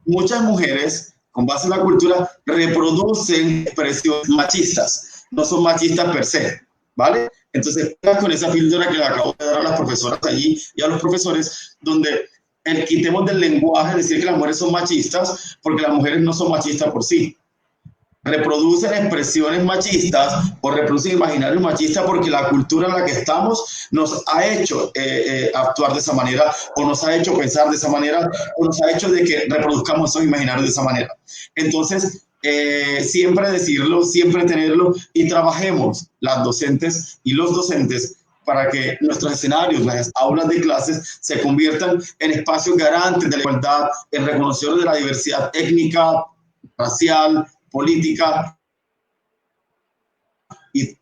Muchas mujeres, con base en la cultura, reproducen expresiones machistas, no son machistas per se, ¿vale? Entonces, con esa píldora que le acabo de dar a las profesoras allí y a los profesores, donde quitemos del lenguaje decir que las mujeres son machistas, porque las mujeres no son machistas por sí. Reproducen expresiones machistas o reproducen imaginarios machistas porque la cultura en la que estamos nos ha hecho actuar de esa manera, o nos ha hecho pensar de esa manera, o nos ha hecho de que reproduzcamos esos imaginarios de esa manera. Entonces, siempre decirlo, siempre tenerlo, y trabajemos las docentes y los docentes para que nuestros escenarios, las aulas de clases, se conviertan en espacios garantes de la igualdad, en reconocimiento de la diversidad étnica, racial, política y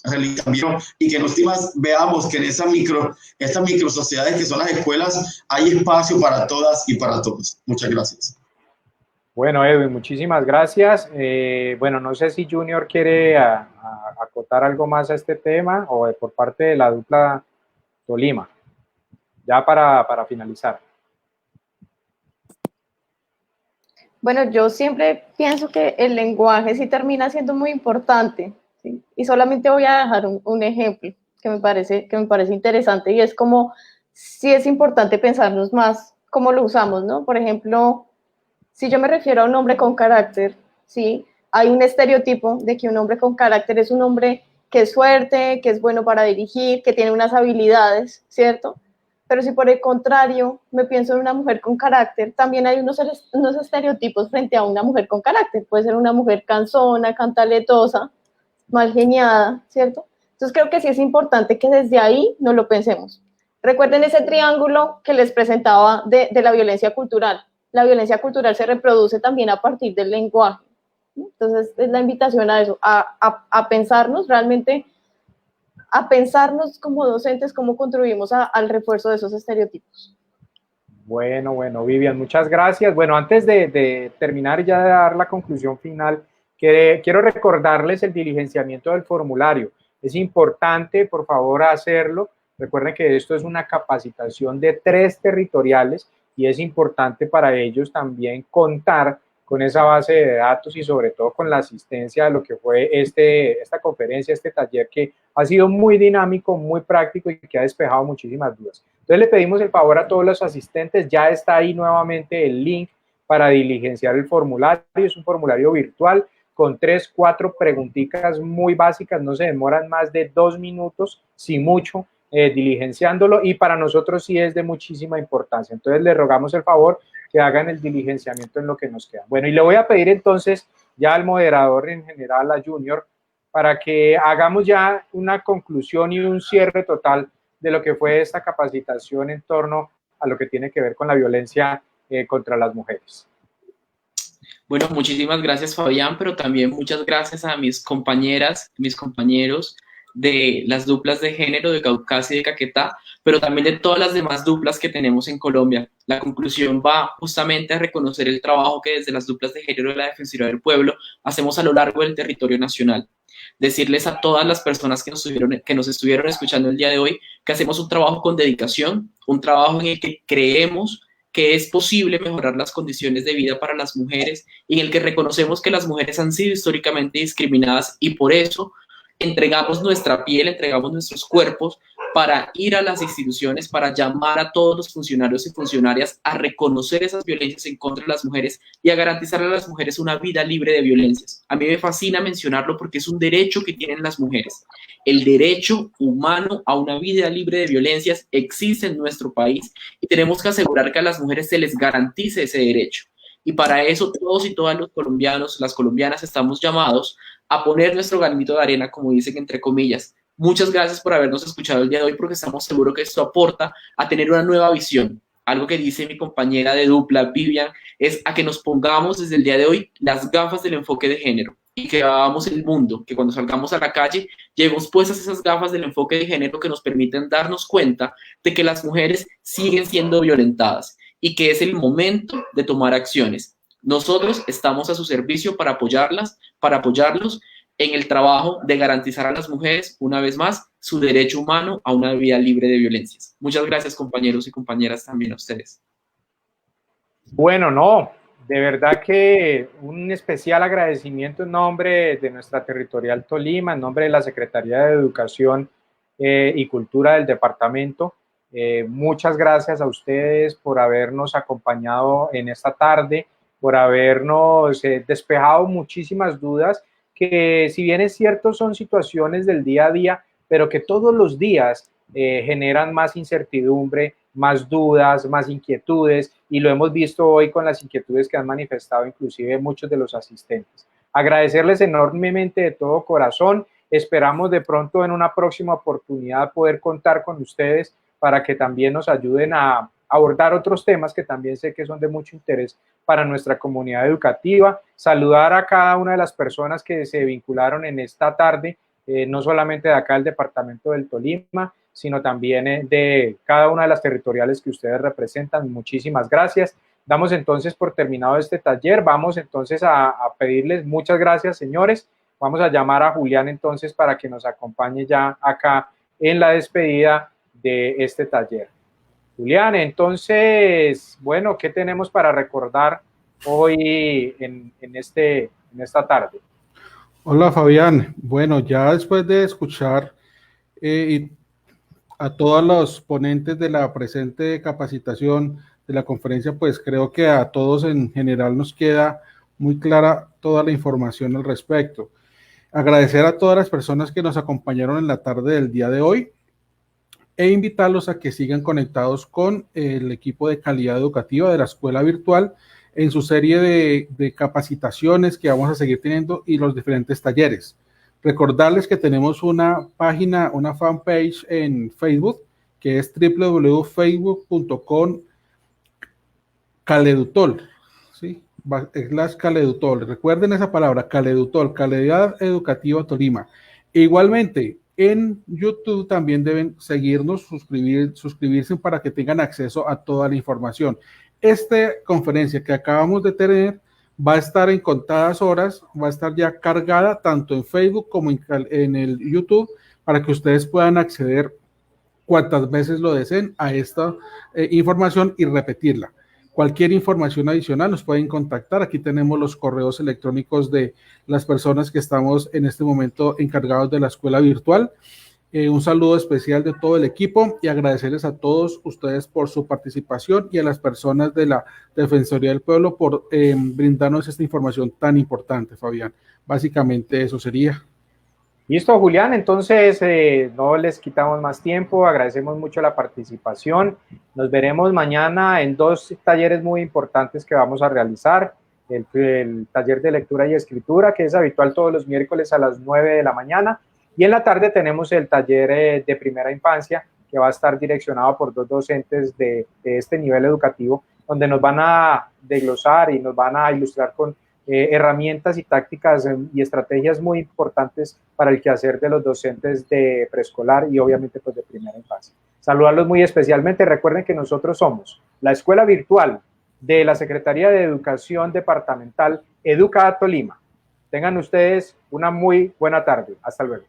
religiosa, y que en últimas veamos que en estas micro sociedades que son las escuelas hay espacio para todas y para todos. Muchas gracias. Bueno, Edwin, muchísimas gracias. Bueno, no sé si Junior quiere acotar algo más a este tema, o por parte de la dupla Tolima, ya para finalizar. Bueno, yo siempre pienso que el lenguaje sí termina siendo muy importante, ¿sí? Y solamente voy a dejar un ejemplo que me parece interesante, y es como sí es importante pensarnos más cómo lo usamos, ¿no? Por ejemplo, si yo me refiero a un hombre con carácter, ¿sí? Hay un estereotipo de que un hombre con carácter es un hombre que es fuerte, que es bueno para dirigir, que tiene unas habilidades, ¿cierto? Pero si por el contrario me pienso en una mujer con carácter, también hay unos estereotipos frente a una mujer con carácter. Puede ser una mujer cansona, cantaletosa, mal geniada, ¿cierto? Entonces creo que sí es importante que desde ahí nos lo pensemos. Recuerden ese triángulo que les presentaba de la violencia cultural. La violencia cultural se reproduce también a partir del lenguaje. Entonces es la invitación a eso, a pensarnos realmente, a pensarnos como docentes cómo contribuimos al refuerzo de esos estereotipos. Bueno, Vivian, muchas gracias. Bueno, antes de terminar ya de dar la conclusión final, quiero recordarles el diligenciamiento del formulario. Es importante, por favor, hacerlo. Recuerden que esto es una capacitación de 3 territoriales y es importante para ellos también contar con esa base de datos y sobre todo con la asistencia de lo que fue esta conferencia, este taller que ha sido muy dinámico, muy práctico y que ha despejado muchísimas dudas. Entonces le pedimos el favor a todos los asistentes, ya está ahí nuevamente el link para diligenciar el formulario, es un formulario virtual con 3, 4 preguntitas muy básicas, no se demoran más de 2 minutos, si mucho, diligenciándolo, y para nosotros sí es de muchísima importancia. Entonces le rogamos el favor que hagan el diligenciamiento en lo que nos queda. Bueno, y le voy a pedir entonces ya al moderador en general, a Junior, para que hagamos ya una conclusión y un cierre total de lo que fue esta capacitación en torno a lo que tiene que ver con la violencia contra las mujeres. Bueno, muchísimas gracias, Fabián, pero también muchas gracias a mis compañeras, mis compañeros de las duplas de género de Caucasia y de Caquetá, pero también de todas las demás duplas que tenemos en Colombia. La conclusión va justamente a reconocer el trabajo que desde las duplas de género de la Defensoría del Pueblo hacemos a lo largo del territorio nacional. Decirles a todas las personas que nos estuvieron escuchando el día de hoy que hacemos un trabajo con dedicación, un trabajo en el que creemos que es posible mejorar las condiciones de vida para las mujeres y en el que reconocemos que las mujeres han sido históricamente discriminadas y por eso entregamos nuestra piel, entregamos nuestros cuerpos para ir a las instituciones, para llamar a todos los funcionarios y funcionarias a reconocer esas violencias en contra de las mujeres y a garantizar a las mujeres una vida libre de violencias. A mí me fascina mencionarlo porque es un derecho que tienen las mujeres. El derecho humano a una vida libre de violencias existe en nuestro país y tenemos que asegurar que a las mujeres se les garantice ese derecho. Y para eso todos y todas los colombianos, las colombianas, estamos llamados a poner nuestro granito de arena, como dicen entre comillas. Muchas gracias por habernos escuchado el día de hoy porque estamos seguros que esto aporta a tener una nueva visión. Algo que dice mi compañera de dupla, Vivian, es a que nos pongamos desde el día de hoy las gafas del enfoque de género y que hagamos el mundo, que cuando salgamos a la calle llevemos puestas esas gafas del enfoque de género que nos permiten darnos cuenta de que las mujeres siguen siendo violentadas y que es el momento de tomar acciones. Nosotros estamos a su servicio para apoyarlas, para apoyarlos en el trabajo de garantizar a las mujeres, una vez más, su derecho humano a una vida libre de violencias. Muchas gracias, compañeros y compañeras, también a ustedes. Bueno, no, de verdad que un especial agradecimiento en nombre de nuestra territorial Tolima, en nombre de la Secretaría de Educación y Cultura del departamento. Muchas gracias a ustedes por habernos acompañado en esta tarde, por habernos despejado muchísimas dudas que, si bien es cierto, son situaciones del día a día, pero que todos los días generan más incertidumbre, más dudas, más inquietudes, y lo hemos visto hoy con las inquietudes que han manifestado inclusive muchos de los asistentes. Agradecerles enormemente de todo corazón. Esperamos de pronto en una próxima oportunidad poder contar con ustedes para que también nos ayuden a abordar otros temas que también sé que son de mucho interés para nuestra comunidad educativa. Saludar a cada una de las personas que se vincularon en esta tarde, no solamente de acá del departamento del Tolima, sino también de cada una de las territoriales que ustedes representan. Muchísimas gracias. Damos entonces por terminado este taller. Vamos entonces a pedirles muchas gracias, señores. Vamos a llamar a Julián entonces para que nos acompañe ya acá en la despedida de este taller. Julián, entonces, bueno, ¿qué tenemos para recordar hoy en esta tarde? Hola, Fabián. Bueno, ya después de escuchar a todos los ponentes de la presente capacitación de la conferencia, pues creo que a todos en general nos queda muy clara toda la información al respecto. Agradecer a todas las personas que nos acompañaron en la tarde del día de hoy e invitarlos a que sigan conectados con el equipo de calidad educativa de la escuela virtual en su serie de capacitaciones que vamos a seguir teniendo y los diferentes talleres. Recordarles que tenemos una página, una fanpage en Facebook, que es www.facebook.com/Caledutol, ¿sí? /Caledutol. Recuerden esa palabra, Caledutol, Calidad Educativa Tolima. E igualmente, en YouTube también deben seguirnos, suscribirse para que tengan acceso a toda la información. Esta conferencia que acabamos de tener va a estar en contadas horas, va a estar ya cargada tanto en Facebook como en el YouTube para que ustedes puedan acceder cuantas veces lo deseen a esta información y repetirla. Cualquier información adicional nos pueden contactar. Aquí tenemos los correos electrónicos de las personas que estamos en este momento encargados de la escuela virtual. Un saludo especial de todo el equipo y agradecerles a todos ustedes por su participación y a las personas de la Defensoría del Pueblo por brindarnos esta información tan importante, Fabián. Básicamente eso sería. Listo, Julián, entonces no les quitamos más tiempo, agradecemos mucho la participación. Nos veremos mañana en dos talleres muy importantes que vamos a realizar. El taller de lectura y escritura, que es habitual todos los miércoles a las 9 de la mañana. Y en la tarde tenemos el taller de primera infancia, que va a estar direccionado por dos docentes de este nivel educativo, donde nos van a desglosar y nos van a ilustrar con herramientas y tácticas y estrategias muy importantes para el quehacer de los docentes de preescolar y obviamente pues de primera infancia. Saludarlos muy especialmente. Recuerden que nosotros somos la escuela virtual de la Secretaría de Educación Departamental Educa Tolima. Tengan ustedes una muy buena tarde. Hasta luego.